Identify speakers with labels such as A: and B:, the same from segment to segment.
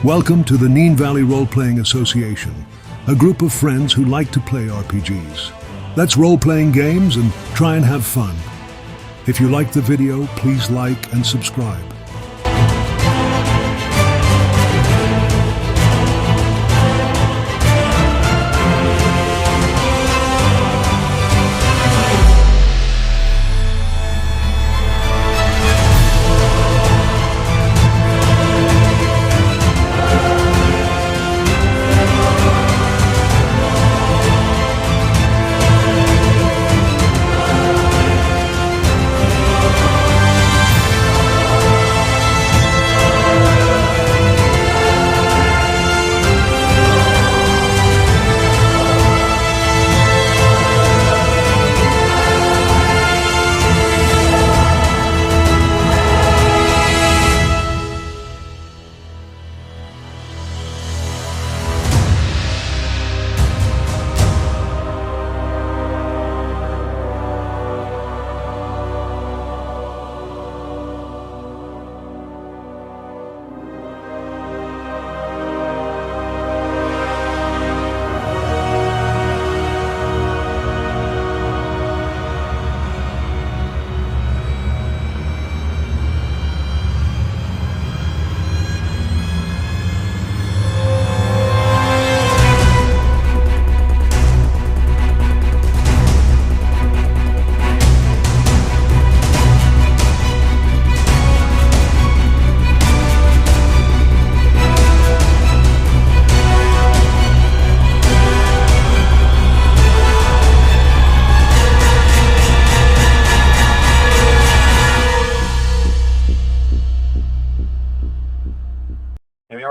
A: Welcome to the Neen Valley Role-Playing Association, a group of friends who like to play RPGs. Let's role-playing games and try and have fun. If you like the video, please like and subscribe.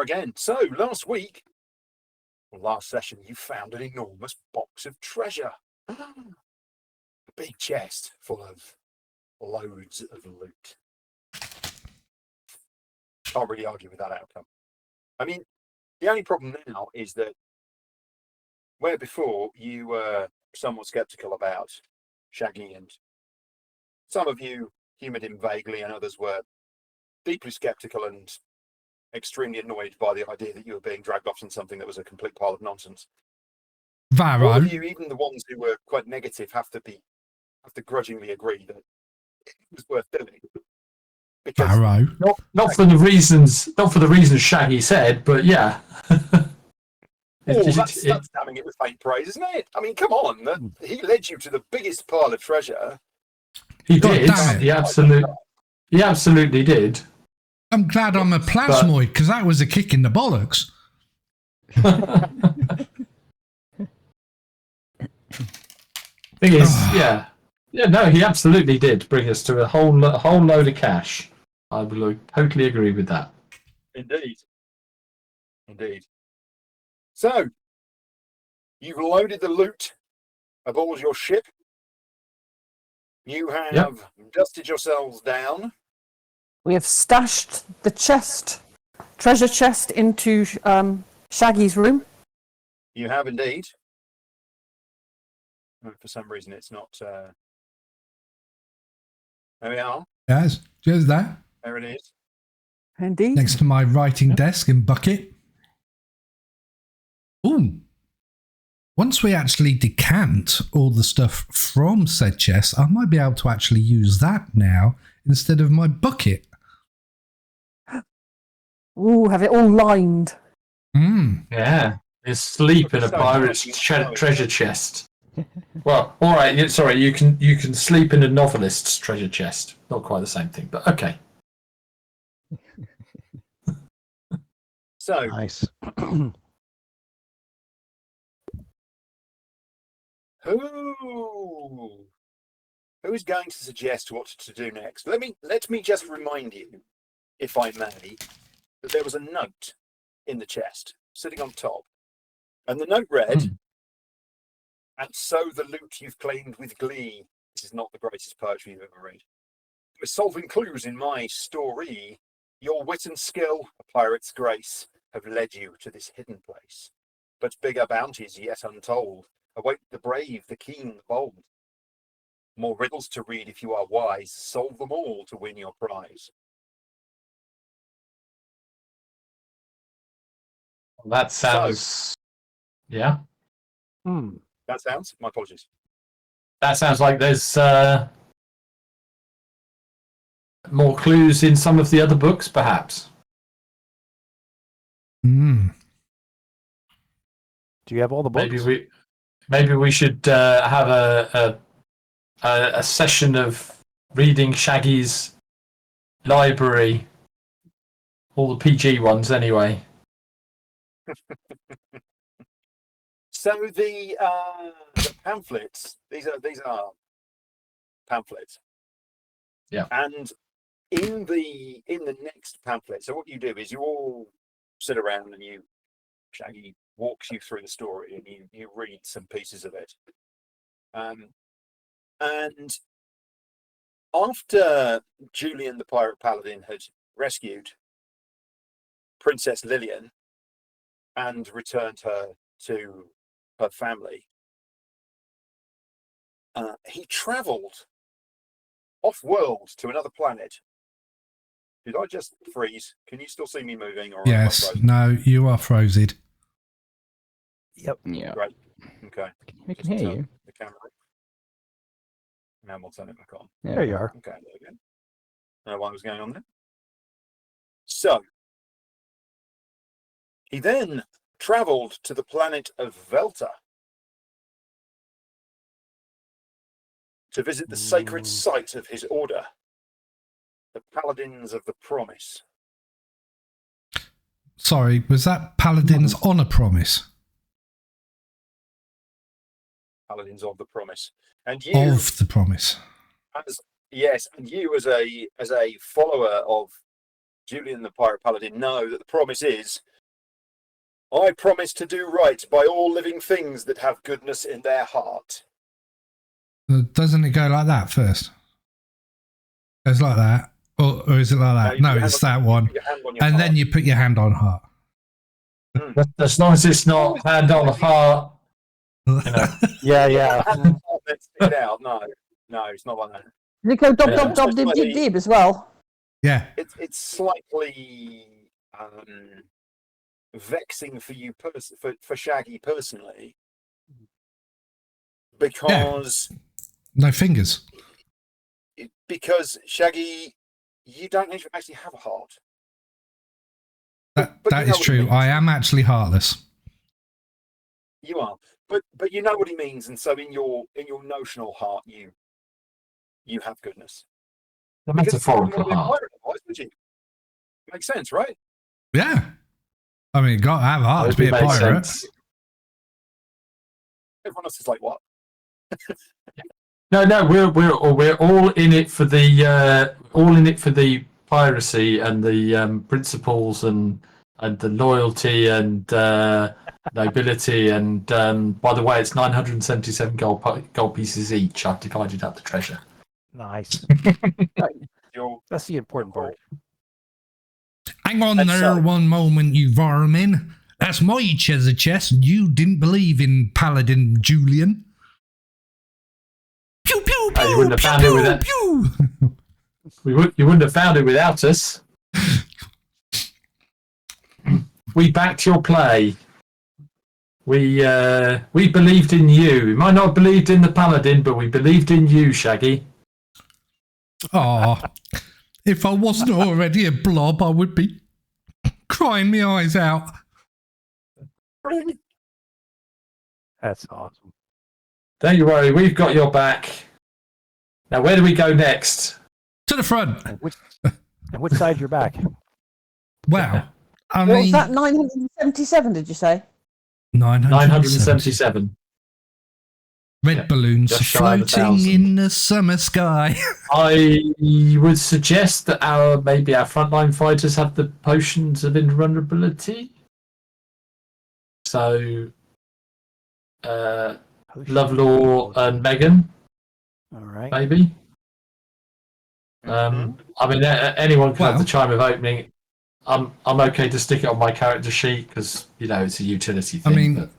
B: Again. So last week, or last session, you found an enormous box of treasure. A big chest full of loads of loot. Can't really argue with that outcome. I mean, the only problem now is that where before you were somewhat skeptical about Shaggy, and some of you humoured him vaguely and others were deeply skeptical and extremely annoyed by the idea that you were being dragged off in something that was a complete pile of nonsense.
C: Varo.
B: All of you, even the ones who were quite negative, have to grudgingly agree that it was worth doing. Because
C: Varo.
D: Not for the reasons Shaggy said, but yeah.
B: that's damning it with faint praise, isn't it? I mean, come on. He led you to the biggest pile of treasure.
D: He
C: God
D: did.
C: damn it.
D: He absolutely did.
C: I'm glad I'm a plasmoid, because that was a kick in the bollocks.
D: Thing is, yeah, no, he absolutely did bring us to a whole load of cash. I would totally agree with that.
B: Indeed. So, you've loaded the loot aboard your ship. You have dusted yourselves down.
E: We have stashed the treasure chest into Shaggy's room.
B: You have indeed. For some reason, it's not. There we are.
C: Yes, just that.
B: There it is.
E: Indeed.
C: Next to my writing desk and bucket. Ooh. Once we actually decant all the stuff from said chest, I might be able to actually use that now instead of my bucket.
E: Ooh, have it all lined.
D: Yeah, you sleep in a pirate's treasure chest. Well, all right. Sorry, you can sleep in a novelist's treasure chest. Not quite the same thing, but okay.
B: So
F: Nice.
B: Who's going to suggest what to do next? Let me just remind you, if I may, that there was a note in the chest sitting on top, and the note read, "And so the loot you've claimed with glee." This is not the greatest poetry you've ever read. "We're solving clues in my story. Your wit and skill, a pirate's grace, have led you to this hidden place. But bigger bounties yet untold await the brave, the keen, the bold. More riddles to read if you are wise. Solve them all to win your prize."
D: That sounds. Yeah.
B: That sounds. My apologies.
D: That sounds like there's more clues in some of the other books, perhaps.
C: Hmm.
F: Do you have all the books?
D: Maybe we should have a session of reading Shaggy's library, all the PG ones, anyway.
B: So the pamphlets. These are pamphlets.
D: Yeah.
B: And in the next pamphlet, so what you do is you all sit around and Shaggy walks you through the story and you read some pieces of it. And after Julian the Pirate Paladin had rescued Princess Lillian and returned her to her family, he travelled off-world to another planet. Did I just freeze? Can you still see me moving? Or
C: Yes. No, you are frozen.
F: Yep.
G: Yeah.
B: Right. Okay.
G: We can
B: Just
G: hear
B: turn
G: you.
B: the camera off. Now we'll turn it back on.
G: Yeah.
F: There you are.
B: Okay, there we go. I don't know what was going on there. So, he then travelled to the planet of Velta to visit the sacred site of his order, the Paladins of the Promise.
C: Sorry, was that Paladins on a promise?
B: Paladins of the Promise. And you,
C: Of the promise.
B: yes, and you as a follower of Julian the Pirate Paladin know that the promise is, I promise to do right by all living things that have goodness in their heart.
C: Doesn't it go like that first? It's like that. Or is it like that? No, it's that one. And then you put your hand on heart.
D: As long as it's not hand on heart. You know.
F: Yeah.
B: Let's stick it out. No, it's not like that.
E: Does it go dob dib dib dib as well?
C: Yeah.
B: It's slightly vexing for you for Shaggy personally, because
C: No fingers.
B: because Shaggy, you don't actually have a heart.
C: That
B: But
C: that
B: you know
C: is
B: what it
C: true.
B: means.
C: I am actually heartless.
B: You are, but you know what he means, and so in your notional heart, you have goodness.
D: The
B: Because
D: metaphorical
B: you wouldn't
D: heart.
B: be a pirate otherwise, would you? Makes sense, right?
C: Yeah. I mean, got to have a heart to be a
D: Makes
C: pirate.
D: sense.
B: Everyone else is like, what?
D: No, we're all in it for the piracy and the principles and the loyalty and nobility and by the way, it's 977 gold pieces each. I've divided up the treasure.
F: Nice.
B: You're
F: That's the important part.
C: Hang on
B: And
C: there
B: so-
C: one moment, you vermin. That's my treasure chest. You didn't believe in Paladin Julian. Pew, pew, pew,
D: You wouldn't have found it
C: pew,
D: without-
C: pew.
D: You wouldn't have found it without us. We backed your play. We believed in you. We might not have believed in the Paladin, but we believed in you, Shaggy.
C: Oh, if I wasn't already a blob, I would be crying my eyes out.
F: That's awesome.
D: Don't you worry, we've got your back. Now, where do we go next?
C: To the front.
F: And which side you're back?
C: Wow. I
E: What was
C: mean,
E: that? 977? Did you say?
D: 977.
C: Red balloons
D: Just shy of
C: floating
D: 1,000.
C: in the summer sky.
D: I would suggest that maybe our frontline fighters have the potions of invulnerability. So, Lovlaw and Megan,
F: All right.
D: maybe. I mean, anyone can have the chime of opening. I'm okay to stick it on my character sheet because it's a utility thing.
C: I mean,
D: but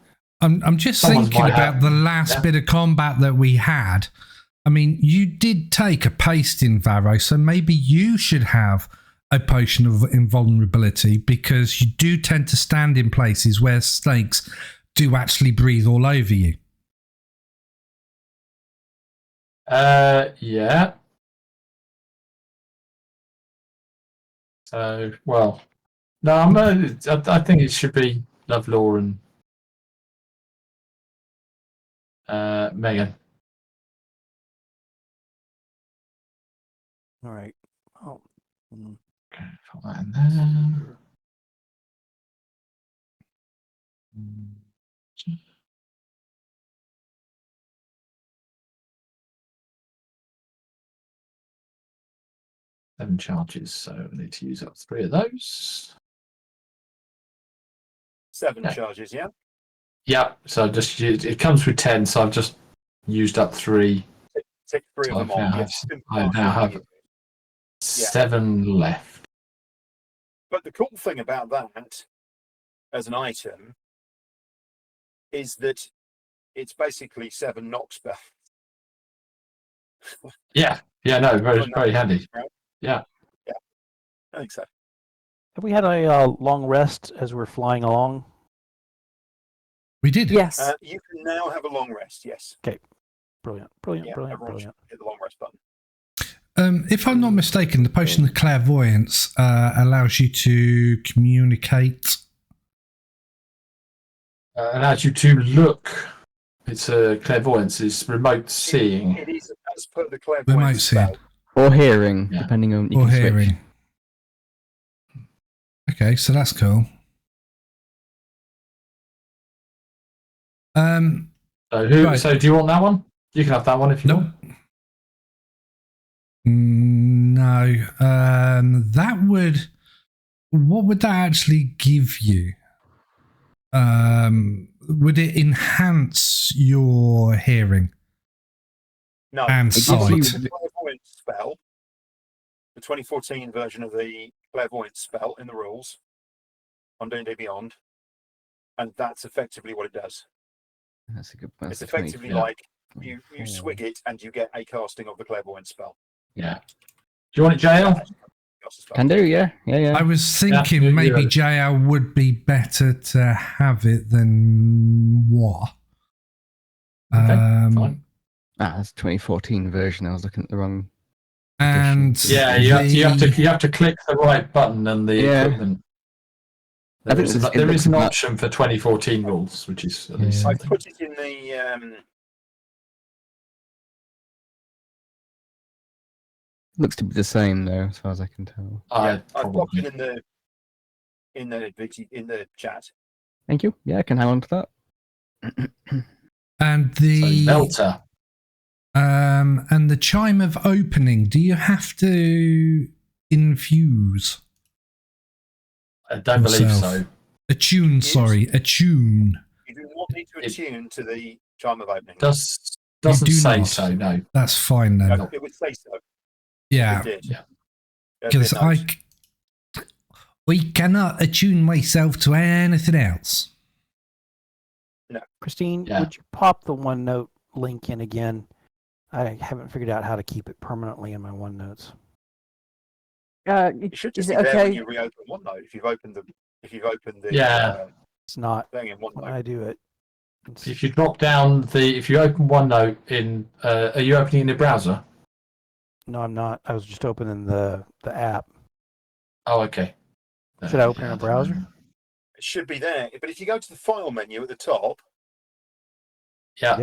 C: I'm just
D: Someone's
C: thinking
D: might
C: about
D: have-
C: the last bit of combat that we had. I mean, you did take a paste in Varo, so maybe you should have a potion of invulnerability because you do tend to stand in places where snakes do actually breathe all over you.
D: Yeah. So, well, no, I think it should be Lovelaw and Megan.
F: All right. Oh.
D: Okay, put that in there. 7 charges, so I need to use up 3 of those.
B: 7
D: Okay.
B: charges, yeah?
D: Yeah, so just it comes with 10, so I've just used up 3.
B: Take 3 of
D: So
B: them
D: I
B: on.
D: now
B: Yes,
D: I now have 7 left.
B: But the cool thing about that as an item is that it's basically 7 knock spells.
D: Yeah, no, very handy.
B: Right?
D: Yeah.
B: I think so.
F: Have we had a long rest as we're flying along?
C: We did.
E: Yes.
B: You can now have a long rest, yes.
F: Brilliant.
B: Yeah, everyone should hit the long rest button.
C: If I'm not mistaken, the potion of clairvoyance allows you to communicate.
D: Allows you to look. It's a clairvoyance. It's remote seeing.
B: It is as per the
C: Remote
B: clairvoyance
C: seeing.
B: spell.
G: Or hearing,
D: Yeah.
G: depending on you
C: Or
G: can switch.
C: hearing. Okay, so that's cool. Right.
D: So do you want that one? You can have that one if you
C: Nope.
D: want.
C: No. That would. What would that actually give you? Would it enhance your hearing
B: No,
C: and
G: gives
C: sight?
G: you-
B: the clairvoyance spell, the 2014 version of the clairvoyance spell in the rules on D&D Beyond, and that's effectively what it does.
G: That's a good
B: It's
G: the
B: effectively
G: 24.
B: like you swig it and you get a casting of the clairvoyance spell.
D: Yeah. Do you want it, JL?
G: Can do, yeah.
C: I was thinking
D: Yeah,
C: maybe
D: yeah.
C: JL would be better to have it than what?
D: Fine.
G: That's 2014 version. I was looking at the wrong.
C: And
D: Yeah, you have to click the right button and the
G: Yeah.
D: equipment.
G: I think
D: There is an
G: about-
D: option for 2014 rules, which is at least
G: Yeah.
B: I
D: something.
B: put it in the
G: Looks to be the same though, as far as I can tell.
B: I popped
D: Probably.
B: it in the chat.
G: Thank you. Yeah, I can hang on to that.
C: and
D: So
C: the
D: Shelta.
C: and the chime of opening. Do you have to infuse?
D: I don't believe
C: yourself?
D: so.
C: Attune.
B: Yes.
C: Sorry, attune.
B: You do not need to attune to the chime of opening.
D: Doesn't
C: do
D: say
C: not.
D: so, no.
C: That's fine then.
B: No, it would say so.
C: Yeah,
B: It did.
D: Yeah.
C: because I cannot attune myself to anything else.
F: Christine,
D: Yeah.
F: would you pop the OneNote link in again? I haven't figured out how to keep it permanently in my OneNotes.
B: It should just
E: Is
B: be
E: it
B: there when
E: okay?
B: you reopen OneNote. If you've opened the
D: Yeah.
F: It's not
B: thing in
F: when
B: OneNote.
F: I do it. It's-
D: If you drop down if you open OneNote in, are you opening in the browser?
F: No, I'm not. I was just opening the app.
D: Oh, okay.
F: Should I open in a browser?
B: It should be there. But if you go to the file menu at the top,
D: Yeah.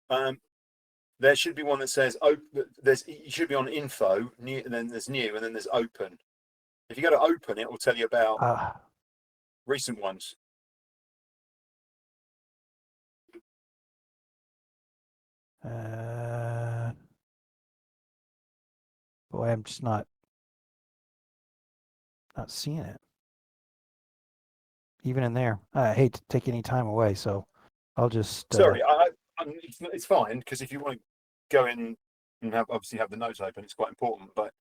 F: Yep.
B: there should be one that says you should be on info, new, and then there's new, and then there's open. If you go to open, it will tell you about recent ones.
F: Boy, I'm just not seeing it. Even in there, I hate to take any time away, so I'll just.
B: Sorry, it's fine because if you want to go in and obviously have the notes open, it's quite important. But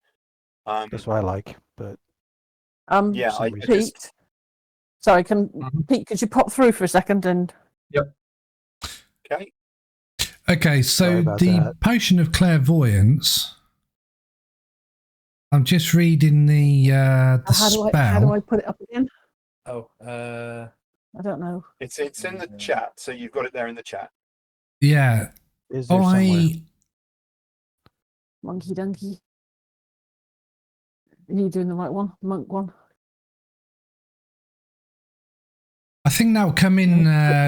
F: That's what I like, but
B: yeah, I
F: Pete?
B: just
E: Sorry,
D: Mhm.
E: Pete, could you pop through for a second and
B: okay.
C: Okay,
F: Sorry
C: so
F: about
C: the
F: that.
C: potion of clairvoyance I'm just reading the spell.
E: How do I put it up again?
B: Oh,
E: I don't know.
B: it's in the chat, so you've got it there in the chat.
C: Yeah.
F: Is there somewhere?
E: Monkey donkey. Are you doing the right one? Monk one?
C: I think that'll come in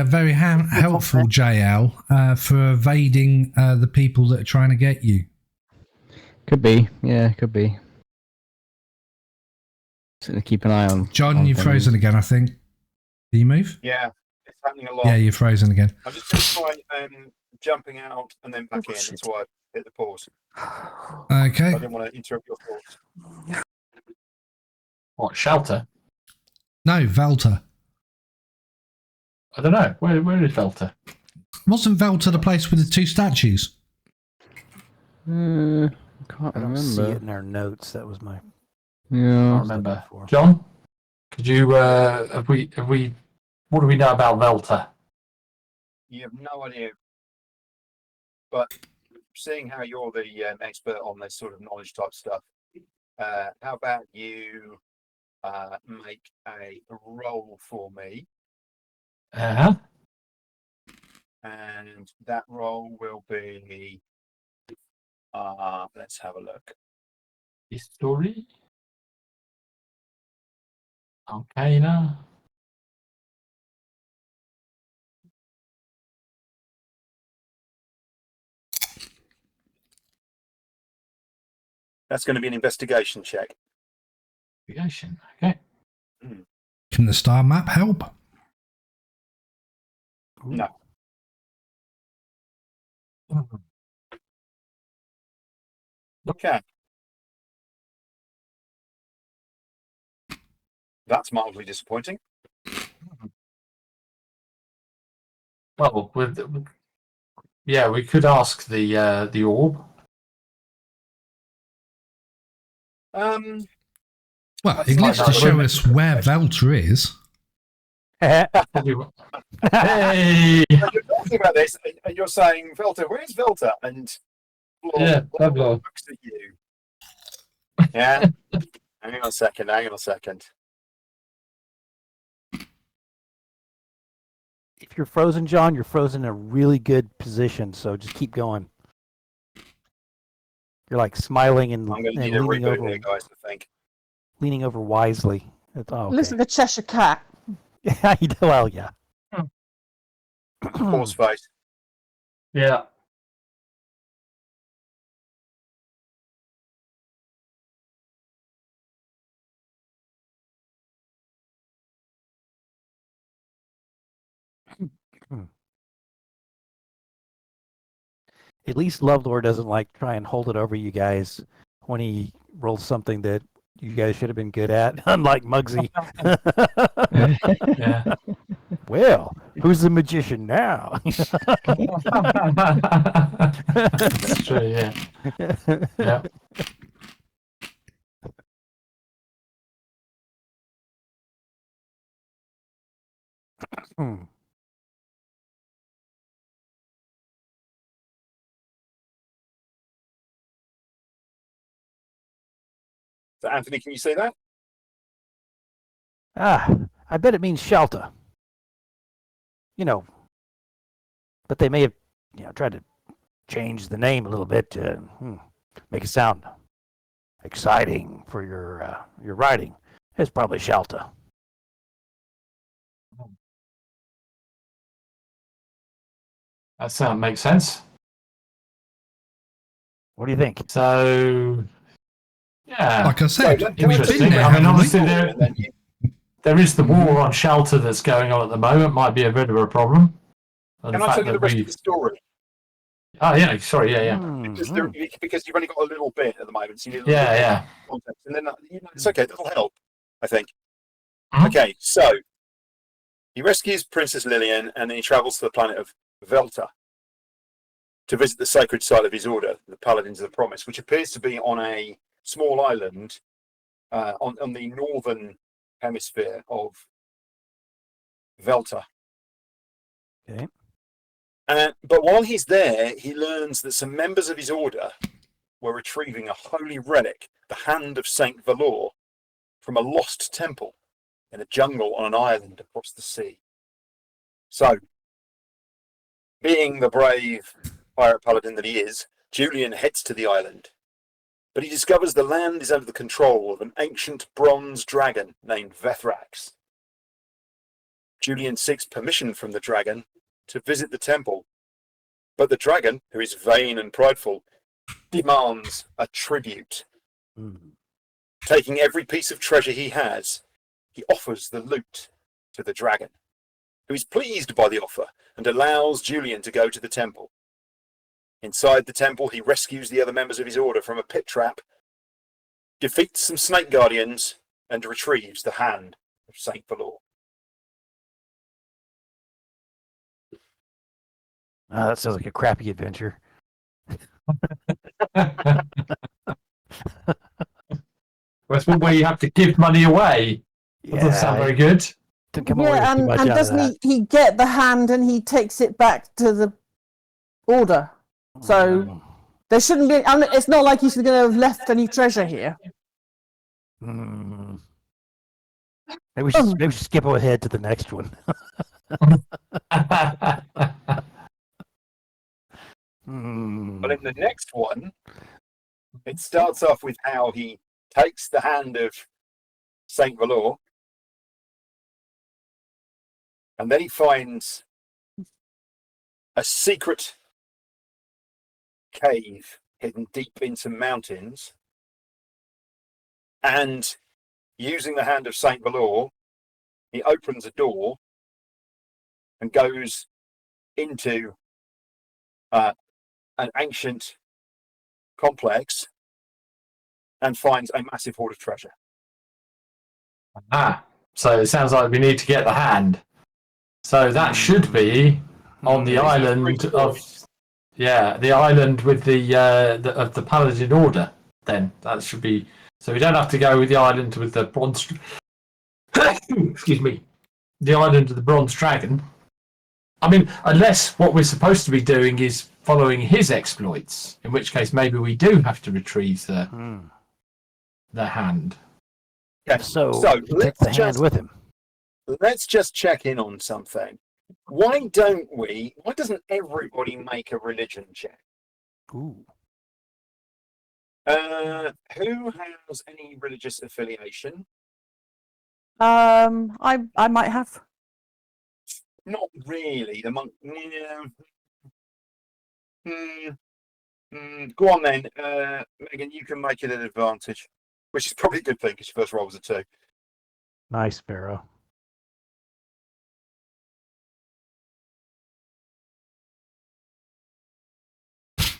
C: very helpful, JL, for evading the people that are trying to get you.
G: Could be. Yeah, could be. So keep an eye on.
C: John,
G: on
C: you've
G: things.
C: frozen again, I think. Do you move?
B: Yeah, it's happening a lot.
C: Yeah, you're frozen again.
B: I'm just going to try jumping out and then back in. That's why I hit the pause.
C: Okay.
B: I didn't want to interrupt your thoughts.
D: What, Shelta?
C: No, Velta.
D: I don't know. Where is Shelta?
C: Wasn't Velta the place with the 2 statues?
G: I can't
F: I don't
G: remember.
F: see it in our notes. That was my.
D: I
G: Yeah.
D: can't remember. John, could you? Have we? What do we know about Velta?
B: You have no idea. But seeing how you're the expert on this sort of knowledge type stuff, how about you make a roll for me?
D: Uh-huh.
B: And that roll will be, let's have a look.
D: History. Arcana.
B: That's going to be an investigation check.
D: Investigation. Okay.
C: Can the star map help?
B: No. Okay. That's mildly disappointing.
D: Well, yeah, we could ask the orb.
C: Well, it lives to show us where Velta is.
D: Probably. Hey.
B: You're talking about this, and you're saying, Velta, where's Velta? And
D: Yeah, Lovlaw.
B: looks at you. Yeah. Hang on a second.
F: If you're frozen, John, you're frozen in a really good position. So just keep going. You're like smiling and,
B: I'm going to
F: and
B: need a
F: leaning
B: reboot
F: over,
B: here, guys, I think.
F: leaning over wisely. That's all.
E: Looks like a Cheshire cat.
F: Yeah, you do. Well, yeah.
B: Pause face.
D: Yeah.
F: At least Lovlaw doesn't like try and hold it over you guys when he rolls something that you guys should have been good at, unlike Muggsy.
D: Yeah.
F: Well, who's the magician now?
D: That's true. Yeah. Yeah.
B: So, Anthony, can you see that?
F: I bet it means Shelta. You know, but they may have, tried to change the name a little bit to make it sound exciting for your writing. It's probably Shelta.
D: That makes sense.
F: What do you think?
D: So, yeah.
C: Like I said,
B: So,
C: we've been
D: interesting.
C: there,
D: I mean,
C: haven't we?
D: obviously there is the war on Shelter that's going on at the moment. Might be a bit of a problem. And
B: Can
D: the
B: I
D: fact
B: tell you the
D: that
B: rest of the story?
D: Oh yeah, sorry, yeah.
B: Because you've only got a little bit at the moment, so you need a
D: Yeah,
B: little
D: yeah.
B: bit of context. And then it's okay, that'll help, I think.
D: Mhm.
B: Okay, so he rescues Princess Lillian and then he travels to the planet of Velta to visit the sacred site of his order, the Paladins of the Promise, which appears to be on a small island on the northern hemisphere of Velta.
F: Okay.
B: But while he's there, he learns that some members of his order were retrieving a holy relic, the hand of Saint Valor, from a lost temple in a jungle on an island across the sea. So, being the brave pirate paladin that he is, Julian heads to the island. But he discovers the land is under the control of an ancient bronze dragon named Vethrax. Julian seeks permission from the dragon to visit the temple, but the dragon, who is vain and prideful, demands a tribute. Taking every piece of treasure he has, he offers the loot to the dragon, who is pleased by the offer and allows Julian to go to the temple. Inside the temple, he rescues the other members of his order from a pit trap, defeats some snake guardians, and retrieves the hand of Saint Valor.
F: That sounds like a crappy adventure.
D: That's one where you have to give money away. That doesn't sound very good.
F: Didn't come away with
E: Yeah,
F: too much
E: and
F: out of
E: doesn't
F: that.
E: he get the hand and he takes it back to the order? So there shouldn't be. I mean, it's not like he's going to have left any treasure here.
F: Maybe we should skip ahead to the next one.
B: But in the next one, it starts off with how he takes the hand of Saint Valor, and then he finds a secret cave hidden deep into mountains, and using the hand of Saint Valor, he opens a door and goes into an ancient complex and finds a massive hoard of treasure.
D: So it sounds like we need to get the hand. So that should be on the island of the island with the Paladin Order. Then that should be. So we don't have to go with the island with the bronze. Excuse me, the island of the Bronze Dragon. I mean, unless what we're supposed to be doing is following his exploits, in which case maybe we do have to retrieve the hand.
B: Yeah.
F: So
B: let's
F: take the hand with him.
B: Let's just check in on something. Why doesn't everybody make a religion check?
F: Ooh.
B: Who has any religious affiliation?
E: I might have.
B: Not really. The monk. Go on then, Megan. You can make it an advantage, which is probably a good thing because your first roll was a 2.
F: Nice, Varo.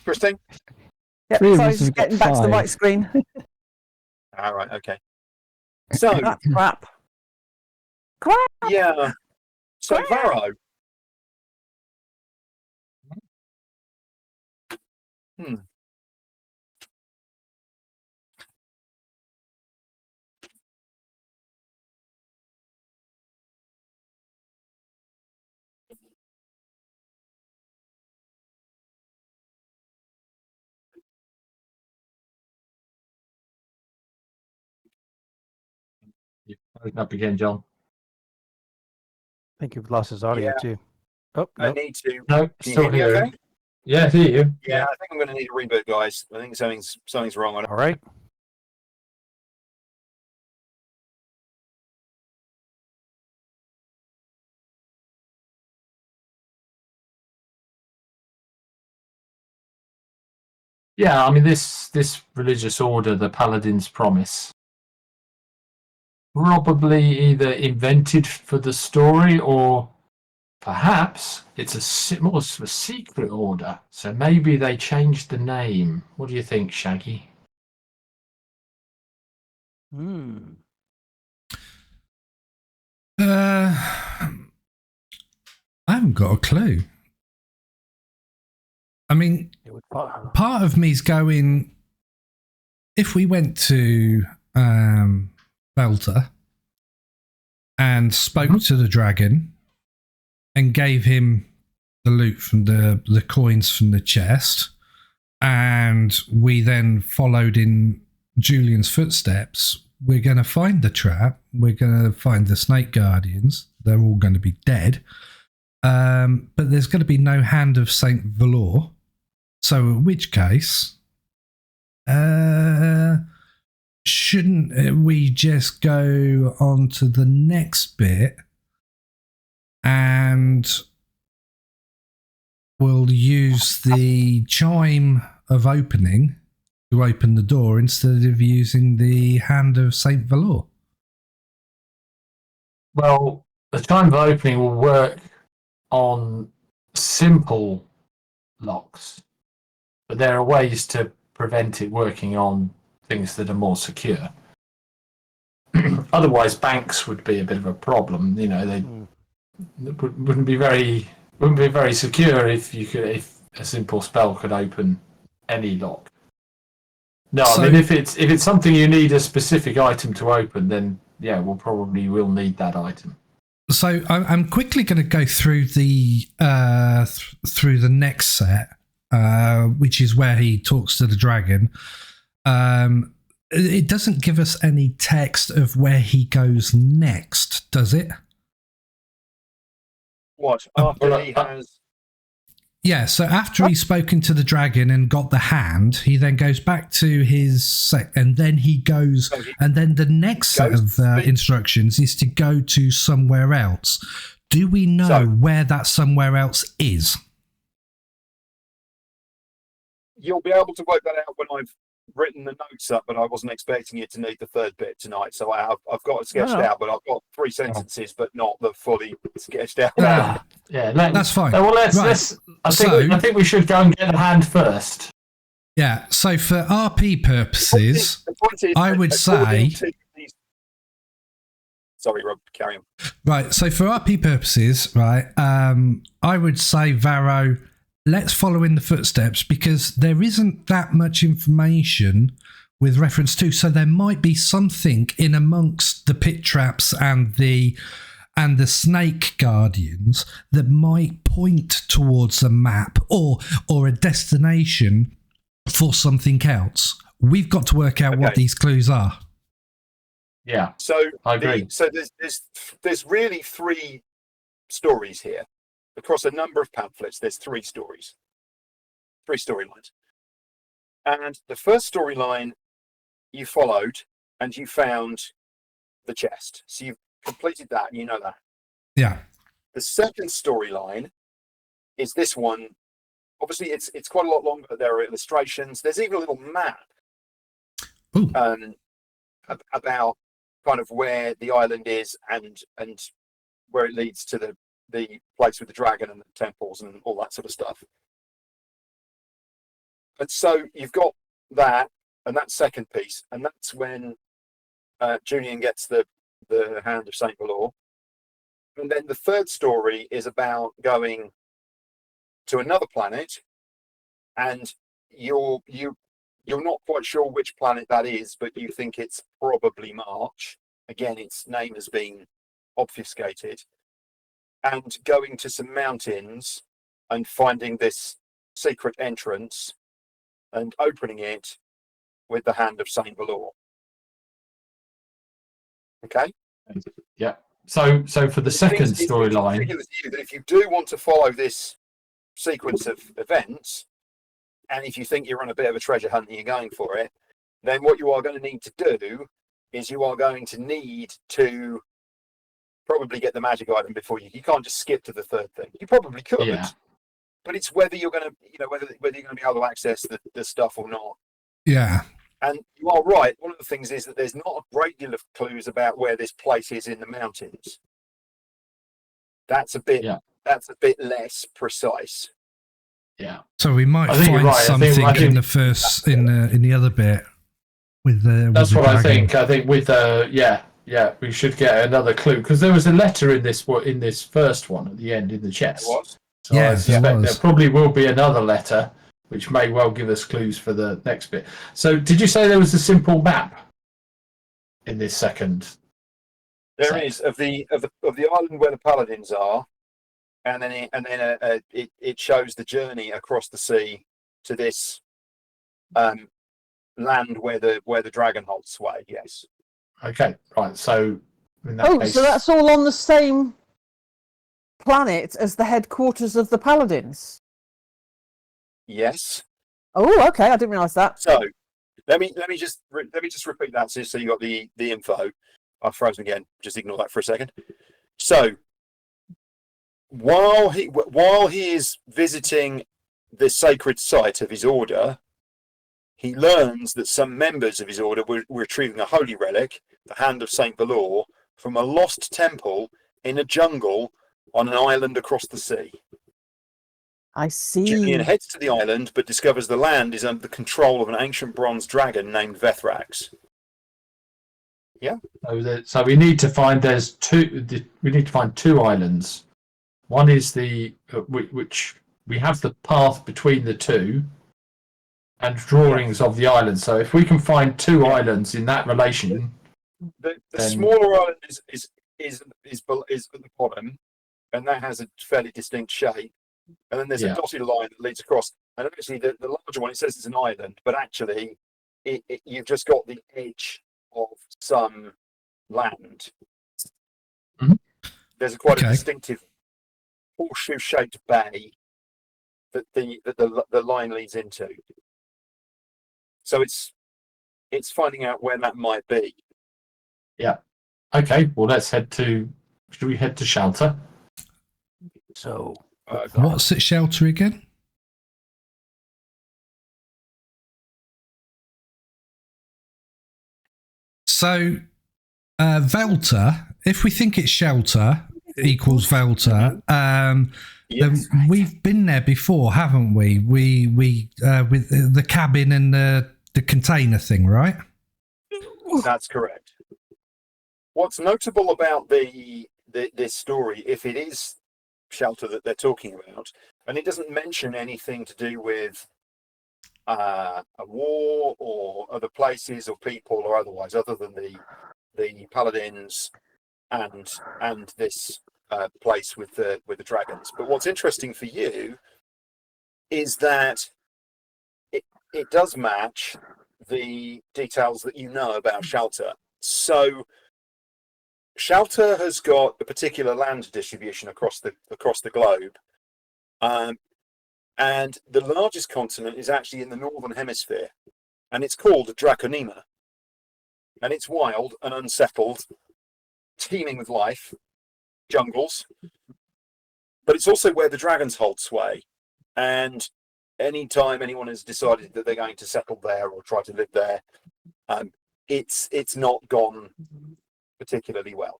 B: Christine.
E: Yep,
G: Three of
E: so I
G: us
E: was
G: have
E: just
G: got
E: getting back to the
G: 5.
E: right screen.
B: All right. Okay. So
E: That's crap. Crap.
B: yeah. So Varo.
D: You're breaking up again, John.
F: I think you've lost his audio
B: Yeah.
F: too. Oh,
B: I
F: no.
B: need to.
D: No,
B: Can you
D: still
B: hear me
D: here.
B: okay?
D: Yeah, I hear you.
B: Yeah, I think I'm going to need a reboot, guys. I think something's wrong on it.
F: All right.
D: Yeah, I mean this religious order, the Paladin's Promise, probably either invented for the story or perhaps it's more of a secret order. So maybe they changed the name. What do you think, Shaggy?
C: I haven't got a clue. I mean, part of me's going, if we went to Belter and spoke to the dragon and gave him the loot from the coins from the chest, and we then followed in Julian's footsteps, we're going to find the trap. We're going to find the snake guardians. They're all going to be dead. But there's going to be no hand of Saint Valor. So in which case, shouldn't we just go on to the next bit and we'll use the chime of opening to open the door instead of using the hand of Saint Valor?
D: Well, the chime of opening will work on simple locks, but there are ways to prevent it working on things that are more secure. Otherwise, banks would be a bit of a problem. You know, they wouldn't be very secure if a simple spell could open any lock. No,
C: So-
D: I mean if it's something you need a specific item to open, then yeah, we'll probably will need that item.
C: So I'm quickly going to go through the next set, which is where he talks to the dragon. It doesn't give us any text of where he goes next, does it?
B: What after he has?
C: Yeah, so after he's spoken to the dragon and got the hand, he then goes back to his set, and then he goes, and then the next set of instructions is to go to somewhere else. Do we know where that somewhere else is?
B: You'll be able to work that out when I've written the notes up, but I wasn't expecting you to need the third bit tonight. So I've got it sketched out, but I've got 3 sentences, but not the fully sketched out.
D: Yeah,
C: That's fine.
D: Well,
C: Right.
D: I think we should go and get the hand first.
C: Yeah, so for RP purposes,
B: The point is,
C: I would
B: according
C: say-
B: to these- Sorry, Rob, carry on.
C: right, so for RP purposes, right, I would say, Varo, let's follow in the footsteps because there isn't that much information with reference to, so there might be something in amongst the pit traps and the snake guardians that might point towards a map or a destination for something else. We've got to work out what these clues are.
D: Yeah,
B: So
D: I agree.
B: There's really 3 stories here. Across a number of pamphlets, there's 3 stories. 3 storylines. And the first storyline you followed and you found the chest. So you've completed that and you know that.
C: Yeah.
B: The second storyline is this one. Obviously, it's quite a lot longer, but there are illustrations. There's even a little map about kind of where the island is and where it leads to the place with the dragon and the temples and all that sort of stuff. And so you've got that and that second piece, and that's when Julian gets the hand of Saint Valor. And then the third story is about going to another planet, and you're not quite sure which planet that is, but you think it's probably March. Again, its name has been obfuscated. And going to some mountains and finding this secret entrance and opening it with the hand of Saint Valor. Okay?
D: Yeah. So for the second storyline,
B: that if you do want to follow this sequence of events, and if you think you're on a bit of a treasure hunt and you're going for it, then what you are going to need to do is you are going to need to probably get the magic item before you can't just skip to the third thing. You probably could, but it's whether you're going to, whether you're going to be able to access the stuff or not.
C: Yeah.
B: And you are right. One of the things is that there's not a great deal of clues about where this place is in the mountains. That's a bit less precise.
D: Yeah.
C: So we might
D: I think you're
C: find
D: right.
C: something
D: I think
C: in the first in the other bit with the.
D: That's
C: with the
D: what I
C: dragon.
D: think. I think with we should get another clue because there was a letter in this first one at the end in the chest.
B: There was.
D: So I suspect
C: there was.
D: there probably will be another letter, which may well give us clues for the next bit. So, did you say there was a simple map in this second?
B: There is of the island where the paladins are, and then it shows the journey across the sea to this land where the dragon holds sway. Yes.
D: Okay, right. So in that case,
E: So that's all on the same planet as the headquarters of the Paladins.
B: Yes.
E: Oh, okay. I didn't realise that.
B: So let me just repeat that so you got the info. I've frozen again. Just ignore that for a second. So while he is visiting the sacred site of his order, he learns that some members of his order were retrieving a holy relic, the Hand of Saint Valor, from a lost temple in a jungle on an island across the sea.
E: I see.
B: Julian heads to the island, but discovers the land is under the control of an ancient bronze dragon named Vethrax. Yeah.
D: So we need to find we need to find two islands. One is which we have the path between the two, and drawings of the island. So if we can find two islands in that relation,
B: the
D: then...
B: smaller island is at the bottom, and that has a fairly distinct shape. And then there's a dotted line that leads across. And actually, the larger one, it says it's an island, but actually, you've just got the edge of some land.
D: Mm-hmm.
B: There's quite a distinctive horseshoe-shaped bay that the line leads into. So it's finding out where that might be.
D: Yeah. Okay. Well, should we head to Shelta?
F: So,
C: What's at Shelta again? So, Velta, if we think it's Shelta equals Velta, then we've been there before, haven't we? We with the cabin and the container thing, right?
B: That's correct. What's notable about this story, if it is Shelta that they're talking about, and it doesn't mention anything to do with a war or other places or people or otherwise, other than the paladins and this place with the dragons. But what's interesting for you is that it does match the details that you know about Shelta. So Shelta has got a particular land distribution across the globe, and the largest continent is actually in the northern hemisphere, and it's called Draconema, and it's wild and unsettled, teeming with life, jungles, but it's also where the dragons hold sway. And anytime anyone has decided that they're going to settle there or try to live there, it's not gone particularly well.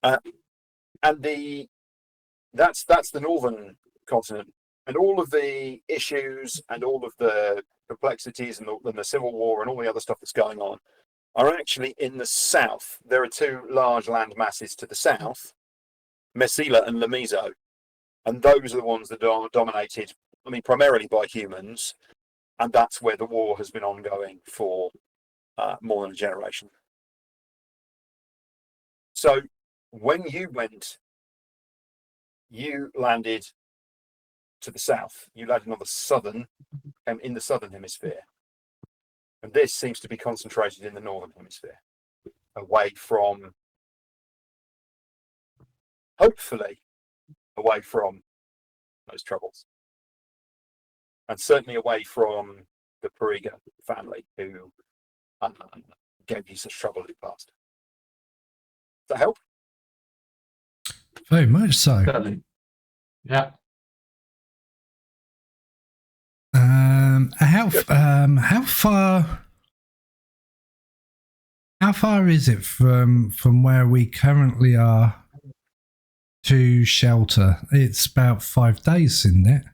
B: And that's the northern continent, and all of the issues and all of the complexities and the civil war and all the other stuff that's going on are actually in the south. There are two large land masses to the south, Mesila and Lamizo, and those are the ones that are dominated, primarily by humans, and that's where the war has been ongoing for more than a generation. So when you landed to the south. You landed on the southern, in the southern hemisphere. And this seems to be concentrated in the northern hemisphere, away from, hopefully, away from those troubles. And certainly away from the Periga family, who gave you such trouble in the past. Does that help?
C: Very much so.
D: Certainly. Yeah.
C: How far is it from where we currently are to Shelta? It's about 5 days, isn't it?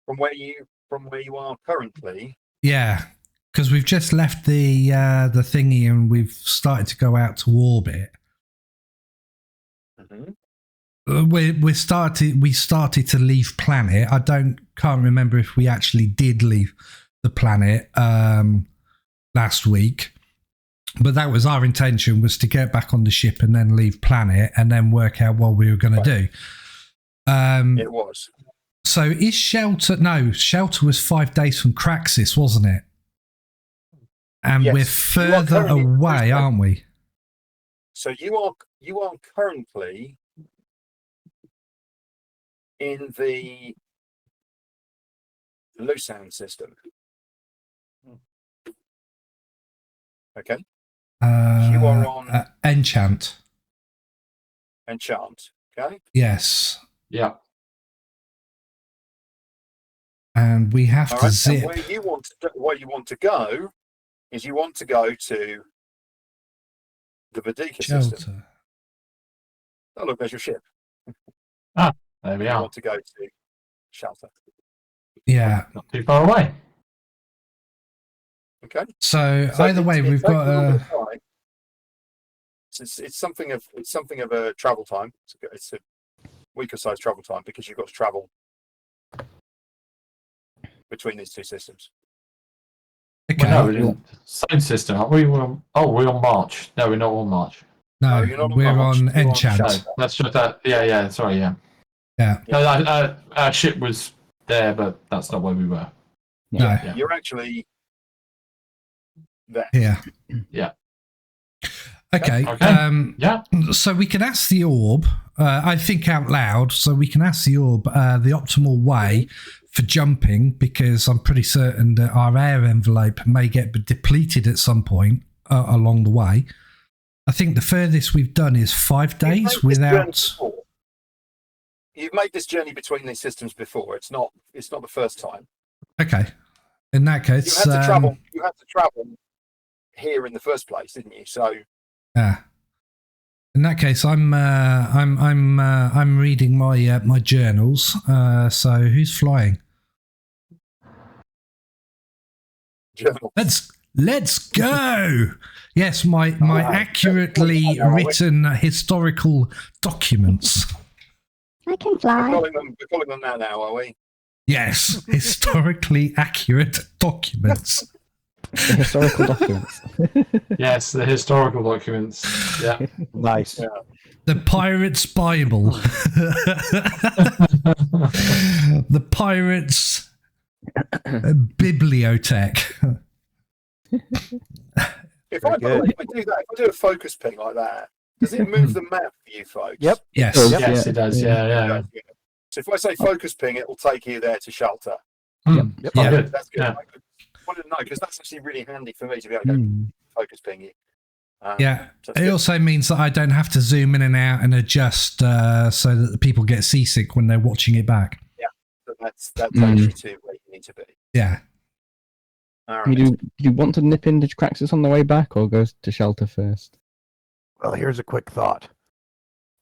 B: From where you are currently?
C: Yeah, because we've just left the thingy and we've started to go out to orbit.
B: Mm-hmm.
C: We started to leave planet. I can't remember if we actually did leave the planet last week, but that was our intention, was to get back on the ship and then leave planet and then work out what we were going to do.
B: It was.
C: So is Shelter? No, Shelter was 5 days from Craxis, wasn't it? And
B: Yes,
C: we're
B: you are
C: further
B: currently in
C: away,
B: Brisbane.
C: aren't we?
B: So you are currently in the Lucerne system. Okay. You are on
C: Enchant.
B: Enchant. Okay.
C: Yes.
D: Yeah.
C: And we have
B: All
C: to
B: right.
C: zip.
B: And where you want to go is you want to go to the Vedika system.
C: Shelter.
B: Oh, look, there's your ship.
D: There we
B: You
D: are.
B: want to go to Shelta.
C: Yeah.
D: Not too far away.
B: Okay.
C: So
B: So
C: either way,
B: it
C: we've
B: takes
C: got
B: a little bit
C: a.
B: of time. It's something of a travel time. It's a weaker size travel time because you've got to travel between these two systems.
C: Okay.
D: Well, no, we're in the same system, aren't we? We're on March. No, we're not on March.
C: No,
B: you're not on
C: we're
B: March,
C: on
B: you're on
C: Enchant.
B: Shelta.
D: No, that's just that. Yeah. Sorry, yeah.
C: Yeah.
D: No, our ship was there, but that's not where we were.
C: No.
D: Yeah.
B: You're actually there.
C: Here.
D: Yeah.
C: Okay.
D: Okay. Yeah.
C: So we can ask the orb. I think out loud. So we can ask the orb the optimal way for jumping, because I'm pretty certain that our air envelope may get depleted at some point along the way. I think the furthest we've done is 5 days without.
B: You've made this journey between these systems before. It's not the first time.
C: Okay. In that case,
B: You had to travel. You had to travel here in the first place, didn't you? So.
C: Yeah. In that case, I'm reading my my journals. So who's flying?
B: Journal.
C: Let's go. Yes, my accurately written historical documents.
H: I can
B: We're
H: fly.
B: calling them that now, are we?
C: Yes, historically accurate documents.
G: The historical documents.
D: Yes, the historical documents. Yeah.
F: Nice.
B: Yeah.
C: The Pirate's Bible. The Pirate's Bibliothèque.
B: If I do a focus ping like that, does it move the map for you folks?
F: Yep.
C: Yes.
G: Oh,
D: Yes, it does. Yeah.
B: So if I say focus ping, it will take you there to Shelta.
D: Yep.
F: Yep.
C: Yeah.
D: Good.
B: That's good.
D: Yeah.
B: I wanted to know because that's actually really handy for me to be able to go focus ping you.
C: Yeah.
B: So
C: It also means that I don't have to zoom in and out and adjust so that the people get seasick when they're watching it back.
B: that takes you to where you need to be.
C: Yeah.
B: All right.
G: Do you want to nip into Craxus on the way back, or go to Shelter first?
F: Well, here's a quick thought.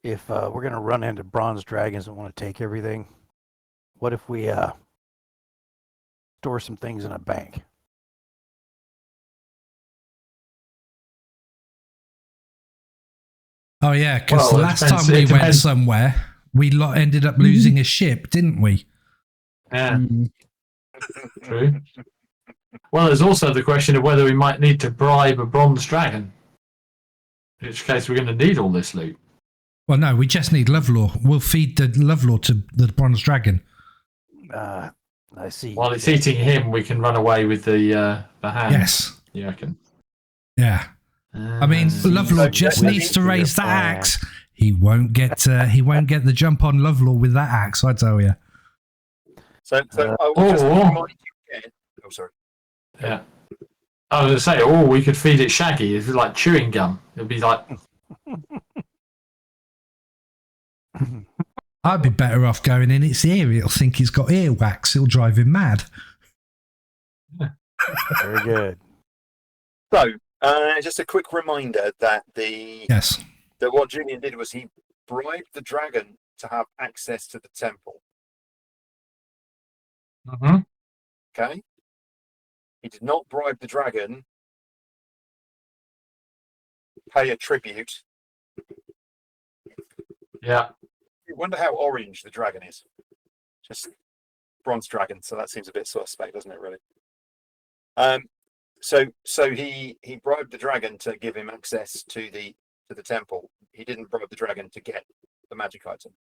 F: If we're going to run into bronze dragons and want to take everything, what if we store some things in a bank?
C: Oh, yeah, because
D: Well,
C: the
D: it
C: last
D: depends-
C: time we
D: it
C: went
D: depends.
C: somewhere, we ended up losing a ship, didn't we?
D: Yeah. True. Well, there's also the question of whether we might need to bribe a bronze dragon. In which case, we're going to need all this loot.
C: Well, no, we just need Lovlaw. We'll feed the Lovlaw to the bronze dragon.
F: I see.
D: While it's eating him, we can run away with the hand.
C: Yes.
D: You reckon?
C: Yeah. I mean, Lovelaw just
B: that
C: needs to
F: your
C: raise the
F: plan.
C: axe. He won't get the jump on Lovelaw with that axe, I tell you.
B: So I will just
D: or-
B: remind you again. Oh, sorry.
D: Yeah. I was going to say, or we could feed it Shaggy. It's like chewing gum. It'll be like,
C: I'd be better off going in its ear. It'll think he's got earwax. It'll drive him mad.
F: Very good.
B: So just a quick reminder that
C: Yes.
B: that what Julian did was he bribed the dragon to have access to the temple. Okay. He did not bribe the dragon to pay a tribute.
D: yeah.
B: I wonder how orange the dragon is. Just bronze dragon, so that seems a bit suspect, doesn't it? Really. So he bribed the dragon to give him access to the temple. He didn't bribe the dragon to get the magic item.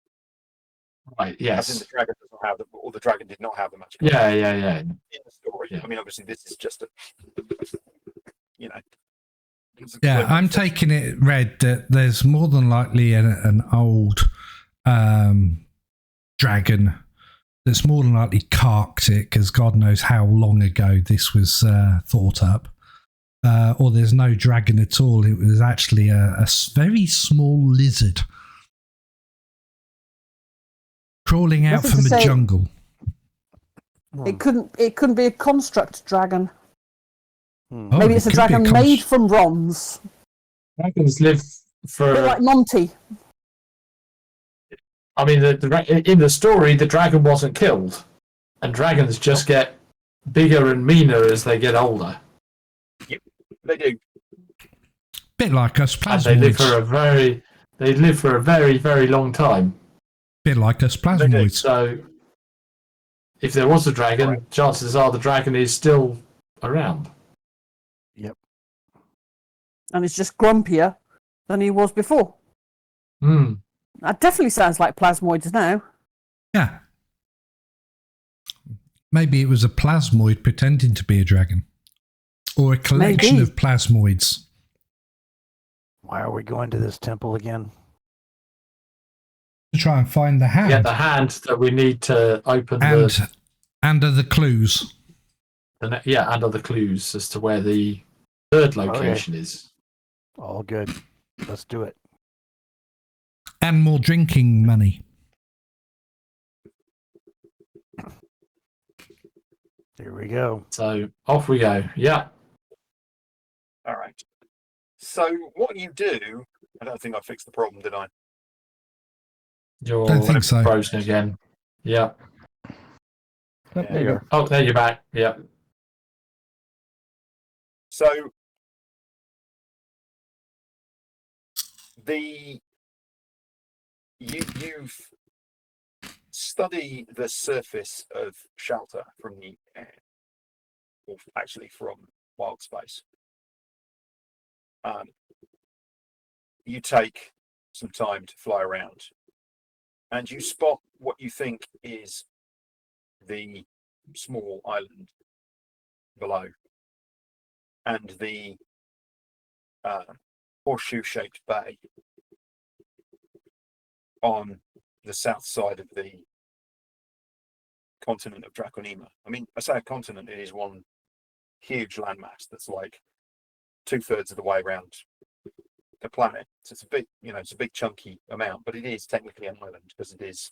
D: Right.
B: As in
D: Yes.
B: the dragon does not have them, or the dragon did not have the magic.
D: Yeah.
B: items
D: Yeah.
B: in the story.
D: Yeah.
B: I mean, obviously, this is just a, you know. it's a
C: Yeah,
B: completely
C: I'm
B: fictional-
C: taking it read that there's more than likely an old dragon that's more than likely carked it because God knows how long ago this was thought up. Or there's no dragon at all. It was actually a very small lizard crawling out
E: Nothing
C: from
E: to
C: the
E: say-
C: jungle.
E: It couldn't be a construct dragon.
F: Hmm.
C: Oh,
E: Maybe
C: it
E: it's a
C: could be
E: dragon
C: const-
E: made from bronze.
D: Dragons live
E: A
D: for.
E: bit like Monty.
D: I mean, in the story, the dragon wasn't killed, and dragons just get bigger and meaner as they get older,
B: They do.
C: Bit like us
D: and they live
C: plasmoids.
D: for a very, very long time.
C: Bit like us
B: do.
C: plasmoids.
D: So, if there was a dragon, chances are the dragon is still around.
E: And it's just grumpier than he was before.
D: Hmm.
E: That definitely sounds like plasmoids now.
C: Yeah. Maybe it was a plasmoid pretending to be a dragon. Or a collection
E: Maybe.
C: of plasmoids.
F: Why are we going to this temple again?
C: To try and find the hand.
D: Get the hand that we need to open
C: and other clues.
D: and other clues as to where the third location is.
F: All good. Let's do it.
C: And more drinking money.
F: Here we go.
D: So off we go. Yeah.
B: All right. So what you do, I don't think I fixed the problem, did I?
D: You're
C: Don't think so.
D: frozen again. Yeah.
G: Oh, there you go.
D: Oh, there you're back. Yeah.
B: So you've study the surface of Shelta from the air, or actually from Wildspace. You take some time to fly around, and you spot what you think is the small island below, and the horseshoe-shaped bay on the south side of the continent of Draconema. I mean, I say a continent, it is one huge landmass that's like 2/3 of the way around the planet. So it's a big, it's a big chunky amount, but it is technically an island because it is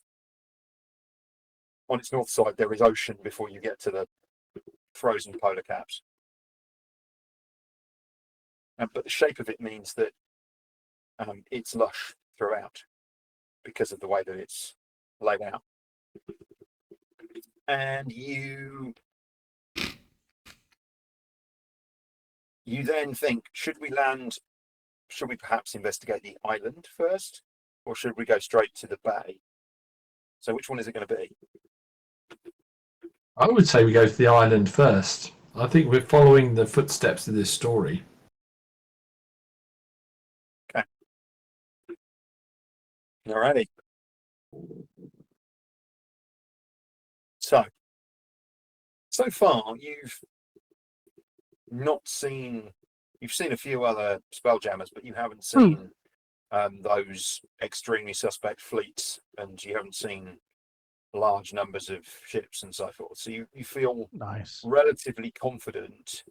B: on its north side. There is ocean before you get to the frozen polar caps. But the shape of it means that it's lush throughout because of the way that it's laid out. And you then think, should we perhaps investigate the island first, or should we go straight to the bay? So which one is it going to be?
D: I would say we go to the island first. I think we're following the footsteps of this story.
B: Okay. Alrighty. So far you've seen a few other Spelljammers, but you haven't seen those extremely suspect fleets, and you haven't seen large numbers of ships and so forth. So you feel
F: Nice.
B: relatively confident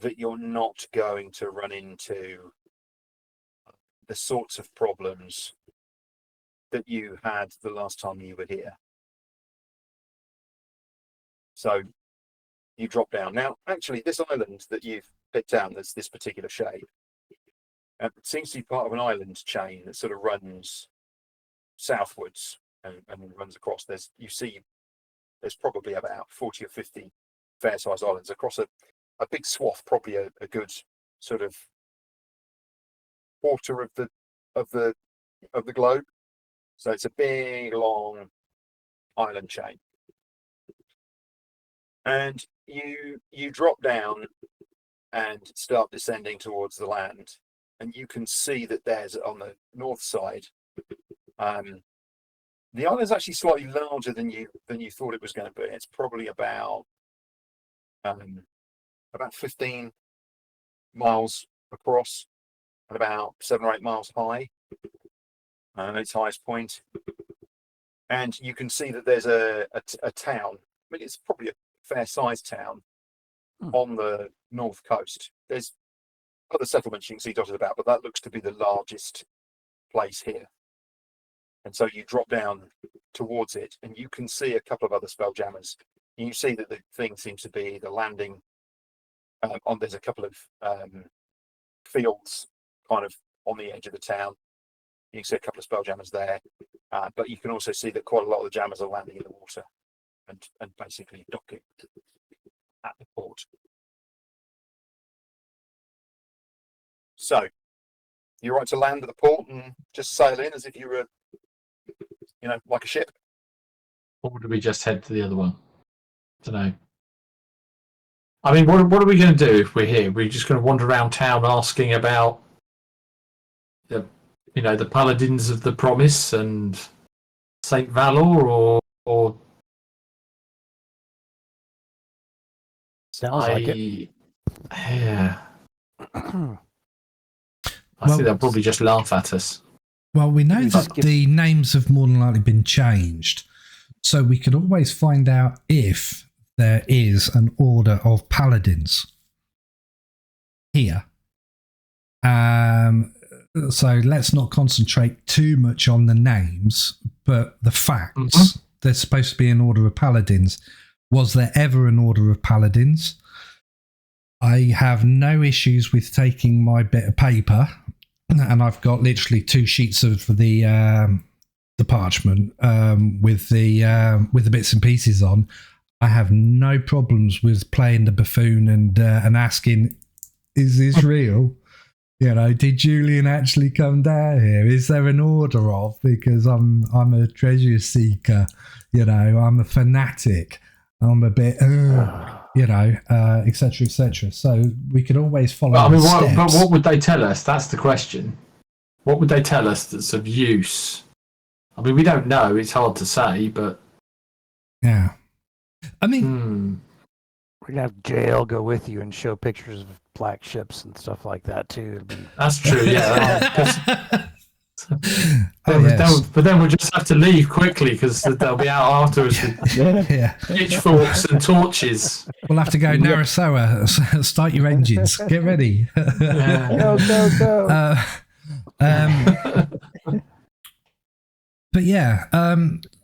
B: that you're not going to run into the sorts of problems that you had the last time you were here. So you drop down. Now, actually, this island that you've picked out, that's this particular shape, it seems to be part of an island chain that sort of runs southwards and runs across. There's probably about 40 or 50 fair-sized islands across a big swath, probably a good sort of quarter of the globe. So it's a big, long island chain. And you drop down and start descending towards the land, and you can see that there's on the north side The island's actually slightly larger than you thought it was going to be. It's probably about 15 miles across and about 7 or 8 miles high at its highest point. And you can see that there's a town. I mean, it's probably a fair-sized town on the north coast. There's other settlements you can see dotted about, but that looks to be the largest place here. And so you drop down towards it, and you can see a couple of other Spelljammers. And you see that the thing seems to be the landing on. There's a couple of fields kind of on the edge of the town. You can see a couple of Spelljammers there, but you can also see that quite a lot of the jammers are landing in the water and basically docking at the port. So you're right to land at the port and just sail in as if you were, like a ship.
D: Or would we just head to the other one? I don't know. I mean, what are we going to do if we're here? We're just going to wander around town asking about the paladins of the promise and Saint Valor, or
F: Sounds like it.
D: Yeah. I think they'll probably just laugh at us.
C: Well, we know that the names have more than likely been changed, so we could always find out if there is an order of paladins here. So let's not concentrate too much on the names, but the facts. Mm-hmm. There's supposed to be an order of paladins. Was there ever an order of paladins? I have no issues with taking my bit of paper, and I've got literally 2 sheets of the parchment with the bits and pieces on. I have no problems with playing the buffoon and asking, "Is this real? Did Julian actually come down here? Is there an order of? Because I'm a treasure seeker. I'm a fanatic. I'm a bit, etc., etc." So we could always follow.
D: But what would they tell us? That's the question. What would they tell us that's of use? I mean, we don't know. It's hard to say, but
C: yeah. I mean,
F: we're gonna have Jail go with you and show pictures of black ships and stuff like that too.
D: That's true. Yeah. But then we'll just have to leave quickly because they'll be out after us with pitchforks and torches.
C: We'll have to go Narasoa. Start your engines. Get ready.
F: Go.
C: But yeah.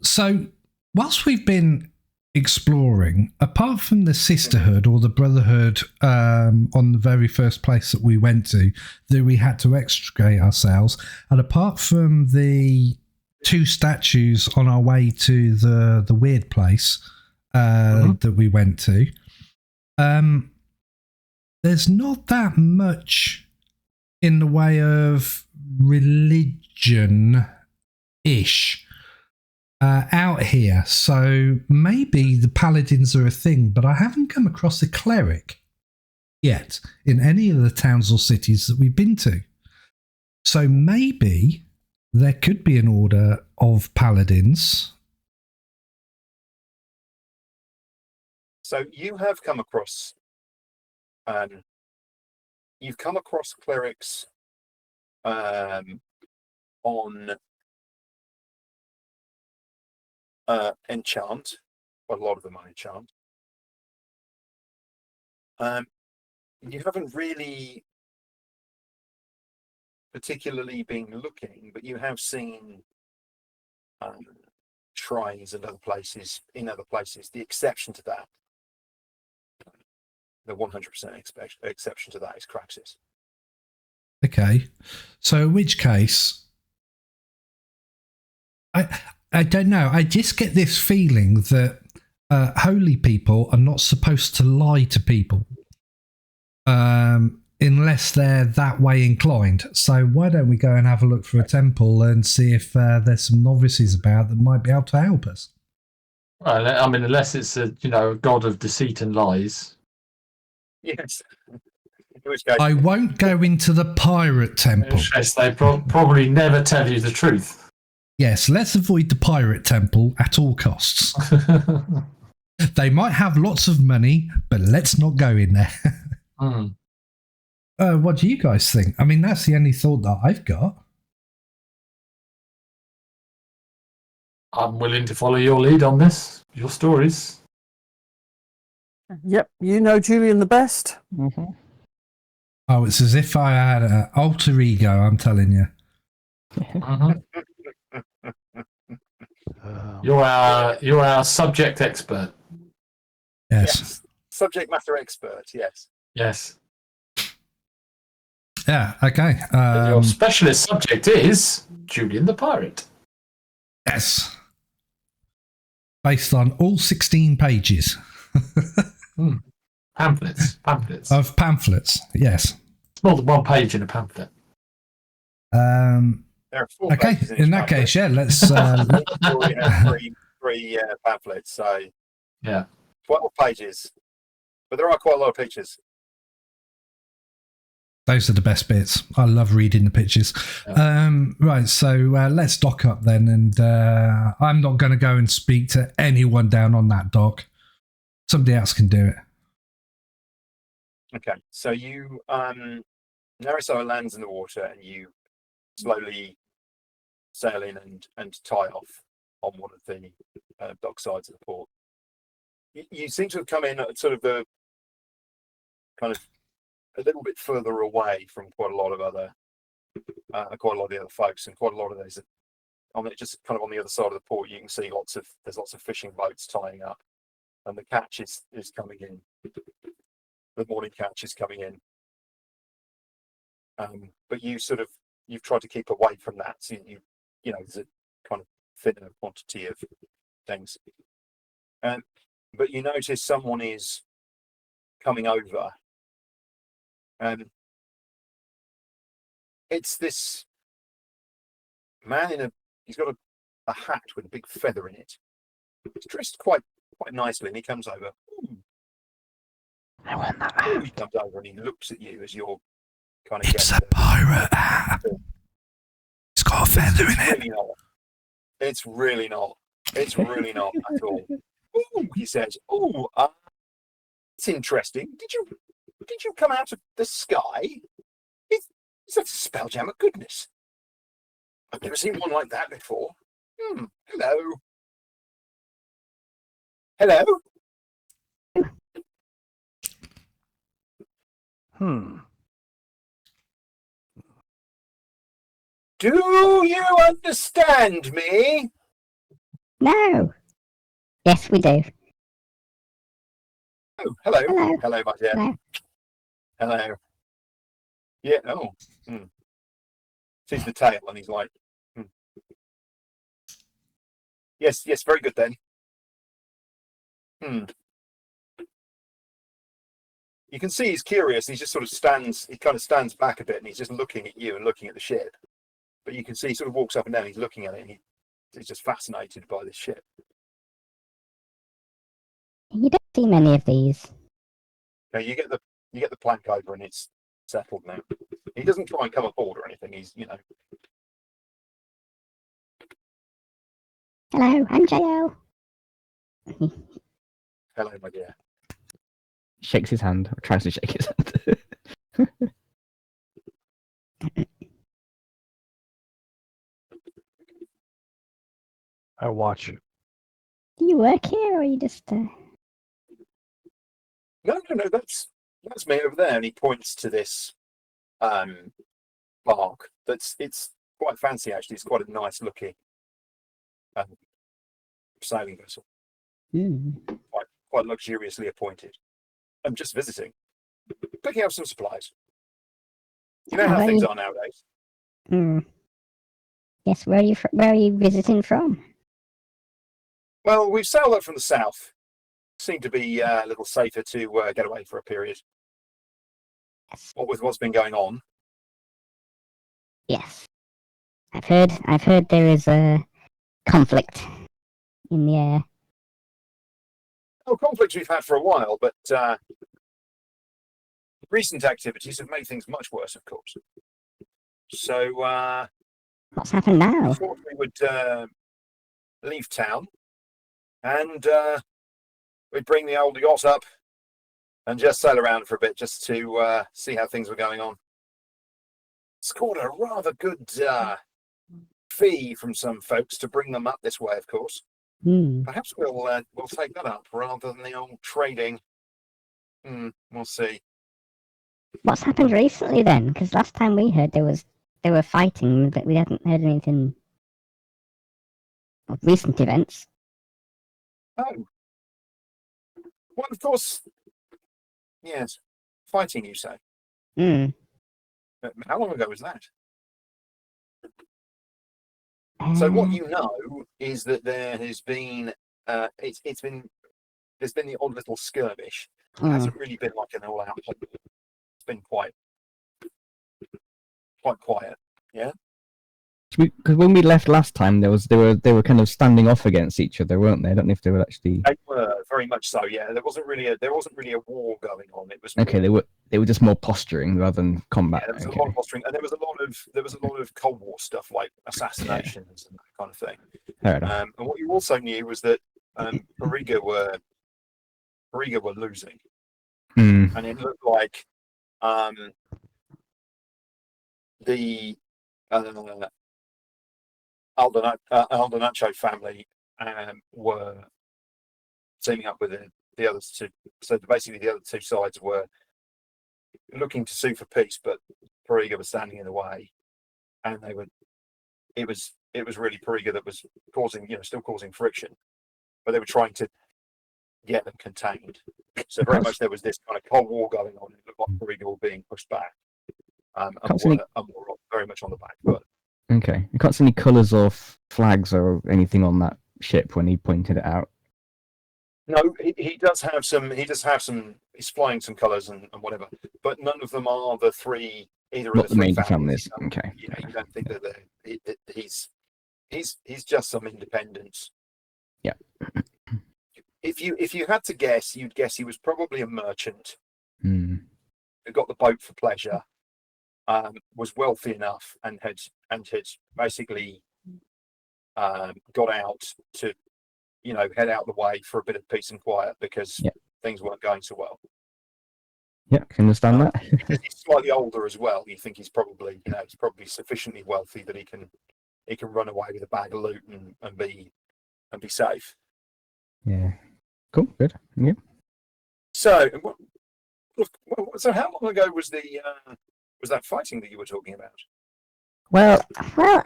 C: So whilst we've been exploring, apart from the sisterhood or the brotherhood on the very first place that we went to, that we had to extricate ourselves, and apart from the 2 statues on our way to the weird place that we went to, there's not that much in the way of religion-ish out here. So maybe the paladins are a thing, but I haven't come across a cleric yet in any of the towns or cities that we've been to. So maybe there could be an order of paladins.
B: So you have come across clerics on Enchant. Well, a lot of them are Enchant. You haven't really particularly been looking, but you have seen shrines and other places. The exception to that, the 100% exception to that is Craxus.
C: Okay, so in which case, I don't know. I just get this feeling that holy people are not supposed to lie to people unless they're that way inclined. So why don't we go and have a look for a temple and see if there's some novices about that might be able to help us?
D: Well, I mean, unless it's a god of deceit and lies.
B: Yes. In which case,
C: I won't go into the pirate temple.
D: Yes, they probably never tell you the truth.
C: Yes, let's avoid the pirate temple at all costs. They might have lots of money, but let's not go in there.
D: Hmm.
C: What do you guys think? I mean, that's the only thought that I've got.
D: I'm willing to follow your lead on this. Your stories.
E: Yep, you know Julian the best.
G: Mm-hmm.
C: Oh, it's as if I had an alter ego, I'm telling you.
D: Mhm. You're our subject expert.
C: Yes.
B: Subject matter expert, yes.
D: Yes.
C: Yeah, okay.
D: Your specialist subject is Julian the Pirate.
C: Yes. Based on all 16 pages.
D: Pamphlets.
C: Of pamphlets, yes.
D: It's more than one page in a pamphlet.
B: There are 4
C: Okay,
B: pages
C: in
B: each
C: that
B: pamphlet.
C: case, yeah, let's...
B: We already have three pamphlets, so
D: Yeah.
B: 12 pages. But there are quite a lot of pictures.
C: those are the best bits. I love reading the pictures.
D: Yeah.
C: Right, so let's dock up then, and I'm not going to go and speak to anyone down on that dock. Somebody else can do it.
B: Okay, so you Narisawa lands in the water and you slowly sail in and tie off on one of the dock sides of the port. You seem to have come in at sort of the kind of a little bit further away from quite a lot of the other folks, and quite a lot of those just kind of on the other side of the port. You can see there's lots of fishing boats tying up, and the catch is coming in. The morning catch is coming in, but you've tried to keep away from that. So you know there's a kind of thinner quantity of things, but you notice someone is coming over. It's this man he's got a hat with a big feather in it. He's dressed quite nicely, and he comes over. Ooh.
F: I want that.
B: He comes over and he looks at you as you're kind of.
C: It's a pirate hat. It's got a feather in it.
B: It's really not. It's really not at all. Ooh, he says. Ooh, it's interesting. Did you come out of the sky? Is that a Spelljammer? Goodness, I've never seen one like that before. Hello. Hello. Do you understand me?
H: No. Yes, we do.
B: Oh, hello.
H: Hello.
B: Hello, my dear.
H: Hello.
B: Hello. Yeah, oh. Sees the tail and he's like, Yes, very good then. You can see he's curious. He just sort of stands back a bit and he's just looking at you and looking at the ship. But you can see he sort of walks up and down, he's looking at it and he's just fascinated by this ship.
H: You don't see many of these.
B: Now you get the plank over and it's settled now. He doesn't try and come aboard or anything. He's,
H: Hello, I'm JL.
B: hello, my dear.
G: Shakes his hand, or tries to shake his hand.
F: I watch.
H: Do you work here, or are you just?
B: No, that's me over there. And he points to this bark. It's quite fancy actually. It's quite a nice looking sailing vessel. Quite luxuriously appointed. I'm just visiting, picking up some supplies. You know how things are nowadays.
H: Yes. Where are you visiting from?
B: Well, we've sailed up from the south. Seemed to be a little safer to get away for a period.
H: Yes.
B: What with what's been going on.
H: Yes. I've heard there is a conflict in the air.
B: Oh, conflicts we've had for a while, but recent activities have made things much worse, of course. So
H: What's happened now?
B: I thought we would leave town and we'd bring the old yacht up and just sail around for a bit just to see how things were going on. Scored a rather good fee from some folks to bring them up this way, of course. Perhaps we'll take that up rather than the old trading. We'll see.
H: What's happened recently then? Because last time we heard they were fighting, but we hadn't heard anything of recent events.
B: Oh. Well, of course. Yes. Fighting, you say? How long ago was that? So what you know is that there has been there's been the odd little skirmish. It hasn't really been like an all-out. It's been quite quiet. Yeah.
G: Because when we left last time, they were kind of standing off against each other, weren't they? I don't know if they were actually.
B: They were very much so. Yeah. There wasn't really a war going on. It was
G: Okay, they were just more posturing rather than combat.
B: Yeah, there was a lot of posturing, and there was a lot of Cold War stuff like assassinations and that kind of thing.
G: Fair enough.
B: And what you also knew was that Periga were losing, and it looked like the Aldanacho family were teaming up with the others two. So basically, the other two sides were looking to sue for peace, but Periga was standing in the way, and it was really Periga that was still causing friction, but they were trying to get them contained. So very much there was this kind of Cold War going on. It looked like Periga were being pushed back, and were very much on the back foot.
G: Okay, I can't see any colours or flags or anything on that ship when he pointed it out.
B: No, he does have some. He's flying some colours and whatever, but none of them are the three. Either
G: Not
B: of the three
G: major
B: families.
G: Okay.
B: You don't think that he's just some independence.
G: Yeah.
B: If you had to guess, you'd guess he was probably a merchant
G: who
B: got the boat for pleasure, was wealthy enough, and had basically got out to head out the way for a bit of peace and quiet because things weren't going so well.
G: Yeah, I can understand that.
B: He's slightly older as well. You think he's probably sufficiently wealthy that he can run away with a bag of loot and be safe.
G: Yeah. Cool. Good. Yeah.
B: So how long ago was that fighting that you were talking about?
H: Well,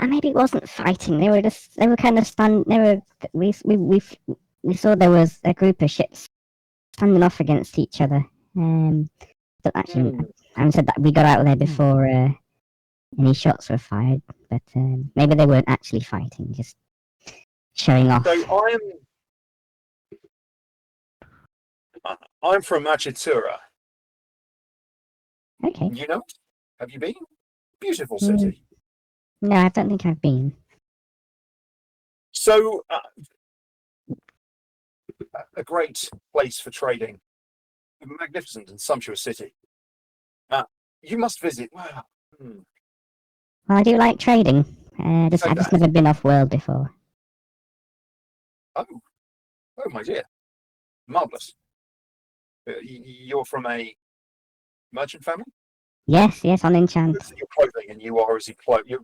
H: maybe it wasn't fighting. They were kind of we saw there was a group of ships standing off against each other. But actually, I haven't said that we got out of there before any shots were fired. But maybe they weren't actually fighting, just showing off.
B: So I'm from Machitura.
H: Okay.
B: You know? Have you been? Beautiful city.
H: No, I don't think I've been.
B: So, a great place for trading. A magnificent and sumptuous city. You must visit. Wow.
H: Well, I do like trading. I've just never been off-world before.
B: Oh, my dear. Marvellous. You're from a merchant family?
H: Yes, on enchant.
B: Your clothing, and you are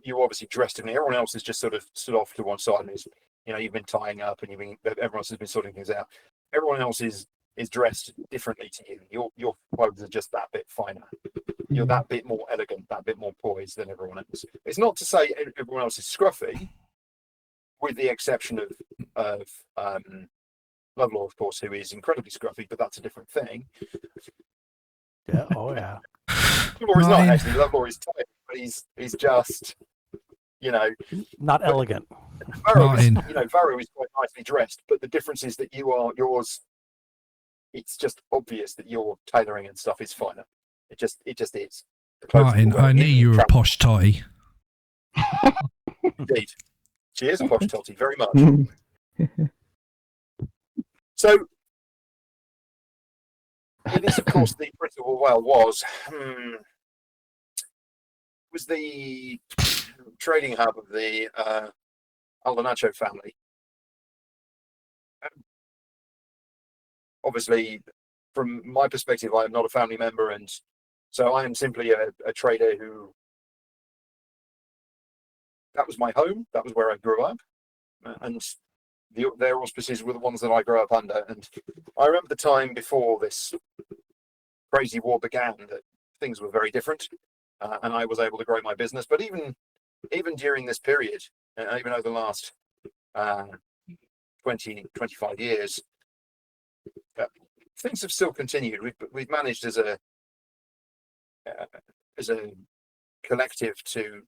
B: you're obviously dressed in it. Everyone else is just sort of stood off to one side, and you've been tying up, and everyone else has been sorting things out. Everyone else is dressed differently to you. Your clothes are just that bit finer. You're that bit more elegant, that bit more poised than everyone else. It's not to say everyone else is scruffy, with the exception of Lovlaw, of course, who is incredibly scruffy, but that's a different thing.
F: Yeah. Oh yeah.
B: Lovlaw is not actually. Lovlaw is tight, but he's just,
F: not elegant.
B: Varo is quite nicely dressed, but the difference is that yours. It's just obvious that your tailoring and stuff is finer. It just is.
C: Martin, I knew you were a posh totty.
B: Indeed, she is a posh totty, very much. So, this, of course, the principal well was the trading hub of the Aldanacho family. Obviously, from my perspective, I am not a family member, and so I am simply a trader who. That was my home. That was where I grew up, and their auspices were the ones that I grew up under. And I remember the time before this crazy war began that things were very different, and I was able to grow my business. But even during this period, even over the last 20, 25 years, things have still continued. We've managed as a collective to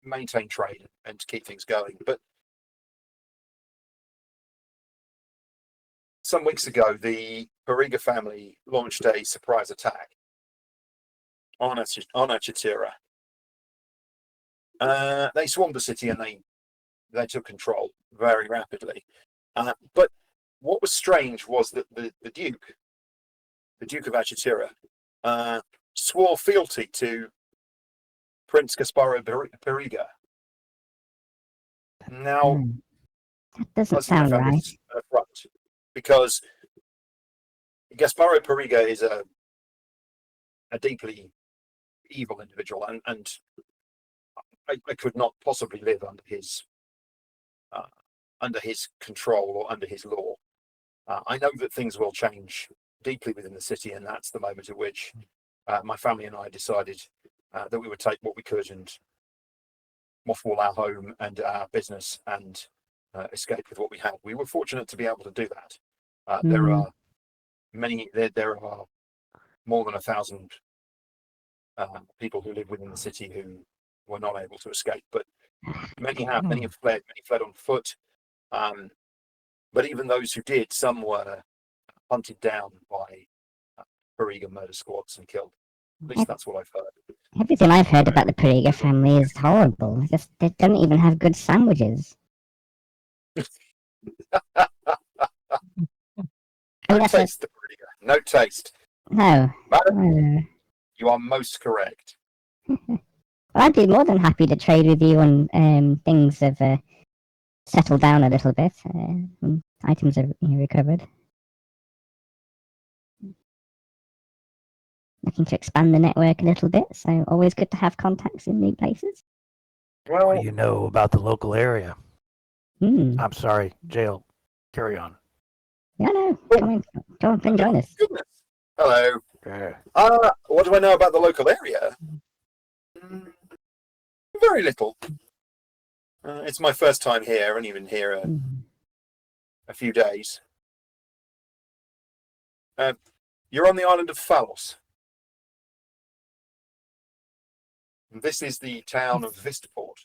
B: maintain trade and to keep things going. But some weeks ago, the Pariga family launched a surprise attack on Achatira. They swarmed the city and they took control very rapidly. But what was strange was that the Duke of Achatira, swore fealty to Prince Gasparo Pariga. Now,
H: That doesn't sound right.
B: Front, because Gasparo Pariga is a deeply evil individual, and I could not possibly live under his control or under his law. I know that things will change deeply within the city, and that's the moment at which my family and I decided that we would take what we could and mothball our home and our business and escape with what we had. We were fortunate to be able to do that. There are more than 1,000 people who live within the city who were not able to escape, but many have fled. Many fled on foot. But even those who did, some were hunted down by Pariga murder squads and killed. At least that's what I've heard.
H: Everything I've heard about the Pariga family is horrible. They don't even have good sandwiches.
B: No taste, the Pariga. No taste.
H: No.
B: Madam, you are most correct.
H: I'd be more than happy to trade with you on things have settled down a little bit. Items are recovered. Looking to expand the network a little bit, so always good to have contacts in new places.
B: Well,
F: What do you know about the local area?
H: Hmm.
F: I'm sorry, jail. Carry on.
H: Yeah, no. Come on, join us.
B: Goodness. Hello.
F: Yeah.
B: What do I know about the local area? Very little. It's my first time here. I've only been here a few days. You're on the island of Phalos. This is the town of Vistaport.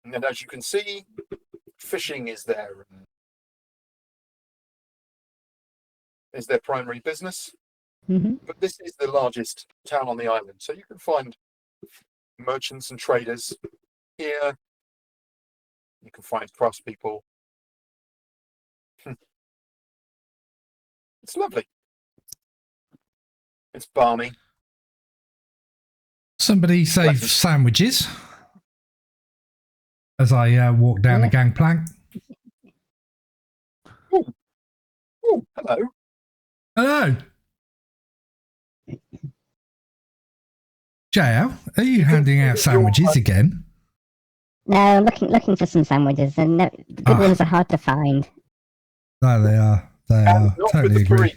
B: And as you can see, fishing is their primary business.
H: Mm-hmm.
B: But this is the largest town on the island, so you can find merchants and traders here. You can find craftspeople. It's lovely. It's balmy.
C: Somebody save sandwiches as I walk down the gangplank.
B: Oh, hello.
C: Hello. JL, are you handing out sandwiches again?
H: No, looking for some sandwiches, and good ones are hard to find.
C: No, they are. They are.
B: Not
C: Totally
B: with the
C: agree.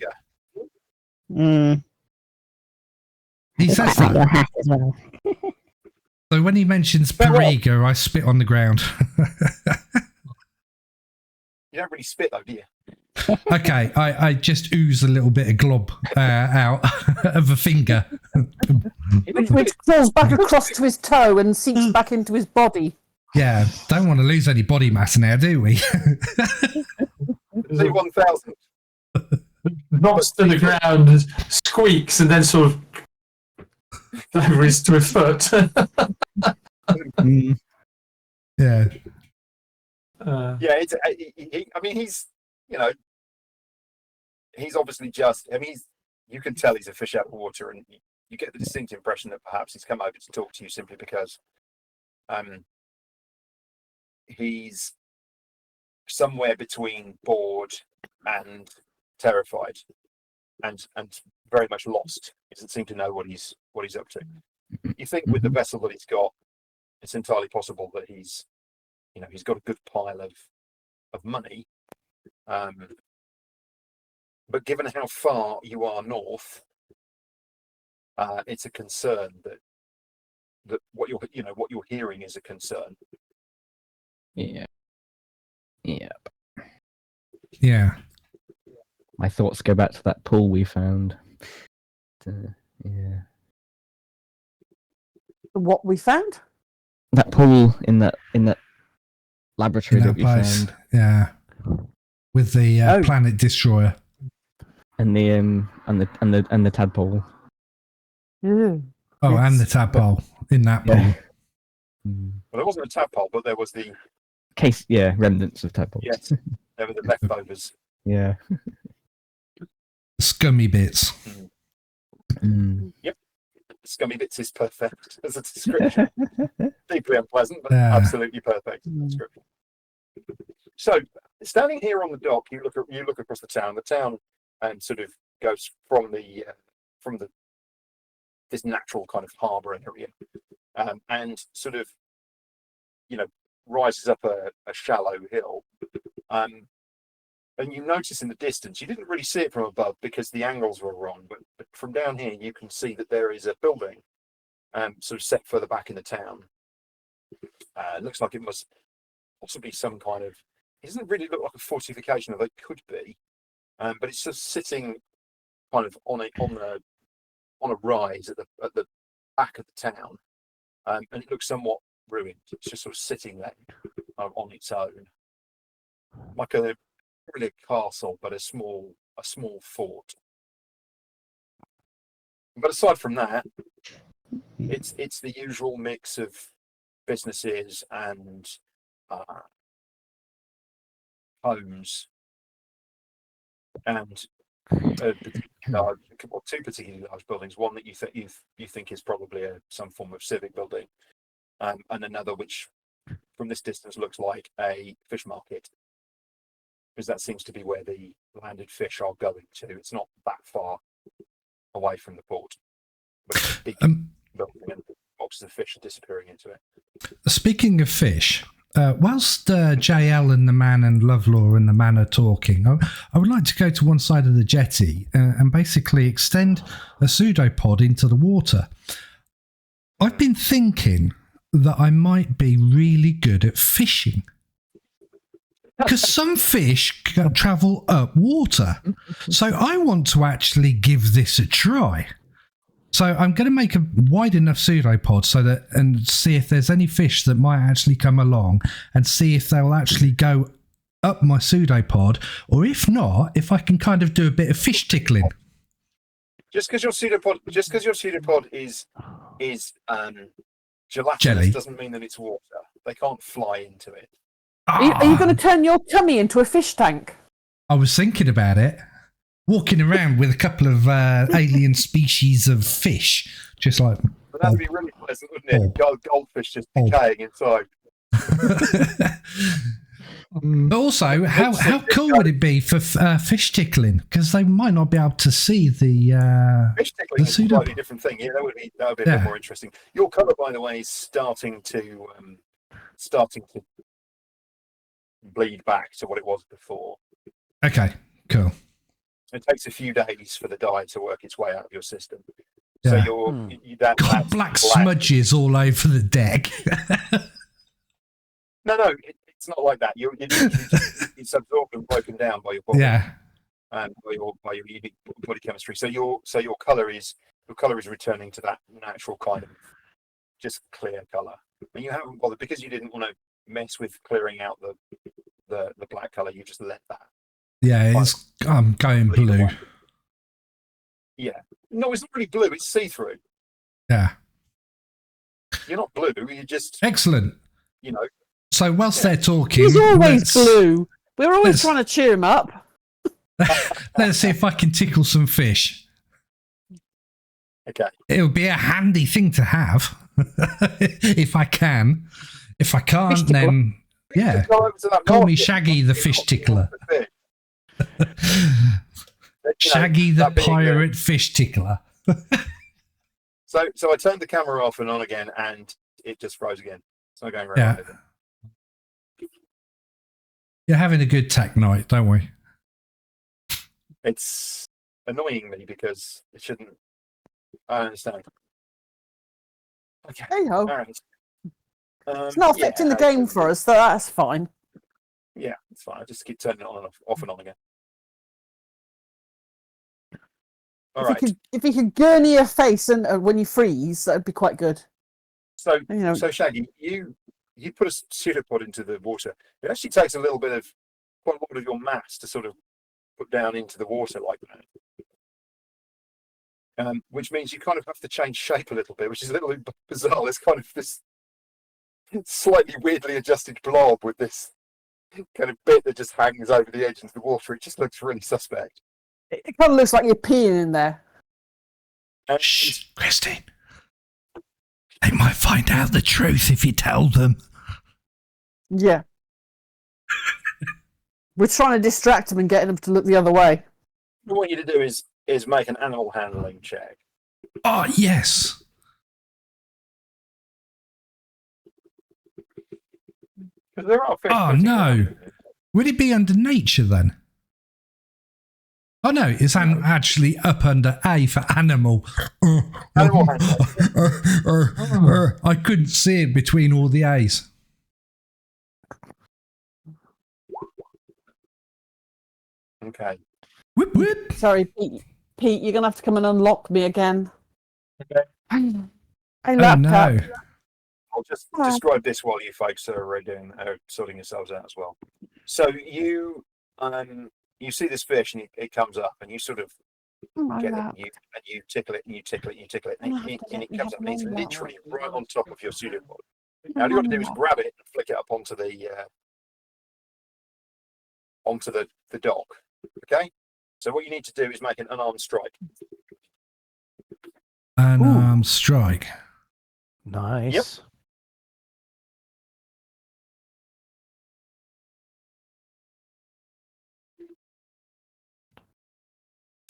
B: Pariga.
C: He
H: It's
C: says
H: quite like
C: that.
H: your hat as well.
C: So when he mentions Pariga, I spit on the ground.
B: You don't really spit though, do you?
C: Okay, I just ooze a little bit of glob out of a finger.
E: Which crawls back across to his toe and seeps back into his body.
C: Yeah, don't want to lose any body mass now, do we?
B: Say 1,000.
D: Knocks to the ground, and squeaks, and then sort of over his to a foot.
C: Yeah.
B: Yeah, it's. I mean, he's. He's obviously just. I mean, you can tell he's a fish out of water, and you get the distinct impression that perhaps he's come over to talk to you simply because he's somewhere between bored and terrified, and very much lost. He doesn't seem to know what he's up to. You think with the vessel that he's got, it's entirely possible that he's got a good pile of money. But given how far you are north, it's a concern that what you're hearing is a concern.
G: Yeah. Yep.
C: Yeah.
G: My thoughts go back to that pool we found. Yeah.
E: What we found?
G: That pool in that laboratory
C: In
G: that
C: that
G: we
C: place.
G: found.
C: Yeah. With the
E: Oh.
C: planet destroyer.
G: And the tadpole.
E: Mm.
C: Oh, and the
E: It's-
C: tadpole in that pool.
G: Yeah.
B: Well, there wasn't a tadpole, but there was the
G: Remnants of tadpoles.
B: yes, there were the leftovers.
G: Yeah.
C: Scummy bits.
G: Mm.
B: Scummy bits is perfect as a description. Deeply unpleasant, but
C: Yeah.
B: absolutely perfect as a description. So, standing here on the dock, you look across the town. The town sort of goes from this natural kind of harbour area, and sort of rises up a shallow hill. And you notice in the distance, you didn't really see it from above because the angles were wrong, but from down here you can see that there is a building sort of set further back in the town. It looks like it must possibly some kind of, it doesn't really look like a fortification, although it could be, but it's just sitting kind of on a rise at the back of the town, and it looks somewhat ruined. It's just sort of sitting there on its own, like a really a castle, but a small fort. But aside from that, it's the usual mix of businesses and homes, and two particularly large buildings. One that you think is probably some form of civic building, and another which, from this distance, looks like a fish market, because that seems to be where the landed fish are going to. It's not that far away from the port, but it's a big building, and boxes of fish are disappearing into it.
C: Speaking of fish, whilst JL and the man and Lovlaw and the man are talking, I would like to go to one side of the jetty and basically extend a pseudopod into the water. I've been thinking that I might be really good at fishing, because some fish can travel up water. So I want to actually give this a try. So I'm going to make a wide enough pseudopod and see if there's any fish that might actually come along, and see if they'll actually go up my pseudopod, or if not, if I can kind of do a bit of fish tickling.
B: Just because your pseudopod is gelatinous
C: Jelly.
B: doesn't mean that it's water. They can't fly into it.
E: Are you going to turn your tummy into a fish tank?
C: I was thinking about it. Walking around with a couple of alien species of fish, just like.
B: But that'd be really pleasant, wouldn't it? Goldfish just decaying inside.
C: But also, how cool would it be for fish tickling? Because they might not be able to see the
B: Fish tickling is a
C: pseudopod.
B: slightly different thing. Yeah, that would be a bit more interesting. Your colour, by the way, is starting to bleed back to what it was before.
C: Okay, cool.
B: It takes a few days for the dye to work its way out of your system.
C: Yeah.
B: So
C: Got
B: that's
C: black smudges all over the deck.
B: No, it's not like that. It's absorbed and broken down by your body.
C: Yeah.
B: By your unique body chemistry. So your color is returning to that natural kind of just clear color. And you haven't bothered because you didn't want to mess with clearing out the black color. You just let that.
C: Yeah, I'm going blue.
B: Yeah. No, it's not really blue. It's see-through.
C: Yeah.
B: You're not blue. You're just,
C: Excellent.
B: you know.
C: So whilst they're talking,
E: He's always
C: let's-
E: blue. We're always
C: let's-
E: trying to cheer him up.
C: let's see if I can tickle some fish.
B: Okay.
C: It would be a handy thing to have if I can. If I can't,
E: Fish tickler.
C: then Yeah.
B: Go over to that
C: Call me
B: market.
C: Shaggy the fish tickler. Shaggy the
B: that being
C: pirate fish tickler.
B: So I turned the camera off and on again, and it just froze again. It's not going right.
C: Yeah. You're having a good tech night, don't we?
B: It's annoying me because it shouldn't. I understand. Okay.
E: Hey ho.
B: All right.
E: It's not affecting the game for us, so that's fine.
B: Yeah, it's fine. I just keep turning it on and off and on again. All right.
E: If you could gurney your face and when you freeze, that'd be quite good.
B: So,
E: You know,
B: so Shaggy, you put a pseudopod into the water. It actually takes quite a lot of your mass to sort of put down into the water like that. Which means you kind of have to change shape a little bit, which is a little bit bizarre. There's kind of this slightly weirdly adjusted blob with this kind of bit that just hangs over the edge into the water. It just looks really suspect.
E: it kind of looks like you're peeing in there.
B: And
C: Shh, Christine. They might find out the truth if you tell them.
E: Yeah. We're trying to distract them and get them to look the other way.
B: what I want you to do is make an animal handling check.
C: Oh, yes.
B: Because there are fish.
C: Oh,
B: floating
C: no.
B: around.
C: Would it be under nature then? Oh, no, it's actually up under A for animal.
B: Animal handling.
C: I couldn't see it between all the A's.
B: Okay.
C: Whip, whip.
E: Sorry, Pete, you're gonna have to come and unlock me again.
B: Okay.
E: Hey,
C: Oh,
E: laptop.
C: no.
B: I'll just describe this while you folks are sorting yourselves out as well. So you see this fish and it comes up and you sort of get it and you tickle it and you tickle it and you tickle it and it comes up and it's literally right on top of your pseudopod. Now all you got to do is grab it and flick it up onto the dock. Okay? So what you need to do is make an unarmed strike.
C: Unarmed strike.
F: Nice.
B: Yep.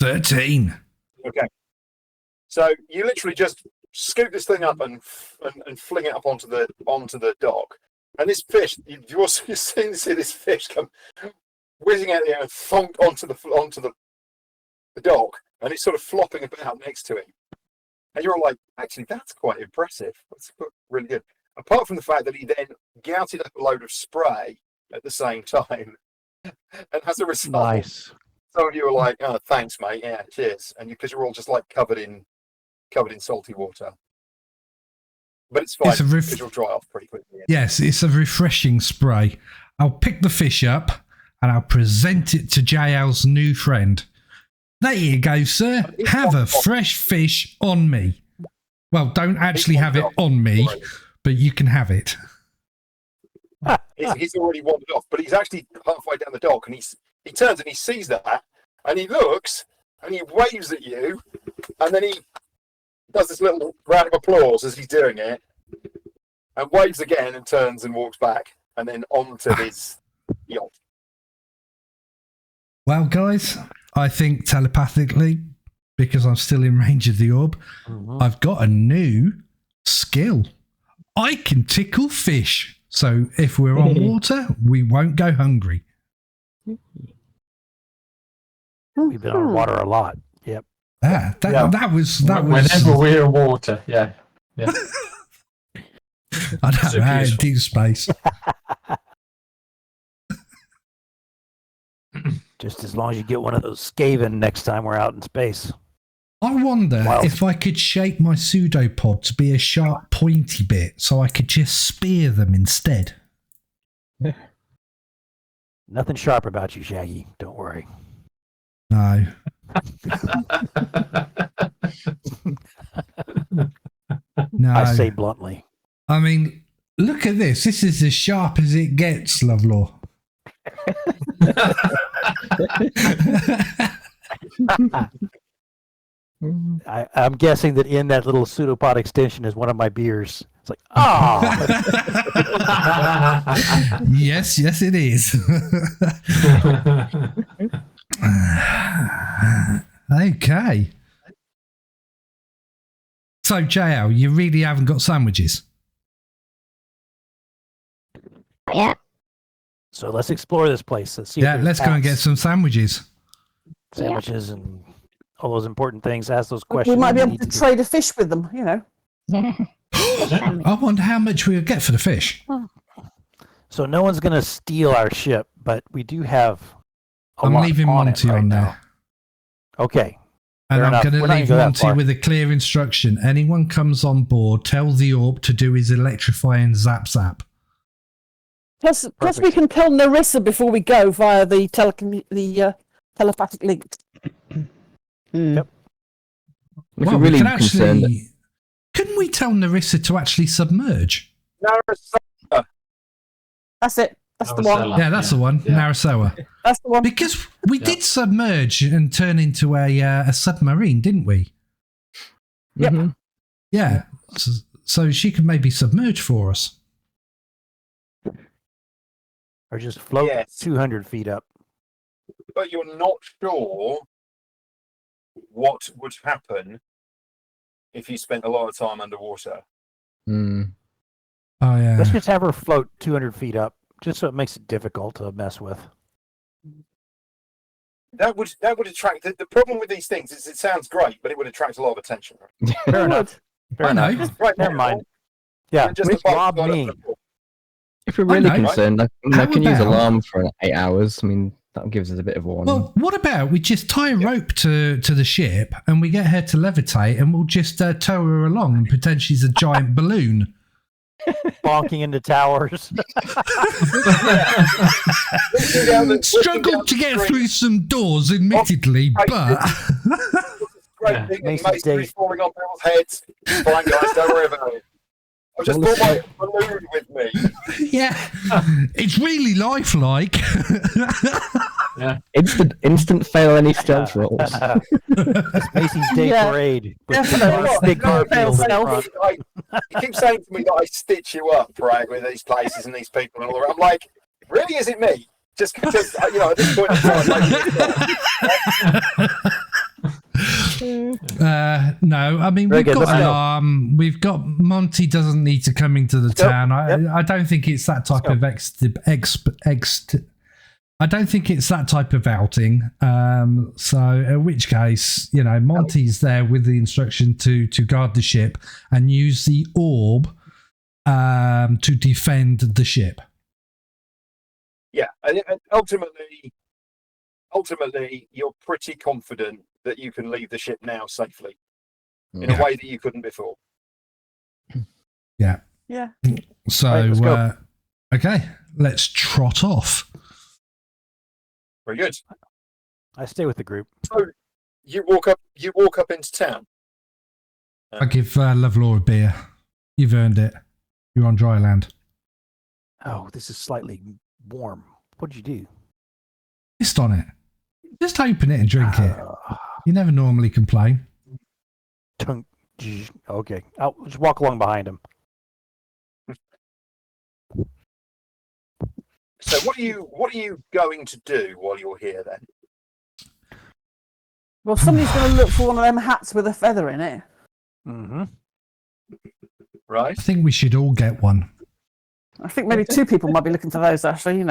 C: $13.
B: Okay. So you literally just scoop this thing up and fling it up onto the dock. And this fish, you've seen this fish come whizzing out the air and thunk onto the dock, and it's sort of flopping about next to it. And you're all like, actually, that's quite impressive. That's really good. Apart from the fact that he then gouted up a load of spray at the same time, and as a result,
F: Nice.
B: some of you are like, "Oh, thanks, mate. Yeah, cheers." And because you're all just like covered in salty water, but it's fine
C: It's a
B: because you'll dry off pretty quickly.
C: Yes, it's a refreshing spray. I'll pick the fish up and I'll present it to JL's new friend. There you go, sir. Have a fresh fish on me. Well, don't actually have it on me, but you can have it.
B: He's already wandered off, but he's actually halfway down the dock, and he turns and he sees that, and he looks and he waves at you, and then he does this little round of applause as he's doing it, and waves again and turns and walks back, and then onto his yacht.
C: Well, guys, I think telepathically, because I'm still in range of the orb, I've got a new skill. I can tickle fish. So if we're on water, we won't go hungry.
F: We've been on water a lot. Yep.
C: That was
D: whenever we're in water. Yeah.
C: I don't know how in deep space.
F: Just as long as you get one of those Skaven next time we're out in space.
C: I wonder if I could shape my pseudopod to be a sharp, pointy bit so I could just spear them instead.
F: Nothing sharp about you, Shaggy. Don't worry.
C: No. No.
F: I say bluntly.
C: I mean, look at this. This is as sharp as it gets, Lovlaw.
F: I'm guessing that in that little pseudopod extension is one of my beers. It's like, oh,
C: Yes, it is. Okay. So, JL, you really haven't got sandwiches?
H: Yeah.
F: so let's explore this place. Let's see. if
C: Yeah,
F: there's
C: let's go and get
F: hats,
C: some sandwiches.
F: sandwiches and all those important things. Ask those questions.
E: We might be
F: we
E: able
F: need
E: to
F: do.
E: trade a fish with them, you know.
C: I wonder how much we would get for the fish.
F: So no one's gonna steal our ship, but we do have. A
C: I'm
F: lot
C: leaving
F: on
C: Monty
F: it right
C: on
F: now.
C: there.
F: Okay.
C: And
F: Fair
C: I'm
F: enough.
C: going to
F: We're not
C: leave
F: gonna go that
C: Monty
F: far.
C: with a clear instruction. Anyone comes on board, tell the orb to do his electrifying zap zap.
E: Plus we
F: Perfect.
E: can tell Narissa before we go via the telepathic link.
F: Yep.
G: If
C: Well,
G: you're
C: we
G: really
C: can
G: concerned,
C: actually... Couldn't we tell Narissa to actually submerge?
E: That's it. That's the one.
D: Narissa.
C: Yeah, that's the one.
D: Yeah.
C: Narasoa.
E: That's the one.
C: Because we
D: Yeah.
C: did submerge and turn into a submarine, didn't we?
E: Yep.
G: Mhm.
C: Yeah. So she could maybe submerge for us.
F: Or just float
B: Yes.
F: 200 feet up.
B: But you're not sure what would happen if you spent a lot of time underwater.
G: Mm.
C: Oh, yeah.
F: Let's just have her float 200 feet up, just so it makes it difficult to mess with.
B: That would attract. The problem with these things is it sounds great, but it would attract a lot of attention.
F: Fair enough. Fair
C: I
F: enough.
C: know.
B: Right
F: Never
B: now,
F: mind. Yeah,
B: you're just
F: just
B: above
F: rob
B: the
F: me.
B: level.
G: If we're
C: I
G: really
C: know.
G: concerned, I
C: How
G: can use
C: about-
G: alarm for 8 hours. I mean, that gives us a bit of warning.
C: Well, what about we just tie a rope to the ship and we get her to levitate and we'll just tow her along and pretend she's a giant balloon.
F: Bonking into towers.
C: Struggled to get through some doors, admittedly, but
B: Great
D: Yeah.
B: thing,
F: Makes it
B: masonry
F: days.
B: falling on people's heads. Fine, guys, don't worry about it. I've just brought my balloon with me.
C: yeah, it's really lifelike.
G: Instant fail any stealth rolls.
F: It's Macy's Day
E: Yeah.
F: Parade. With
E: Definitely.
F: the big
E: No,
F: Garfield in
E: fail
F: front.
B: You keep saying to me that I stitch you up, right, with these places and these people and all that. I'm like, really, is it me? Just because, at this point in time,
C: No, I mean
F: Very
C: we've
F: good,
C: got
F: let's go.
C: alarm. We've got Monty doesn't need to come into the
F: go.
C: town.
F: Yep.
C: I don't think it's that type
F: go.
C: of I don't think it's that type of outing. So in which case, Monty's there with the instruction to guard the ship and use the orb to defend the ship.
B: yeah, and ultimately, you're pretty confident that you can leave the ship now safely in
C: Yeah.
B: a way that you couldn't before.
C: Yeah.
E: Yeah.
C: So
F: Right, let's go.
C: okay, let's trot off.
B: Very good.
F: I stay with the group.
B: So you walk up into town.
C: I give Lovlaw a beer. You've earned it. You're on dry land.
F: Oh, this is slightly warm. What'd you do?
C: Just on it. Just open it and drink it.
F: Uh,
C: You never normally complain.
F: tunk. Okay, I'll just walk along behind him.
B: So what are you going to do while you're here then?
E: Well, somebody's going to look for one of them hats with a feather in it.
F: Mm-hmm.
B: Right?
C: I think we should all get one.
E: I think maybe two people might be looking for those, actually,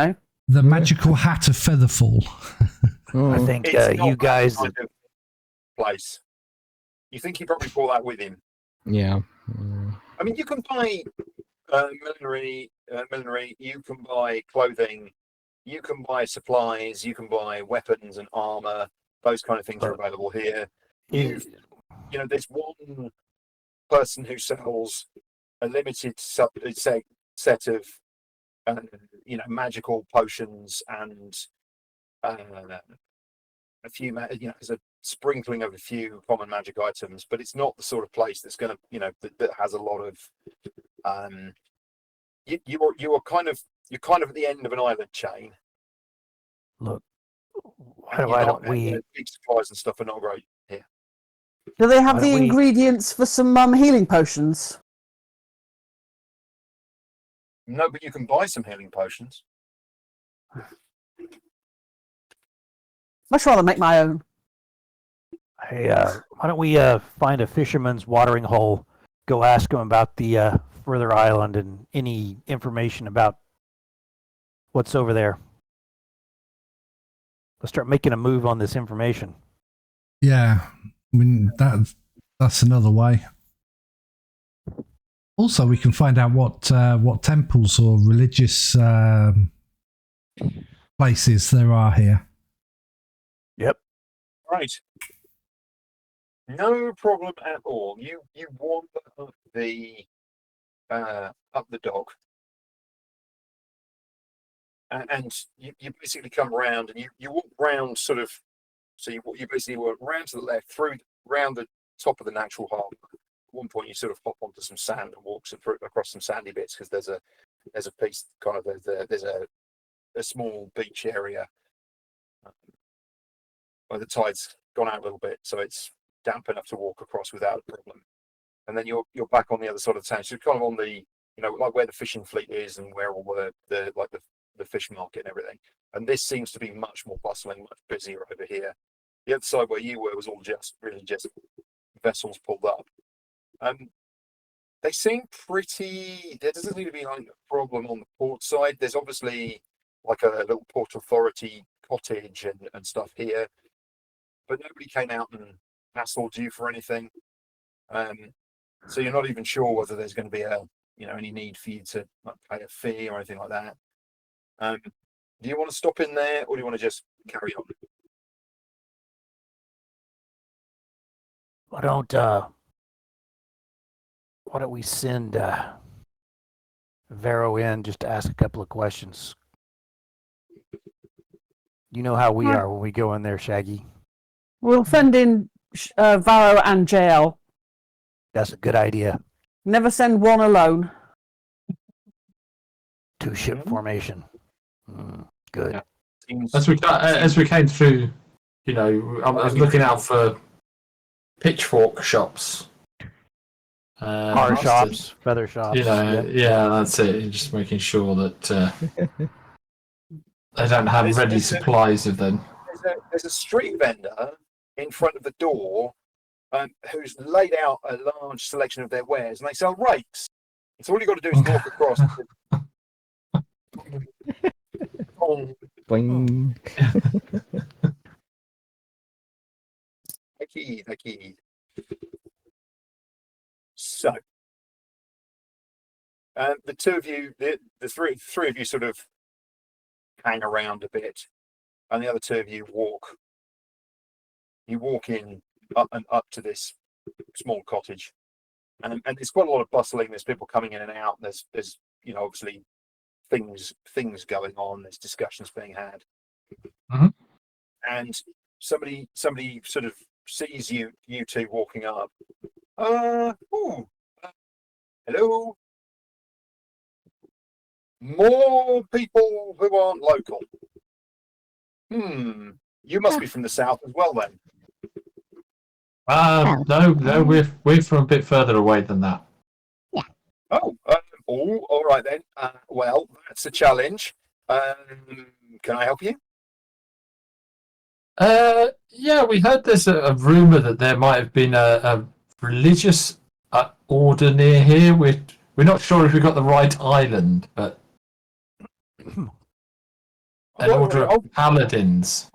C: The magical hat of Featherfall.
G: Oh.
F: I think
B: It's not
F: you
B: that
F: guys.
B: kind of place. You think he probably brought that with him?
G: Yeah.
B: I mean, you can buy millinery. You can buy clothing. You can buy supplies. You can buy weapons and armor. Those kind of things are available here. There's one person who sells a limited set of magical potions and a few there's a sprinkling of a few common magic items, but it's not the sort of place that's going to that has a lot of you're kind of at the end of an island chain.
F: Look,
B: And
F: why
B: you're
F: don't
B: not-
F: we?
B: big supplies and stuff are not great here.
E: Do they have
F: Why
E: the
F: don't we-
E: ingredients for some healing potions?
B: No, but you can buy some healing potions.
E: Much rather make my own.
F: Hey, why don't we find a fisherman's watering hole? Go ask him about the further island and any information about what's over there. Let's start making a move on this information.
C: Yeah, I mean that's another way. Also, we can find out what temples or religious places there are here.
F: Yep.
B: Right. No problem at all. You wander up the dock, and you basically come around, and you walk round sort of. So you basically walk round to the left, round the top of the natural harbour. At one point, you sort of hop onto some sand and walk across some sandy bits because there's a piece kind of there's a small beach area where the tide's gone out a little bit, so it's damp enough to walk across without a problem. And then you're back on the other side of the town. So you're kind of on the like where the fishing fleet is and where all the fish market and everything. And this seems to be much more bustling, much busier over here. The other side where you were was all just vessels pulled up. They seem pretty. There doesn't seem to be like a problem on the port side. There's obviously like a little port authority cottage and stuff here, but nobody came out and hassled you for anything. So you're not even sure whether there's going to be any need for you to like, pay a fee or anything like that. Do you want to stop in there, or do you want to just carry on?
F: Why don't we send Varo in just to ask a couple of questions? You know how we are when we go in there, Shaggy.
E: We'll send in Varo and JL.
F: That's a good idea.
E: Never send one alone.
F: 2-ship formation. Good.
D: Yeah. As we came through, I was looking out for pitchfork shops.
F: Car shops, feather shops.
D: Yeah, that's it. Just making sure that they don't have ready supplies of them.
B: There's a street vendor in front of the door who's laid out a large selection of their wares, and they sell rakes. So all you got to do is walk across.
G: Boing.
B: Thank you. So, the two of you, the three of you, sort of hang around a bit, and the other two of you walk. You walk in up to this small cottage, and there's quite a lot of bustling. There's people coming in and out. There's obviously things going on. There's discussions being had, and somebody sort of sees you two walking up. Hello. More people who aren't local. You must be from the south as well, then.
D: No, we're from a bit further away than that.
H: Yeah.
B: Oh, all right then. Well, that's a challenge. Can I help you?
D: Yeah, we heard there's a rumor that there might have been a religious order near here. We're not sure if we got the right island, but an order of paladins.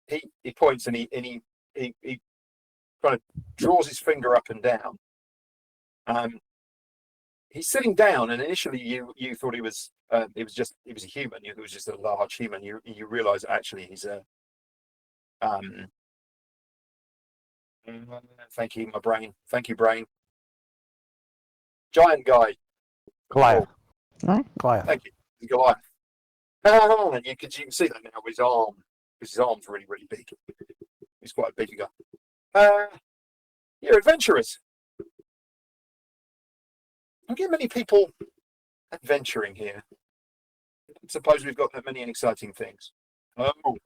B: He points and he kind of draws his finger up and down. He's sitting down, and initially you thought he was a human. He was just a large human. You realise actually he's a thank you, my brain. Thank you, brain. Giant guy.
F: Goliath.
H: What?
F: Goliath.
B: Thank you. He's Goliath. And you can see that now with his arm. Because his arm's really, really big. He's quite a big guy. You're adventurers. I don't get many people adventuring here. I suppose we've got that many exciting things. Oh,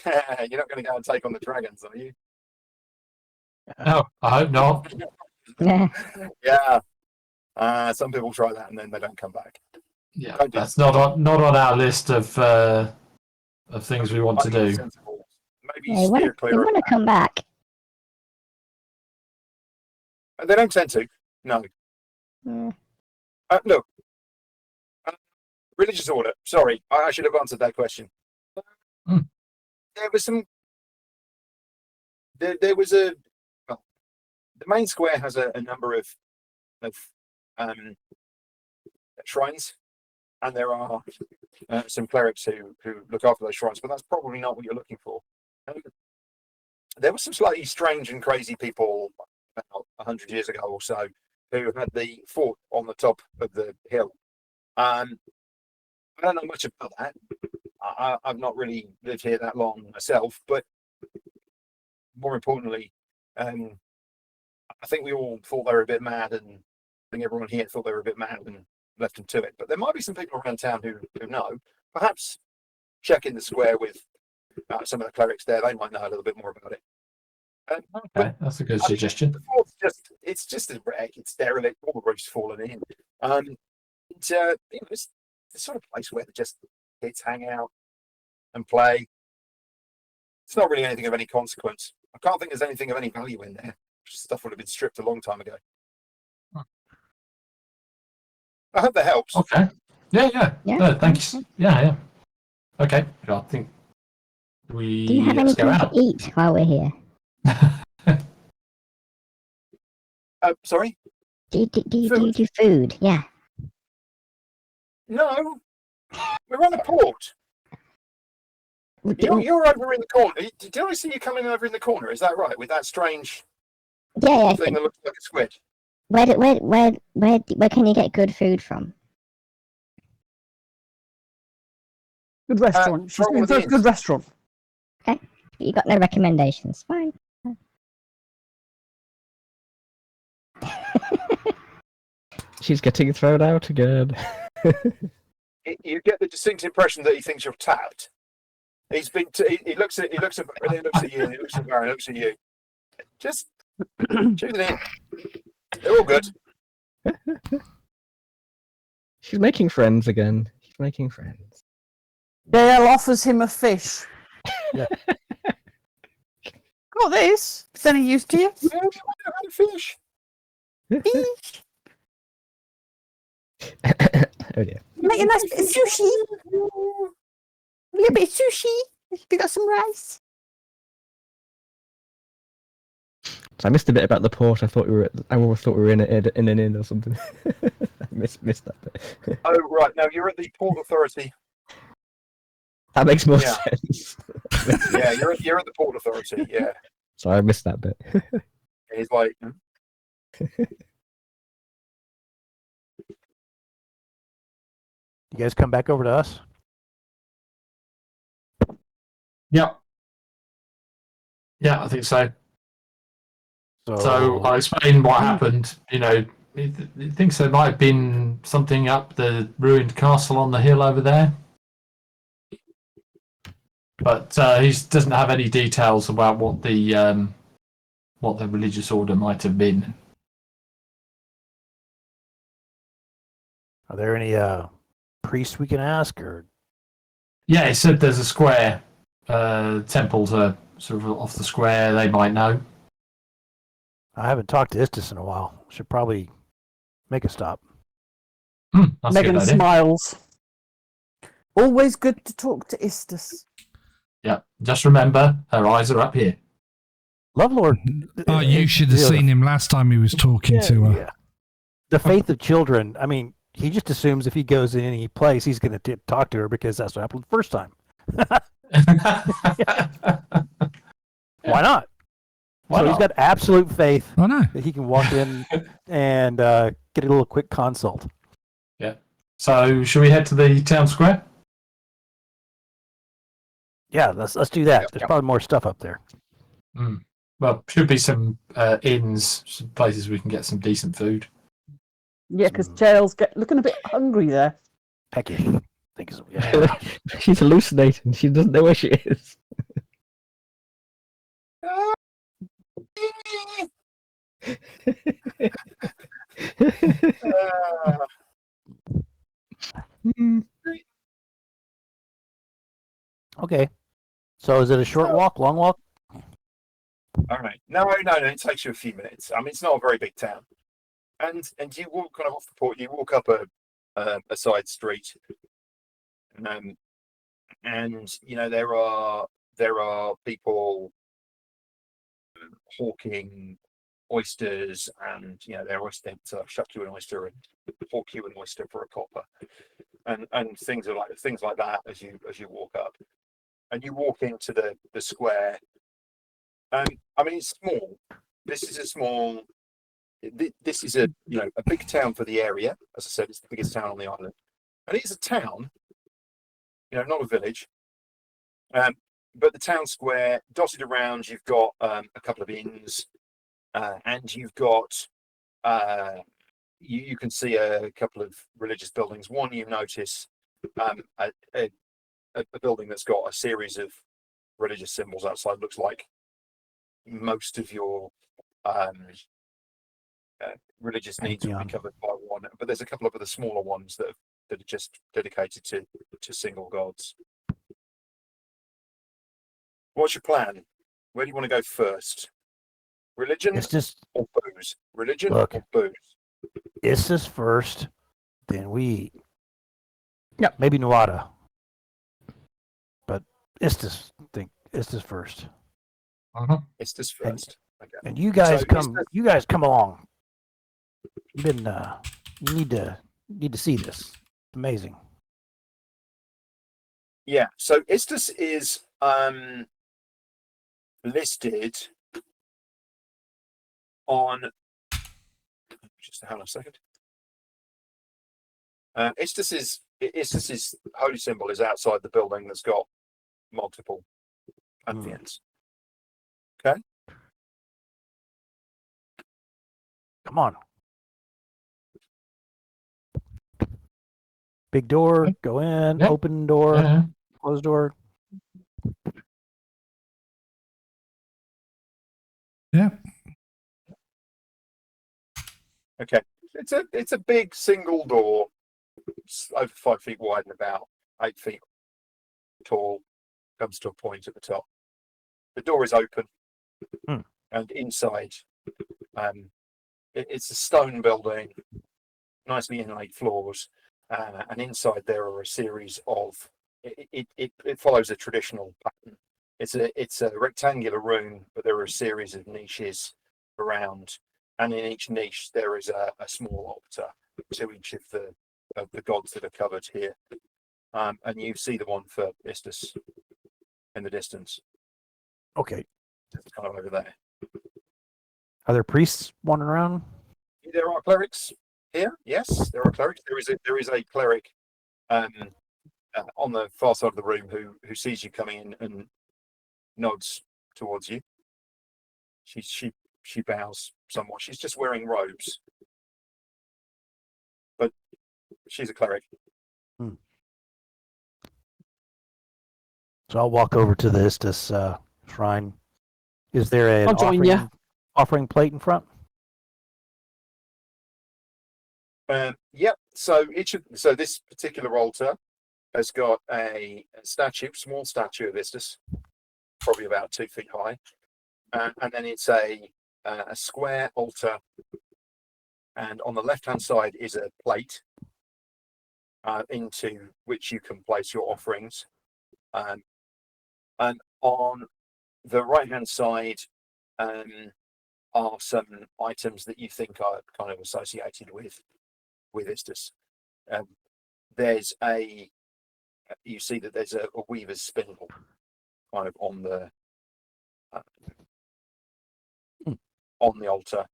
B: You're not going to go and take on the dragons, are you?
D: No, I hope not.
H: Yeah.
B: Yeah. Some people try that and then they don't come back.
D: Yeah,
B: Don't do
D: that's not on our list of things we want to do.
B: sensible. Maybe
H: They
B: steer
H: want
B: clear of
H: to come back.
B: that. They don't tend to. No.
H: Yeah.
B: Look. Religious order. Sorry, I should have answered that question.
D: Hmm.
B: There was some. There was a. Well, the main square has a number of shrines, and there are some clerics who look after those shrines. But that's probably not what you're looking for. There were some slightly strange and crazy people about 100 years ago or so who had the fort on the top of the hill. I don't know much about that. I've not really lived here that long myself, but more importantly, I think we all thought they were a bit mad, and I think everyone here thought they were a bit mad and left them to it. But there might be some people around town who know. Perhaps check in the square with some of the clerics there. They might know a little bit more about it.
D: Okay, that's a good suggestion.
B: The fort's it's just a wreck. It's derelict. All the roof's fallen in. It's the sort of place where just kids hang out and play. It's not really anything of any consequence. I can't think there's anything of any value in there. Stuff would have been stripped a long time ago. I hope that helps.
D: Okay. Yeah. No, thanks. Yeah. Okay. I think we.
H: Do you have
D: let's go
H: anything
D: out.
H: to eat while we're here?
B: Sorry?
H: Do you do food? Yeah.
B: No. We're on a port. You're over in the corner. Did I see you coming over in the corner? Is that right? With that strange
H: Yeah.
B: thing that looks like a squid?
H: Where can you get good food from?
E: Good restaurant. She's
B: probably
E: a very
B: is.
E: good restaurant.
H: You got no recommendations? Fine.
G: She's getting thrown out again.
B: You get the distinct impression that he thinks you're tapped. He's been. He looks at. He looks at you. He looks at Varo. He looks at you. Just tune it in. They're all good.
G: She's making friends again. She's making friends.
E: Dale offers him a fish.
F: Yeah.
E: Got this. It's any use to you?
B: Yeah, we had a fish.
E: Fish.
G: Oh dear.
E: Make a nice bit of sushi. A little bit of sushi. You got some rice.
G: So I missed a bit about the port. I always thought we were in an inn or something. I missed that bit.
B: Oh right, no, you're at the Port Authority.
G: That makes more
B: Yeah.
G: sense.
B: Yeah, you're at the Port Authority. Yeah,
G: So I missed that bit.
B: he's like.
F: You guys come back over to us?
D: Yeah, I think so. So I'll explain what happened. You know, he thinks there might have been something up the ruined castle on the hill over there, but he doesn't have any details about what the religious order might have been.
F: Are there any priests we can ask, or?
D: Yeah, he said there's a square. Temples are sort of off the square. They might know.
F: I haven't talked to Istis in a while. Should probably make a stop.
D: That's a
E: Megan
D: good idea.
E: smiles. Always good to talk to Istis.
D: Yeah, just remember, her eyes are up here.
F: Lovelord.
C: Oh, you should have seen him last time he was talking to her.
F: Yeah. The faith of children. I mean, he just assumes if he goes in any place, he's going to talk to her because that's what happened the first time. Why not?
D: Why
F: So he's
D: not?
F: got absolute faith
C: I know.
F: that he can walk in and get a little quick consult.
D: So, should we head to the town square?
F: Yeah, let's do that.
B: Yep,
F: There's
B: yep.
F: probably more stuff up there.
D: Well, should be some inns, some places we can get some decent food.
E: Yeah, because Jail's looking a bit hungry there.
F: Heck yeah. Think so. Yeah.
G: She's hallucinating. She doesn't know where she is.
B: Uh,
F: Okay. So is it a short walk, long walk?
B: all right. No, it takes you a few minutes. I mean, it's not a very big town. And you walk kind of off the port, you walk up a side street. And there are people hawking oysters, and they're always think to shuck you an oyster and hawk you an oyster for a copper, and things like that as you walk up, and you walk into the square. I mean, it's small. This is a small. This is a big town for the area. As I said, it's the biggest town on the island, and it's a town. Not a village. But the town square, dotted around, you've got a couple of inns, and you've got you can see a couple of religious buildings. One you notice a building that's got a series of religious symbols outside. Looks like most of your religious needs will be covered by one, but there's a couple of other smaller ones that are just dedicated to single gods. What's your plan? Where do you want to go first? Religion or booze? Religion or booze?
F: Istis first, then we eat. Yeah, maybe Nuada. But Istis first.
B: Istis first. Okay.
F: And you guys come along. You need to see this. It's amazing.
B: Yeah, so Istis is listed on just hang on a second. Istis's holy symbol is outside the building that's got multiple pantheons. Okay.
F: Come on. Big door, go in, open door, closed door.
C: Yeah.
B: Okay. It's a big single door. It's over 5 feet wide and about 8 feet tall. Comes to a point at the top. The door is open, and inside, it's a stone building, nicely inlaid floors, and inside there are a series of. It follows a traditional pattern. It's a rectangular room, but there are a series of niches around, and in each niche there is a small altar to each of the gods that are covered here. And you see the one for Istis in the distance.
F: Okay.
B: It's kind of over there.
F: Are there priests wandering around?
B: There are clerics here. Yes, there are clerics. There is a cleric on the far side of the room who sees you coming in and nods towards you. She bows somewhat. She's just wearing robes, but she's a cleric.
F: So I'll walk over to the Istis shrine. Is there
E: I'll join you.
F: Offering plate in front?
B: Yep. So this particular altar has got a small statue of Istis, probably about 2 feet high, and then it's a square altar, and on the left-hand side is a plate into which you can place your offerings, and on the right-hand side are some items that you think are kind of associated with Istis. You see that there's a weaver's spindle kind of on the altar,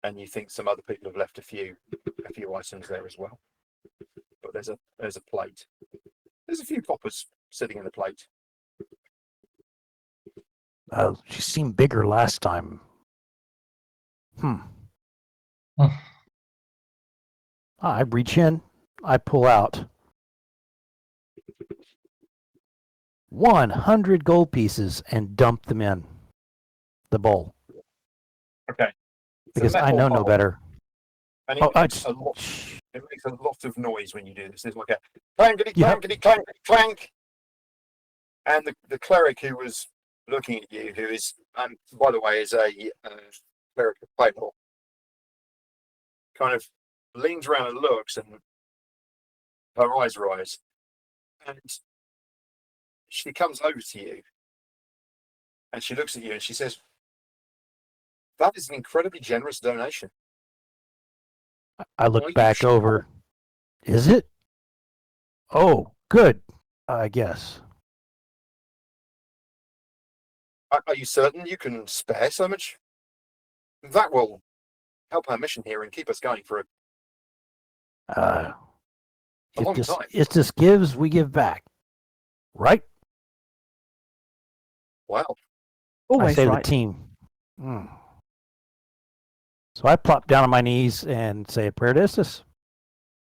B: and you think some other people have left a few items there as well. But there's a plate. There's a few coppers sitting in the plate.
F: She seemed bigger last time. I reach in, I pull out 100 gold pieces and dump them in the bowl
B: Okay. It's a
F: because I
B: metal
F: know no
B: bowl,
F: better.
B: and it
F: Oh,
B: makes a lot. It makes a lot of noise when you do this. There's like a clankety
F: Yep.
B: clankety clankety clank. And the cleric who was looking at you, who is, by the way, is a cleric of Paydor, kind of leans around and looks, and her eyes rise, and she comes over to you, and she looks at you, and she says, "That is an incredibly generous donation."
F: I
B: Are
F: look
B: you
F: back
B: sure?
F: over. Is it? Oh, good. I guess.
B: Are you certain you can spare so much? That will help our mission here and keep us going for
F: Uh,
B: a long time.
F: It's just gives, we give back. Right?
B: Wow.
E: Always
F: I say
E: right.
F: the team. So I plop down on my knees and say a prayer to Istis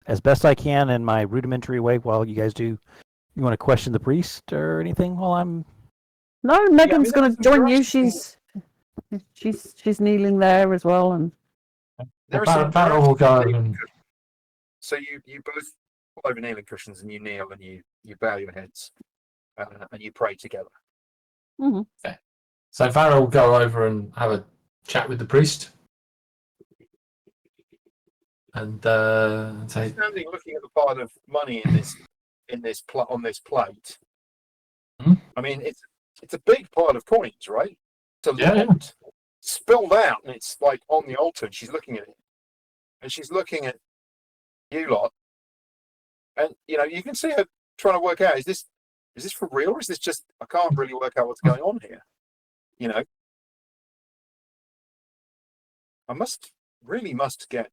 F: as best I can in my rudimentary way while you guys do. You want to question the priest or anything while I'm...
E: No, Megan's
B: I mean,
E: going to
B: there
E: join
B: are
E: you.
B: some-
E: She's kneeling there as well, and
B: There are some
D: Varo will go and
B: So you both pull over kneeling cushions and you kneel and you bow your heads and you pray together.
D: so Varo will go over and have a chat with the priest and say,
B: Standing looking at the pile of money on this plate.
D: Hmm?
B: I mean, it's a big pile of coins, right? It's a
D: Yeah,
B: lot spilled out, and it's like on the altar. And she's looking at it, and she's looking at you lot, and you can see her trying to work out: is this for real, or is this just? I can't really work out what's going on here. I really must get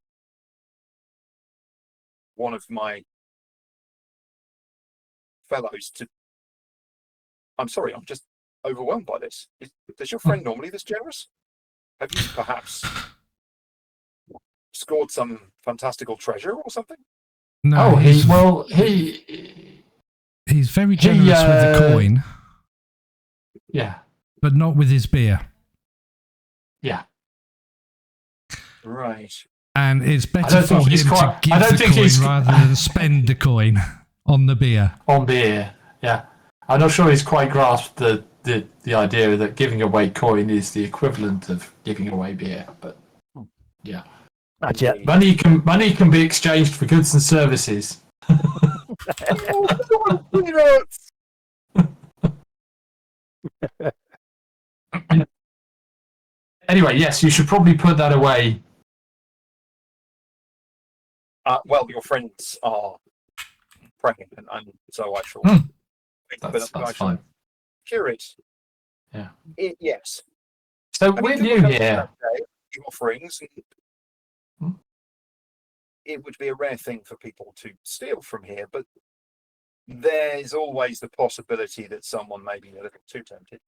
B: one of my fellows to. I'm sorry, I'm just overwhelmed by this. Is your friend normally this generous? Have you perhaps scored some fantastical treasure or something?
C: No,
D: he's
C: very generous with the coin,
D: yeah,
C: but not with his beer.
D: yeah.
B: Right.
C: And it's
D: I
C: better
D: don't
C: for
D: think
C: him
D: he's
C: to
D: quite-
C: give
D: I don't
C: the
D: think
C: coin
D: he's-
C: rather than spend the coin on the beer.
D: On beer, yeah. I'm not sure he's quite grasped the idea that giving away coin is the equivalent of giving away beer, but yeah.
F: Not yet.
D: Money can be exchanged for goods and services. Anyway, yes, you should probably put that away.
B: Well, your friends are pregnant, and so I shall.
D: That's
B: I shall
D: fine.
B: cure it.
D: Yeah.
B: Yes.
D: So
B: I
D: we're
B: mean,
D: new here.
B: The offerings.
D: Hmm?
B: It would be a rare thing for people to steal from here, but there's always the possibility that someone may be a little too tempted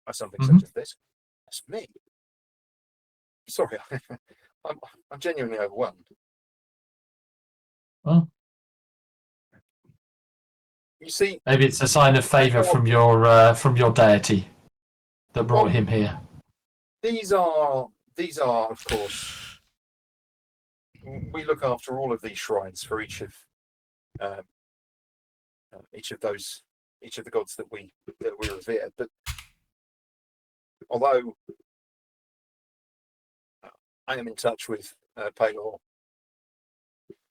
B: by something such as this. That's me. Sorry, I'm genuinely overwhelmed.
D: Well,
B: You see,
D: maybe it's a sign of favour from your deity that brought him here.
B: these are of course, we look after all of these shrines for each of the gods that we revere. But although I am in touch with Paylor,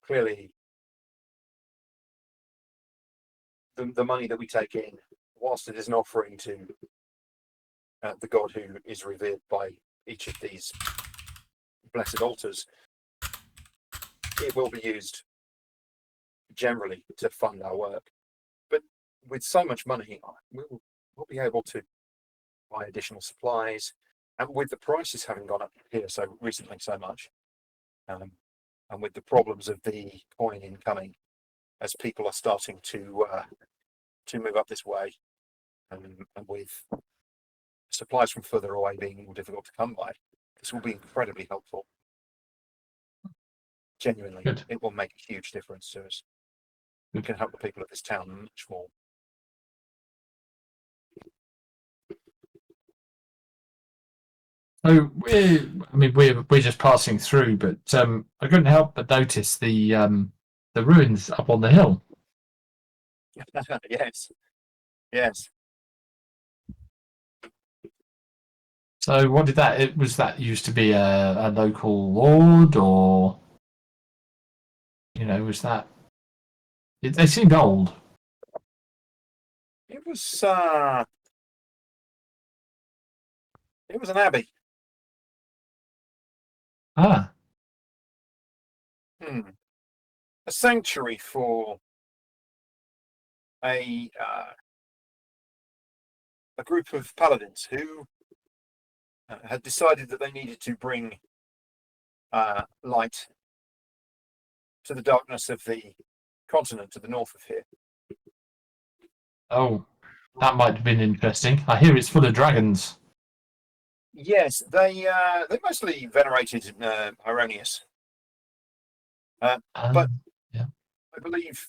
B: clearly the money that we take in, whilst it is an offering to the god who is revered by each of these blessed altars, it will be used generally to fund our work. But with so much money, we'll be able to buy additional supplies, and with the prices having gone up here so recently so much, and with the problems of the coin incoming as people are starting to move up this way, and with supplies from further away being more difficult to come by, this will be incredibly helpful. Genuinely,
D: Good.
B: It will make a huge difference to us. We can help the people of this town much more
D: We're just passing through, but I couldn't help but notice the ruins up on the hill.
B: Yes. Yes.
D: So what did that? Was that used to be a local lord, or was that? They seemed old.
B: It was an abbey.
D: Ah,
B: A sanctuary for a group of paladins who had decided that they needed to bring light to the darkness of the continent to the north of here.
D: oh, that might have been interesting. I hear it's full of dragons.
B: Yes, they mostly venerated Hieronymus, but
D: yeah.
B: I believe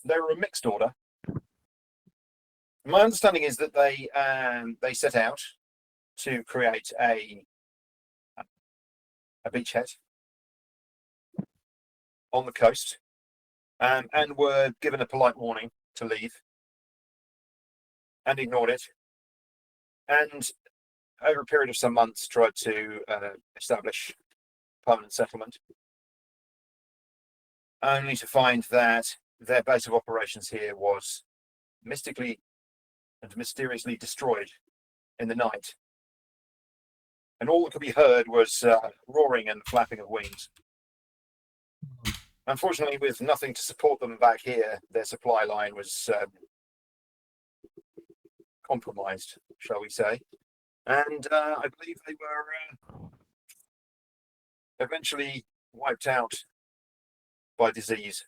B: they were a mixed order. My understanding is that they set out to create a beachhead on the coast, and were given a polite warning to leave, and ignored it, and over a period of some months tried to establish permanent settlement, only to find that their base of operations here was mystically and mysteriously destroyed in the night. And all that could be heard was roaring and flapping of wings. Unfortunately, with nothing to support them back here, their supply line was compromised, shall we say. And I believe they were eventually wiped out by disease.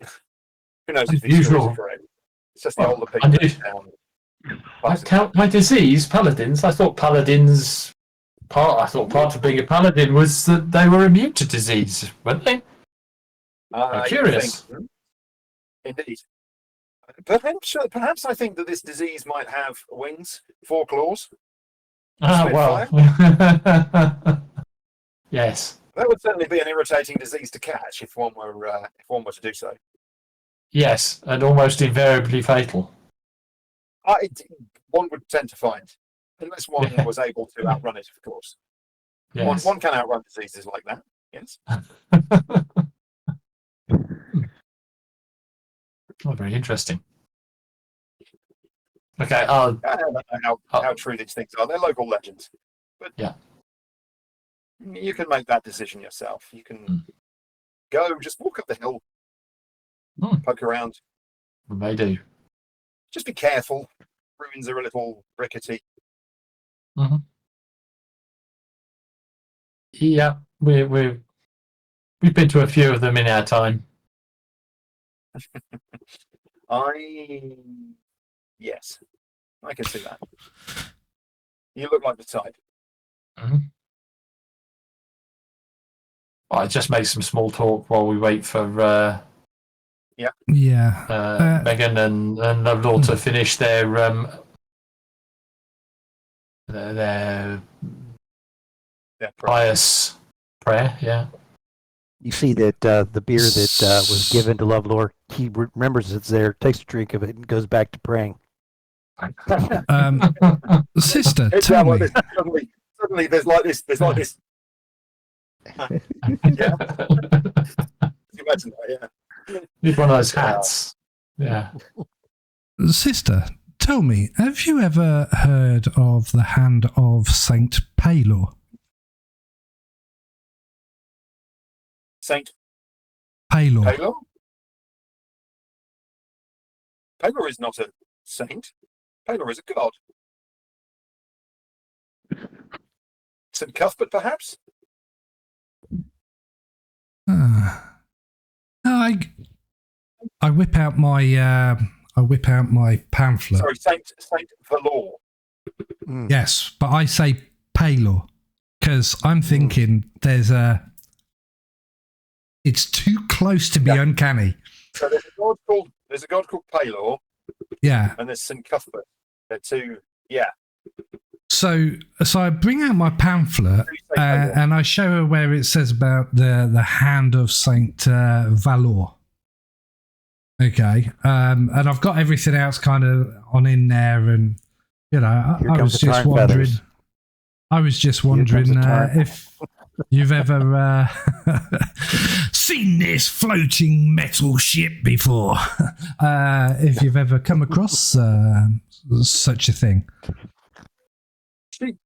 B: Who knows if these stories are correct? It's just the older people down.
D: By disease, paladins. I thought paladins. Part of being a paladin was that they were immune to disease, weren't they? I'm curious.
B: Indeed. Perhaps I think that this disease might have wings, 4 claws.
D: Well. Yes.
B: That would certainly be an irritating disease to catch if one were to do so.
D: Yes, and almost invariably fatal.
B: One would tend to find, unless one was able to outrun it, of course.
D: Yes.
B: One can outrun diseases like that. Yes.
D: Oh, very interesting. Okay.
B: I don't know how true these things are. They're local legends. But
D: yeah,
B: you can make that decision yourself. You can go, just walk up the hill, poke around.
D: We may do.
B: Just be careful. Ruins are a little rickety.
D: Mm-hmm. Yeah, we've been to a few of them in our time.
B: Yes, I can see that. You look like the type.
D: Mm-hmm. I just make some small talk while we wait for Megan and Lovlaw to finish their pious prayer. Yeah.
F: You see that the beer that was given to Lovlaw, he remembers it's there, takes a drink of it, and goes back to praying.
C: Sister, tell me.
B: Suddenly, there's like this. Yeah. Imagine that. Yeah.
D: Need one of those hats. Yeah.
C: Sister, tell me, have you ever heard of the hand of Saint Paylor?
B: Saint
C: Paylor.
B: Paylor? Paylor is not a saint. Paylor is a god. St. Cuthbert, perhaps?
C: I whip out my pamphlet.
B: Sorry, Saint Valor.
C: Yes, but I say Paylor because I'm thinking it's too close to be uncanny.
B: So there's a god called Paylor.
C: Yeah.
B: And there's St. Cuthbert. They're two. Yeah.
C: So I bring out my pamphlet and I show her where it says about the hand of Saint Valor. Okay, and I've got everything else kind of on in there, and you know, I was just wondering. I was just wondering if you've ever seen this floating metal ship before. If you've ever come across such a thing.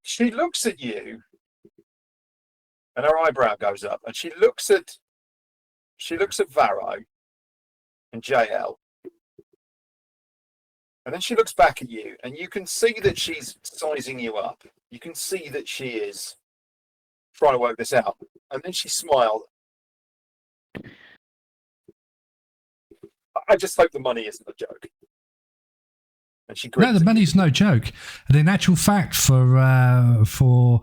B: She looks at you, and her eyebrow goes up, and she looks at Varo and JL, and then she looks back at you, and you can see that she's sizing you up. You can see that she is trying to work this out, and then she smiled. I just hope the money isn't a joke. And she
C: no, the money's no joke. And in actual fact, for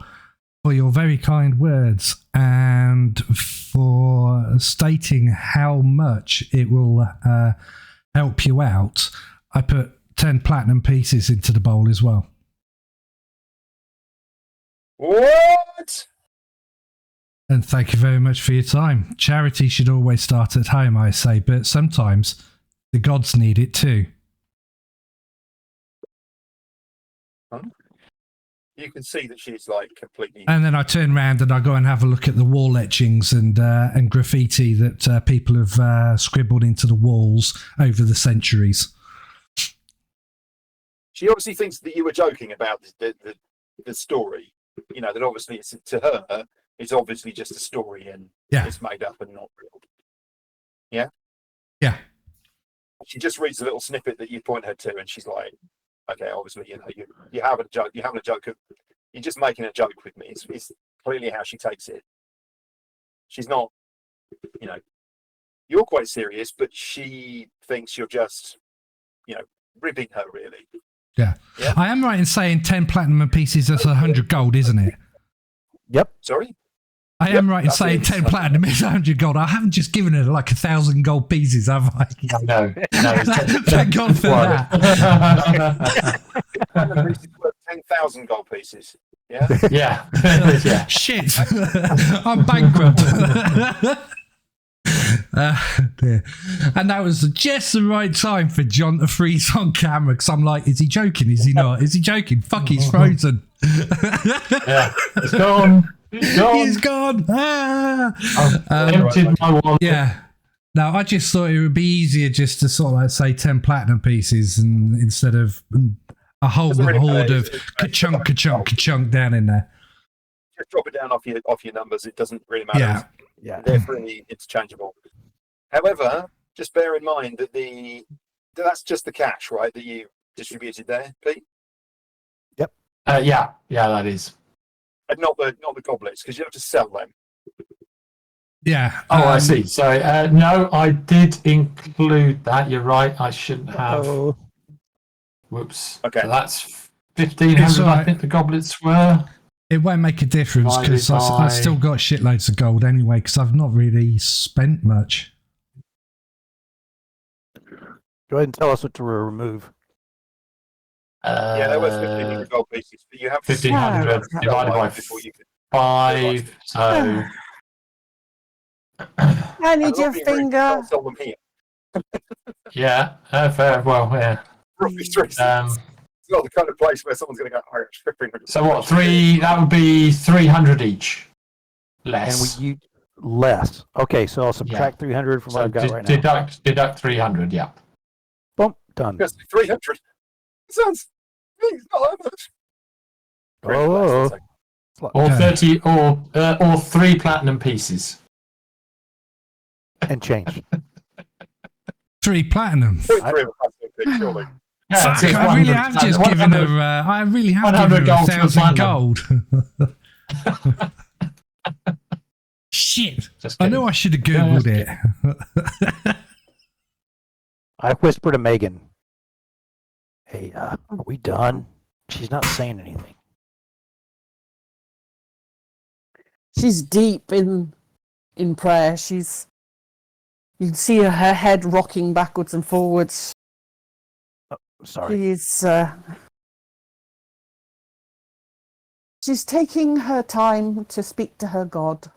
C: your very kind words and for stating how much it will help you out, I put 10 platinum pieces into the bowl as well.
B: What?
C: And thank you very much for your time. Charity should always start at home, I say, but sometimes the gods need it too.
B: You can see that she's like completely.
C: And then I turn around and I go and have a look at the wall etchings and graffiti that people have scribbled into the walls over the centuries.
B: She obviously thinks that you were joking about the story. You know, that obviously it's, to her, it's obviously just a story and it's made up and not real. Yeah?
C: Yeah.
B: She just reads a little snippet that you point her to, and she's like, okay, obviously, you know, you have a joke. You're having a joke. You're just making a joke with me. It's clearly how she takes it. She's not, you know, you're quite serious, but she thinks you're just, you know, ribbing her, really.
C: Yeah. I am right in saying 10 platinum pieces is 100 gold, isn't it?
F: Yep.
B: Sorry?
C: I am right in saying 10 platinum is 100 gold. I haven't just given her like 1,000 gold pieces, have I?
D: No.
C: Thank God for that.
B: 10,000 gold pieces. Yeah?
D: Yeah. Yeah.
C: Shit. I'm bankrupt. Dear. And that was just the right time for John to freeze on camera, because I'm like, is he joking? Is he not? Is he joking? Fuck, he's frozen.
D: Yeah. It's gone.
C: He's gone.
D: Emptied my wallet.
C: Yeah. No, I just thought it would be easier just to sort of like say 10 platinum pieces and instead of a whole horde of ka-chunk down in there.
B: Just drop it down off your numbers. It doesn't really matter.
F: Yeah.
B: They're pretty interchangeable. However, just bear in mind that that's just the cash, right, that you distributed there, Pete?
F: Yep.
D: Yeah, that is.
B: And not the goblets, because you have to sell them.
C: Yeah.
D: Oh, I see. So, no, I did include that. You're right. I shouldn't have. Whoops.
B: Okay.
D: So that's 1,500, I think the goblets were.
C: It won't make a difference because I've still got shitloads of gold anyway because I've not really spent much.
F: Go ahead and tell us what to remove.
B: Yeah, there was 1,500 gold pieces, but you have
D: 1,500 divided by 5. So
E: I need your finger.
B: I'll sell them here.
D: yeah, fair. Well, yeah.
B: It's not the kind of place where someone's going to go, oh, tripping.
D: So what? That would be 300 each. Less.
F: And less. Okay, so I'll subtract 300 from what I've got right now.
D: Deduct 300. Yeah.
F: Boom. Done.
B: Yes, 300. Sounds. It's not that much.
F: Oh.
D: Or 30, or 3 platinum pieces.
F: And change.
C: 3 platinum.
B: Surely.
D: Yeah,
C: Fuck, I really have just given her. I really have given her 1,000 gold. Shit! I know I should have googled it.
F: I whispered to Megan, "Hey, are we done?" She's not saying anything.
E: She's deep in prayer. You can see her head rocking backwards and forwards.
F: Sorry.
E: She's She's taking her time to speak to her god.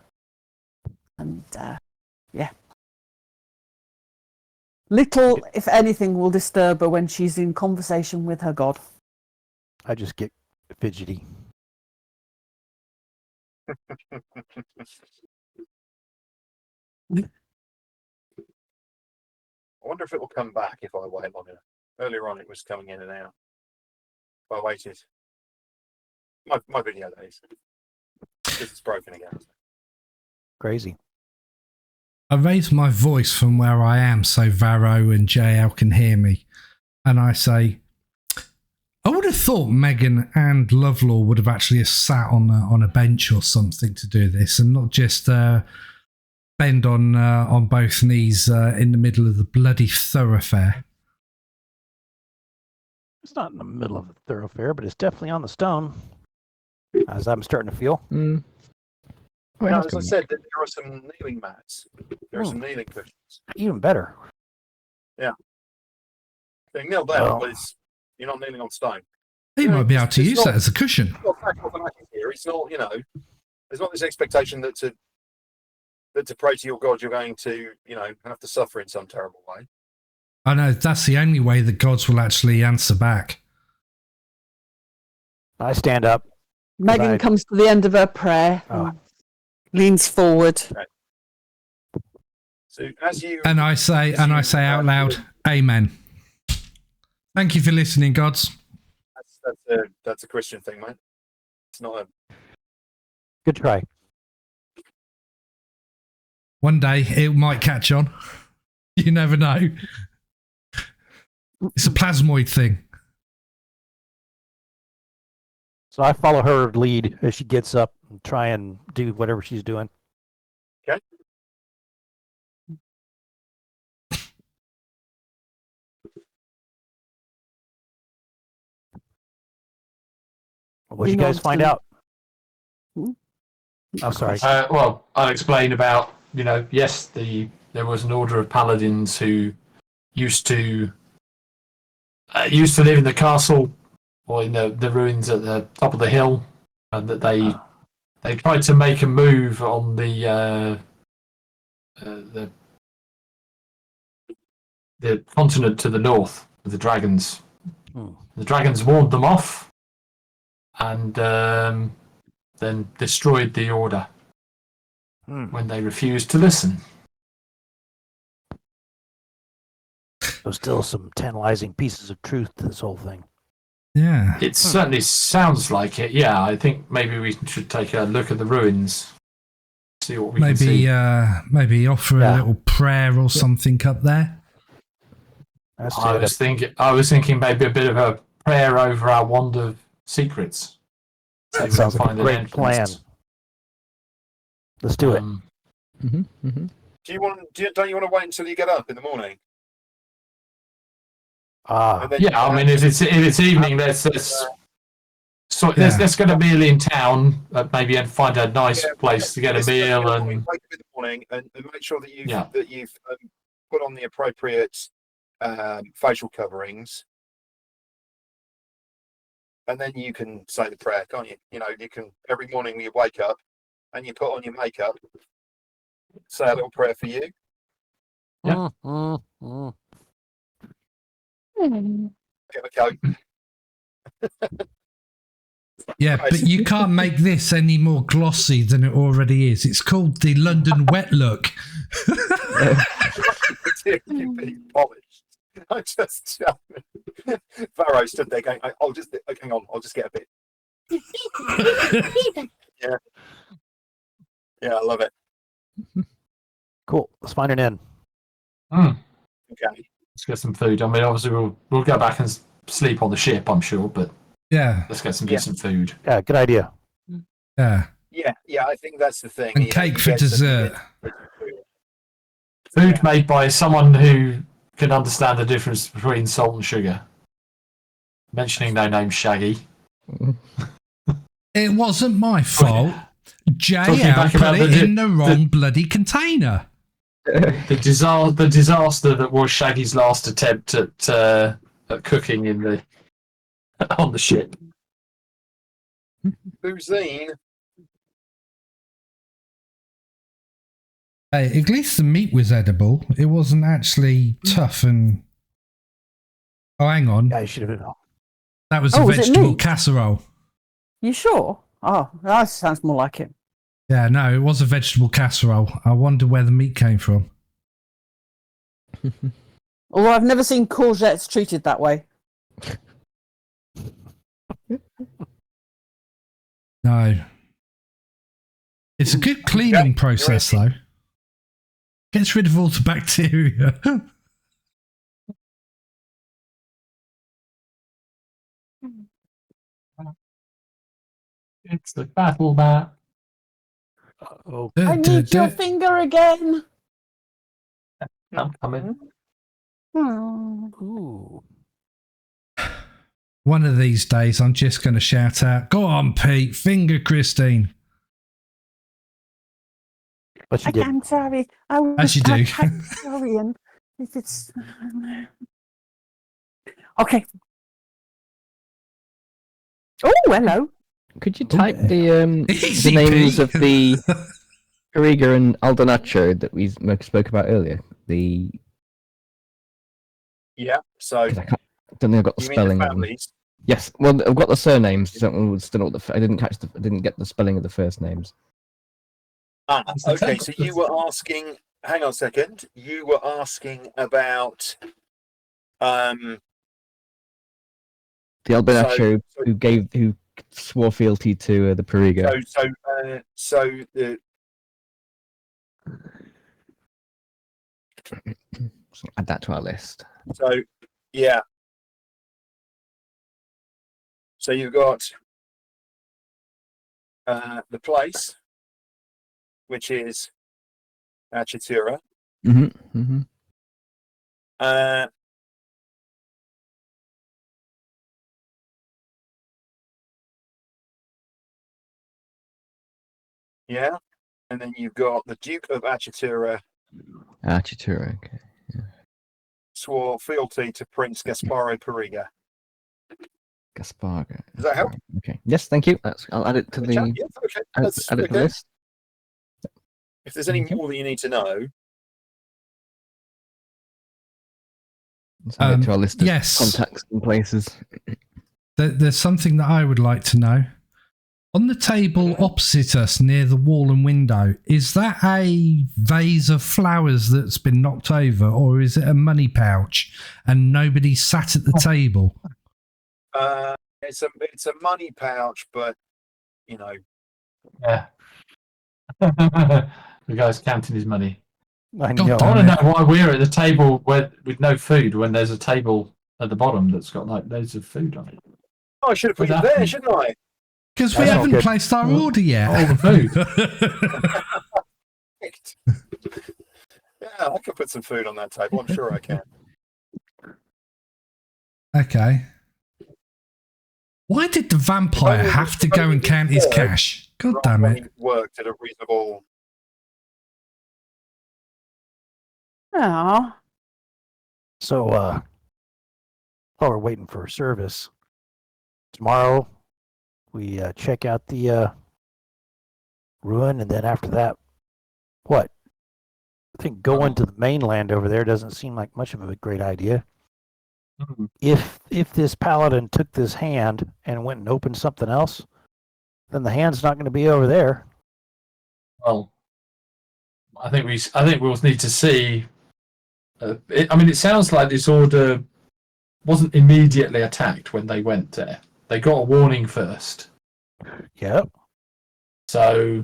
E: And, yeah. Little, if anything, will disturb her when she's in conversation with her god.
F: I just get fidgety.
B: I wonder if it will come back if I wait long enough. Earlier on, it was coming in and out. If I waited. My video days. Because it's broken again.
F: Crazy.
C: I raise my voice from where I am so Varo and JL can hear me. And I say, I would have thought Megan and Lovlaw would have actually sat on a bench or something to do this and not just bend on both knees in the middle of the bloody thoroughfare.
F: It's not in the middle of a thoroughfare, but it's definitely on the stone. As I'm starting to feel.
G: Mm. Oh, it
B: No,
G: has
B: as I
G: come
B: said, there are some kneeling mats. There are some kneeling cushions.
F: Even better.
B: They kneel down,
F: Well.
B: but you're not kneeling on stone.
C: He
B: You know,
C: might be able to
B: it's
C: use
B: not-
C: that as a cushion.
B: It's not fact automatic here. It's not, there's not this expectation that to pray to your God you're going to, have to suffer in some terrible way.
C: I know that's the only way the gods will actually answer back.
F: I stand up.
E: Megan
F: Right.
E: comes to the end of her prayer
F: Oh.
E: and leans forward.
B: So as you
C: And I say out loud, Amen. Thank you for listening, gods.
B: that's a Christian thing, mate. It's not a
F: Good try.
C: One day it might catch on. You never know. It's a plasmoid thing.
F: So I follow her lead as she gets up and try and do whatever she's doing.
B: Okay.
F: What did you guys find out? I'm sorry.
D: Well, I'll explain about, yes, there was an order of paladins who used to live in the castle or in the ruins at the top of the hill, and that they tried to make a move on the continent to the north with the dragons. The dragons warned them off, and then destroyed the order when they refused to listen.
F: So still some tantalizing pieces of truth to this whole thing.
C: Yeah.
D: It certainly sounds like it. Yeah, I think maybe we should take a look at the ruins, see what we can see.
C: Maybe offer a little prayer or something up there.
D: I was thinking maybe a bit of a prayer over our wand of secrets.
F: That sounds like a great plan. Let's do it.
G: Mm-hmm.
B: don't you want to wait until you get up in the morning?
F: Ah,
D: Yeah, I mean, if it's evening, let's get a meal in town. Maybe and find a nice place to get a meal and
B: wake up in the morning and make sure that you've put on the appropriate facial coverings, and then you can say the prayer, can't you? You can every morning when you wake up and you put on your makeup, say a little prayer for you.
D: Yeah.
B: Get a coat.
C: Yeah, but you can't make this any more glossy than it already is. It's called the London wet look.
B: You've been polished. I just Varo stood there going, I'll just hang on, I'll just get a bit. Yeah, I love it.
F: cool. Let's find an inn.
B: Okay.
D: Let's get some food. I mean, obviously we'll go back and sleep on the ship, I'm sure, but
C: Yeah,
D: let's get some decent food.
F: Yeah, good idea.
C: yeah.
B: Yeah, I think that's the thing.
C: And cake for dessert.
D: Food made by someone who can understand the difference between salt and sugar. Mentioning no name Shaggy.
C: It wasn't my fault.
D: Talking
C: JL
D: back
C: put
D: about
C: it
D: the-
C: in the wrong bloody container.
D: The disaster that was Shaggy's last attempt at cooking on the ship.
B: Bouzine.
C: Hey, at least the meat was edible. It wasn't actually tough and. Oh, hang on.
F: I should have been.
C: That was
E: Oh,
C: a
E: was it
C: vegetable
E: meat?
C: casserole.
E: You sure? Oh, that sounds more like it.
C: Yeah, no, it was a vegetable casserole. I wonder where the meat came from.
E: Although I've never seen courgettes treated that way.
C: No. It's a good cleaning process, though. Gets rid of all the bacteria.
D: It's the battle mat.
F: Oh,
E: I need your finger again.
D: I'm coming.
E: Hmm.
F: ooh.
C: One of these days, I'm just going to shout out, "Go on, Pete, finger Christine."
F: But you did.
E: I'm sorry. I was
C: As you do.
E: sorry, and if it's okay. Oh, hello.
G: Could you type the
C: Easy,
G: names
C: Pete.
G: of the Kariga and Aldonaccio that we spoke about earlier?
B: Yeah. So
G: 'Cause I don't think I've got the
B: you mean
G: spelling
B: the
G: of them.
B: families?
G: Yes, well, I've got the surnames. Still not I didn't get the spelling of the first names.
B: Ah,
D: It's the
B: okay. So
D: temple.
B: you were asking. Hang on a second. You were asking about.
G: The Aldonaccio
B: So-
G: who swore fealty to the Perigo.
B: So the
G: So add that to our list.
B: so yeah. So you've got the place, which is Achatura.
G: Mm-hmm. Mm-hmm.
B: Yeah, and then you've got the Duke of Achatura
G: Achatura, okay.
B: swore fealty to Prince Gasparo Periga.
G: Gasparga.
B: Does that help?
G: Okay. Yes, thank you. I'll add it to
B: Yeah,
G: the
B: okay.
G: add
B: That's
G: it to the
B: okay.
G: list.
B: If there's any
G: Thank you.
B: more that you need to know,
G: Let's add it to our list of
C: yes.
G: contacts and places.
C: There's something that I would like to know. On the table opposite us near the wall and window, is that a vase of flowers that's been knocked over, or is it a money pouch and nobody sat at the table?
B: it's a money pouch, but you know,
D: Yeah. The guy's counting his money.
F: I
C: God
F: know.
D: I want to
C: damn
D: know why we're at the table with no food when there's a table at the bottom that's got like loads of food on it.
B: I should have put
D: What's
B: you there,
D: happening?
B: shouldn't I?
C: Because we
F: That's all
C: haven't
F: good.
C: placed our
D: Well,
C: order yet.
D: all the food.
B: Yeah, I could put some food on that table. I'm sure I can.
C: Okay. Why did the vampire have to go and count his cash? God damn it.
B: Worked at a reasonable.
E: Oh,
F: So, while we're waiting for service, tomorrow we check out the ruin, and then after that, what? I think going to the mainland over there doesn't seem like much of a great idea.
D: Mhm.
F: If this paladin took this hand and went and opened something else, then the hand's not going to be over there.
D: Well, I think we'll need to see. It sounds like this order wasn't immediately attacked when they went there. They got a warning first,
F: Yep.
D: so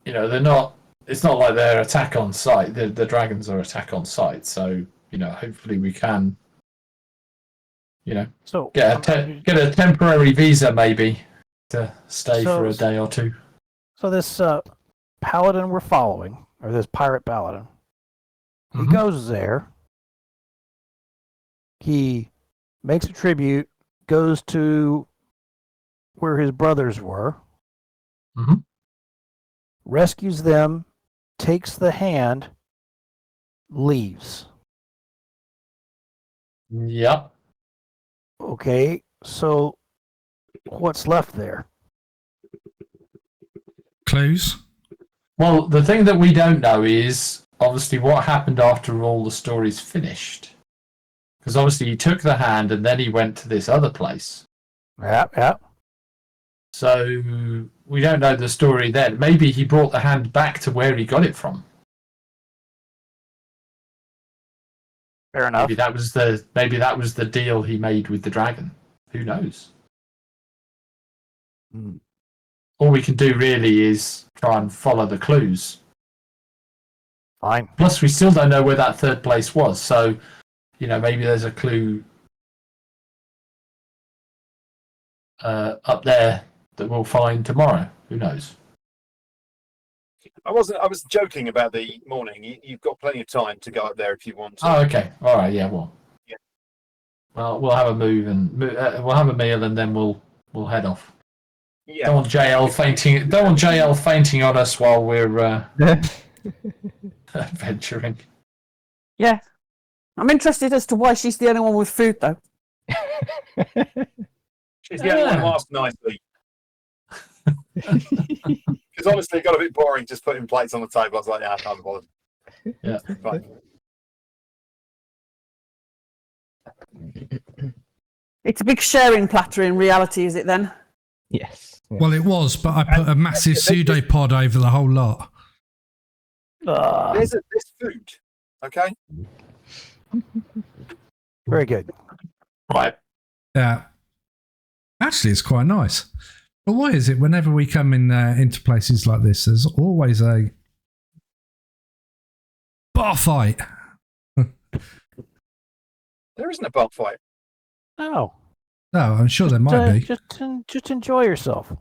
D: they're not. It's not like they're attack on site. The dragons are attack on site. So hopefully we can.
F: So
D: Get a temporary visa maybe to stay for a day or two.
F: So this paladin we're following, or this pirate paladin, he
D: Mhm.
F: goes there. He makes a tribute, goes to where his brothers were,
D: Mhm.
F: rescues them, takes the hand, leaves.
D: Yep.
F: Okay, so what's left there?
C: clues.
D: Well, the thing that we don't know is obviously what happened after all the story's finished. Because obviously he took the hand and then he went to this other place.
F: Yeah.
D: So we don't know the story then. Maybe he brought the hand back to where he got it from.
F: Fair enough.
D: Maybe that was the deal he made with the dragon. Who knows?
F: Hmm.
D: All we can do really is try and follow the clues.
F: Fine.
D: Plus, we still don't know where that third place was. So, maybe there's a clue up there that we'll find tomorrow. Who knows?
B: I was joking about the morning. You've got plenty of time to go up there if you want to.
D: Oh, okay. All right. Yeah. Well.
B: Yeah.
D: Well, we'll have a move and we'll have a meal and then we'll head off.
B: Yeah.
D: Don't want JL fainting. Don't want JL fainting on us while we're adventuring.
E: Yeah. I'm interested as to why she's the only one with food, though.
B: She's the only one who asked nicely. Because honestly, it got a bit boring just putting plates on the table. I was like, yeah, I can't be bothered.
D: Yeah.
B: Fine.
E: It's a big sharing platter in reality, is it then?
G: Yes.
C: Well, it was, but I put a massive pseudopod over the whole lot.
B: There's food, okay?
F: Very good.
D: Right.
C: Yeah. Actually, it's quite nice. But why is it whenever we come in into places like this, there's always a bar fight?
B: There isn't a bar fight.
F: No.
C: No, I'm sure there might be.
F: Just enjoy yourself.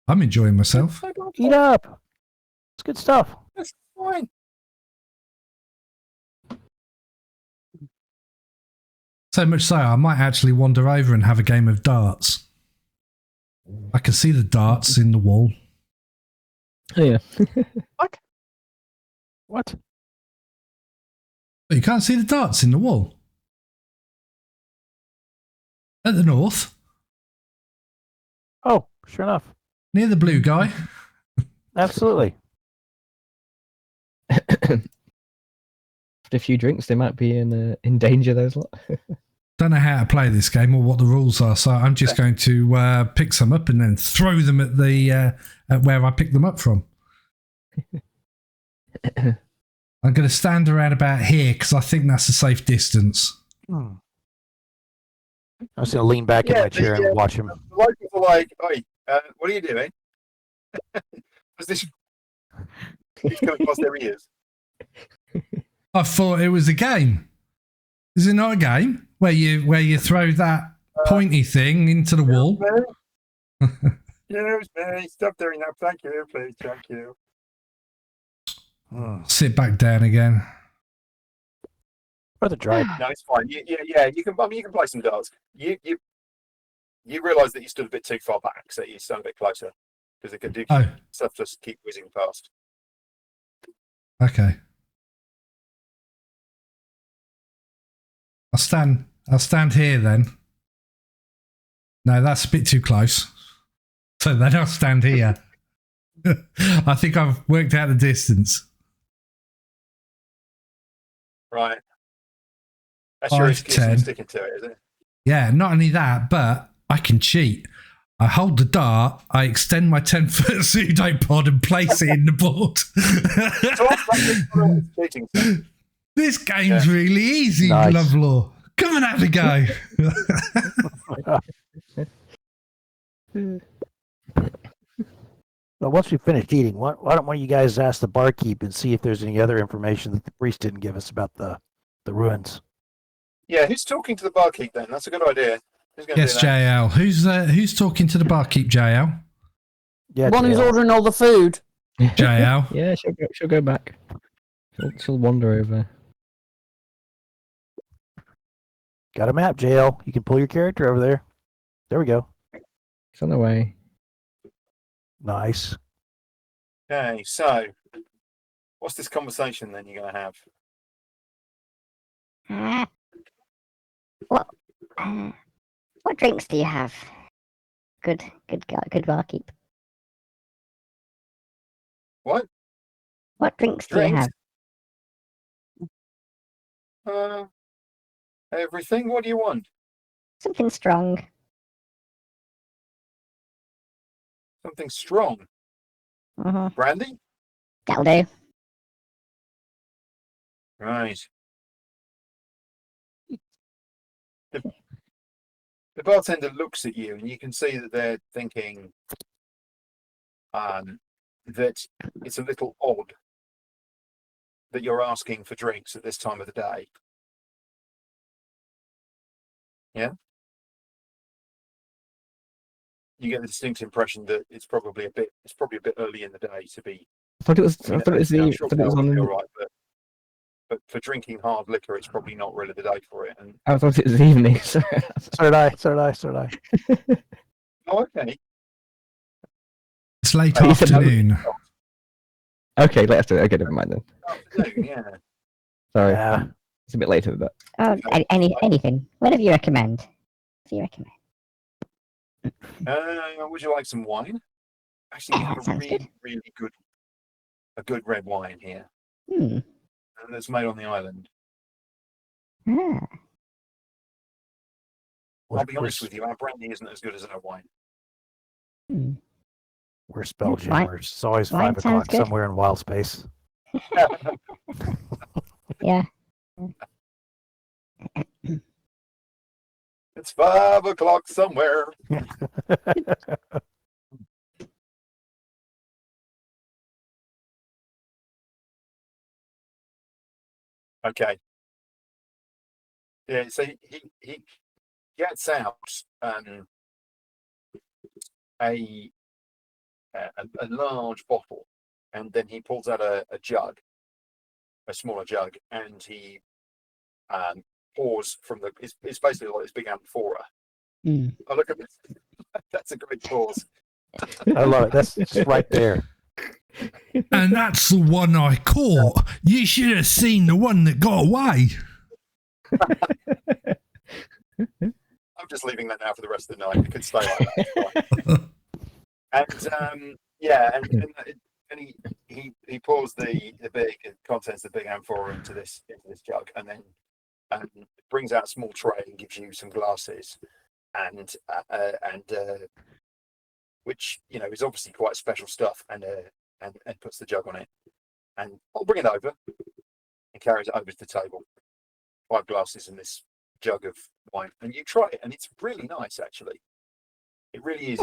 C: I'm enjoying myself.
F: Eat up. It's good stuff.
B: That's fine.
C: So much so, I might actually wander over and have a game of darts. I can see the darts in the wall.
G: Oh, yeah.
F: What?
C: But you can't see the darts in the wall. At the north,
F: Oh, sure enough.
C: near the blue guy.
F: Absolutely.
G: After a few drinks, they might be in danger, those lot.
C: Don't know how to play this game or what the rules are, so I'm just going to pick some up and then throw them at the at where I picked them up from. I'm going to stand around about here because I think that's a safe distance.
F: I'm just going to lean back in my chair and watch him.
B: The locals are like, "Oi, what are you doing?" Was this? He's coming across their ears.
C: I thought it was a game. Is it not a game where you throw that pointy thing into the wall?
B: Excuse me, stop doing that. Thank you, please. Thank you.
C: Sit back down again.
F: Or the drive.
B: No, it's fine. Yeah. You can. I mean, you can play some darts. You realise that you stood a bit too far back, so you stand a bit closer because it can do
C: Oh,
B: stuff. Just keep whizzing past.
C: okay. I'll stand here then. No, that's a bit too close. So then I'll stand here. I think I've worked out the distance.
B: Right. That's your
C: 5,
B: excuse for
C: 10.
B: sticking to it, is it?
C: Yeah, not only that, but I can cheat. I hold the dart, I extend my 10-foot pseudopod and place it in the board.
B: So cheating.
C: This game's really easy,
F: Nice.
C: Lovlaw. Come and have a go.
F: Well, once we finished eating, why don't one of you guys ask the barkeep and see if there's any other information that the priest didn't give us about the ruins?
B: Yeah, who's talking to the barkeep then? That's a good idea. Who's going to
C: Yes,
B: do that?
C: JL. Who's talking to the barkeep, JL?
F: Yeah,
E: One who's
F: JL.
E: ordering all the food.
C: JL.
G: Yeah, she'll go back. She'll wander over.
F: Got a map, JL. You can pull your character over there. There we go.
G: It's on the way.
F: Nice.
B: Okay, so what's this conversation then you're going to have?
H: What drinks do you have? Good barkeep.
B: What?
H: What drinks do you
B: Drinks?
H: have?
B: Everything. What do you want?
H: Something strong.
B: Something strong.
H: Uh-huh.
B: Brandy?
H: That'll do.
B: Right. The bartender looks at you, and you can see that they're thinking that it's a little odd that you're asking for drinks at this time of the day. Yeah? You get the distinct impression that it's probably a bit early in the day to be.
G: I thought it was.
B: I mean,
G: I thought it was the.
B: I'm
G: I
B: sure
G: thought it was
B: Belle would be
G: on.
B: all right, but for drinking hard liquor, it's probably not really the day for it. And
G: I thought it was evening. Sorry.
F: So did I. So did I. So did I.
B: oh, okay.
C: It's late
G: Oh, you said-
C: afternoon.
G: Okay, let's do it. Okay, never mind then.
B: Afternoon, yeah.
G: Sorry,
F: Yeah.
G: it's a bit later than that.
H: Oh, anything. Whatever you recommend. What do you recommend?
B: Would you like some wine? Actually, we
H: Yeah,
B: have
H: that
B: a
H: sounds
B: really, really good red wine here,
H: Hmm.
B: and that's made on the island.
H: Ah.
B: I'll be honest with you, our brandy isn't as good as our wine.
H: Hmm.
F: We're Spelljammers. It's always
H: Wine
F: 5
H: sounds
F: o'clock
H: good.
F: somewhere in Wildspace.
H: Yeah.
B: It's 5 o'clock somewhere. Okay. Yeah, so he gets out a large bottle, and then he pulls out a jug, a smaller jug, and he pours from the. It's basically like this big amphora.
H: Hmm.
B: Oh, look at this! That's a great pause.
F: I love it. That's just right there.
C: And that's the one I caught. You should have seen the one that got away.
B: I'm just leaving that now for the rest of the night. It could stay like that. And and he pours the big contents of the big amphora into this jug, and then brings out a small tray and gives you some glasses, and which is obviously quite special stuff, and puts the jug on it, and I'll bring it over and carries it over to the table. 5 glasses and this jug of wine, and you try it, and it's really nice, actually. It really is.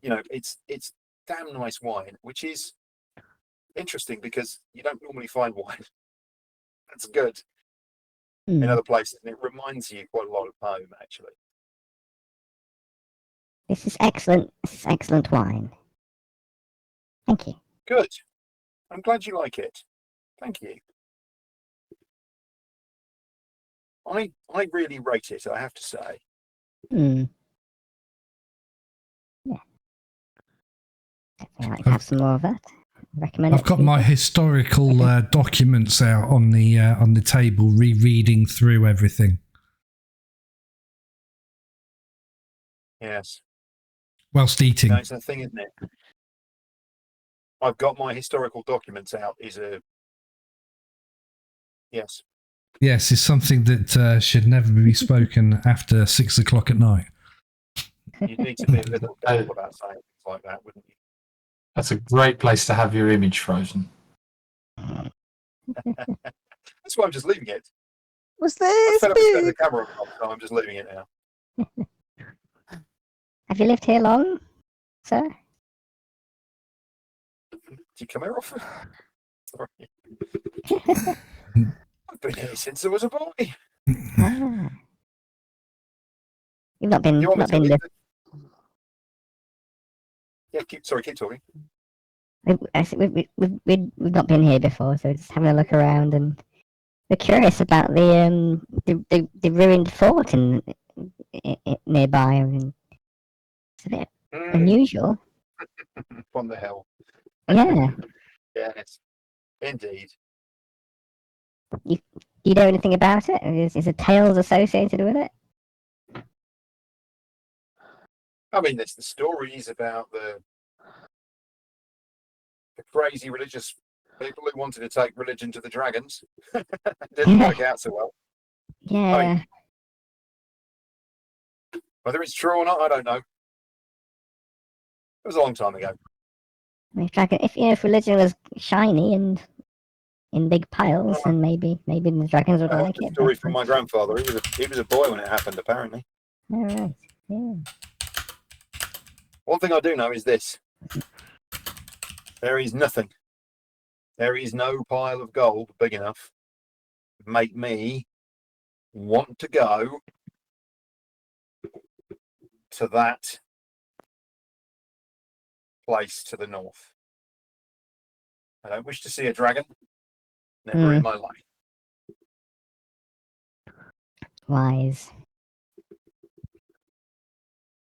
B: It's damn nice wine, which is interesting because you don't normally find wine that's good in
H: Hmm.
B: other places, and it reminds you quite a lot of home, actually.
H: This is excellent. This is excellent wine. Thank you.
B: Good. I'm glad you like it. Thank you. I really rate it, I have to say.
H: Hmm. Yeah. Definitely like to have some more of that. Recommend
C: I've
H: it to
C: got my
H: people.
C: historical documents out on the table, rereading through everything.
B: Yes.
C: Whilst eating.
B: No, it's a thing, isn't it? I've got my historical documents out. Yes.
C: Yes, it's something that should never be spoken after 6 o'clock at night.
B: You'd need to be a little careful about saying things like that, wouldn't you?
D: That's a great place to have your image frozen.
B: That's why I'm just leaving it.
E: Was
B: I'm
E: this
B: fed up with setting the
E: big?
B: camera off, so I'm just leaving it now.
H: Have you lived here long, sir?
B: Did you come here often? Sorry. I've been here since I was a boy.
H: Ah. You've not been.
B: You want me
H: Not
B: to
H: been.
B: leave
H: The,
B: the... Yeah, keep talking.
H: we've not been here before, so just having a look around, and we're curious about the ruined fort nearby. I mean, it's a bit unusual.
B: On the hill.
H: Yeah.
B: Yes, indeed.
H: You know anything about it? Is there tales associated with it?
B: I mean, there's the stories about the crazy religious people who wanted to take religion to the dragons. Didn't work out so well.
H: Yeah.
B: Whether it's true or not, I don't know. It was a long time ago.
H: If religion was shiny and in big piles, then maybe the dragons would
B: I
H: like
B: heard the
H: it.
B: story from my grandfather. He was a boy when it happened, apparently.
H: All right. Yeah.
B: One thing I do know is this. There is nothing. There is no pile of gold big enough to make me want to go to that place to the north. I don't wish to see a dragon. Never in my life.
H: Wise.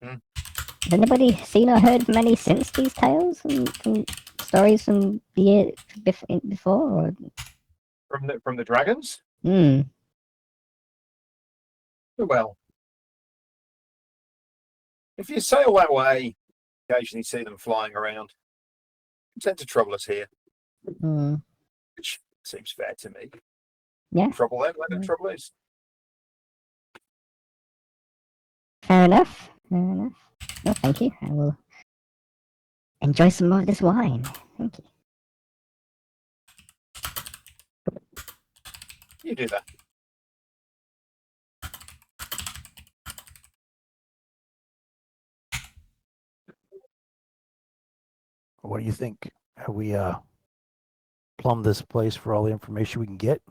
H: Has anybody seen or heard many since these tales and stories from the year before? Or?
B: From the dragons? Well, if you sail that way, occasionally see them flying around. They tend to trouble us here, which seems fair to me.
H: Yeah.
B: Trouble them, let them trouble us.
H: Fair enough. Well, thank you. I will enjoy some more of this wine. Thank you.
B: You do that.
F: What do you think? Have we plumbed this place for all the information we can get?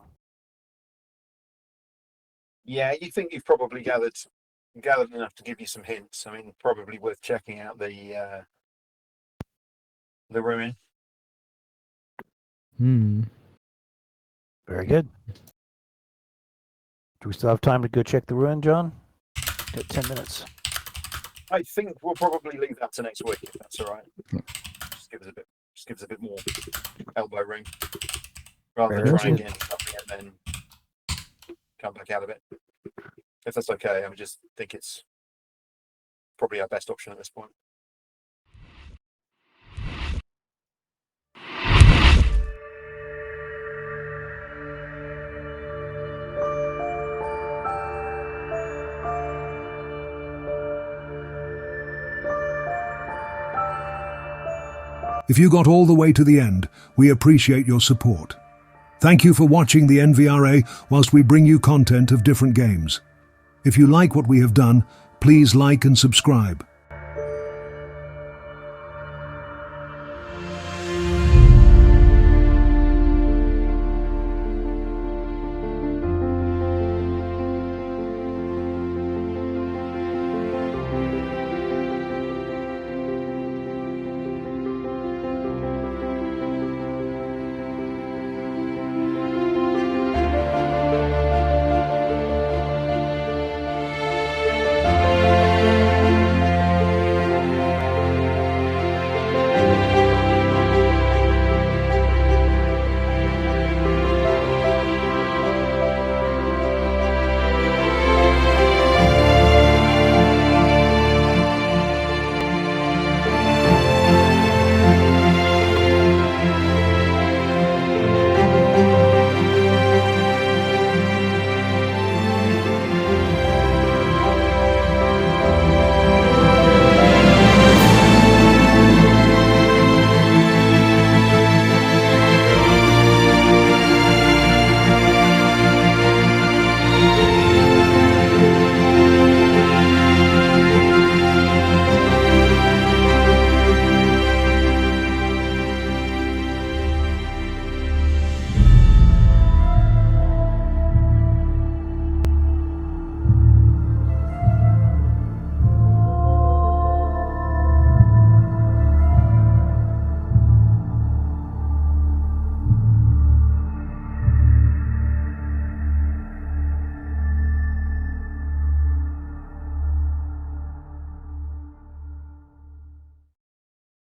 B: Yeah, you think you've probably gathered enough to give you some hints. I mean, probably worth checking out the ruin.
F: Very good. Do we still have time to go check the ruin, John? Got 10 minutes.
B: I think we'll probably leave that to next week, if that's all right. Just give us a bit more elbow room, rather than trying again something and then come back out of it. If that's okay, I just think it's probably our best option at this point.
A: If you got all the way to the end, we appreciate your support. Thank you for watching the NVRA whilst we bring you content of different games. If you like what we have done, please like and subscribe.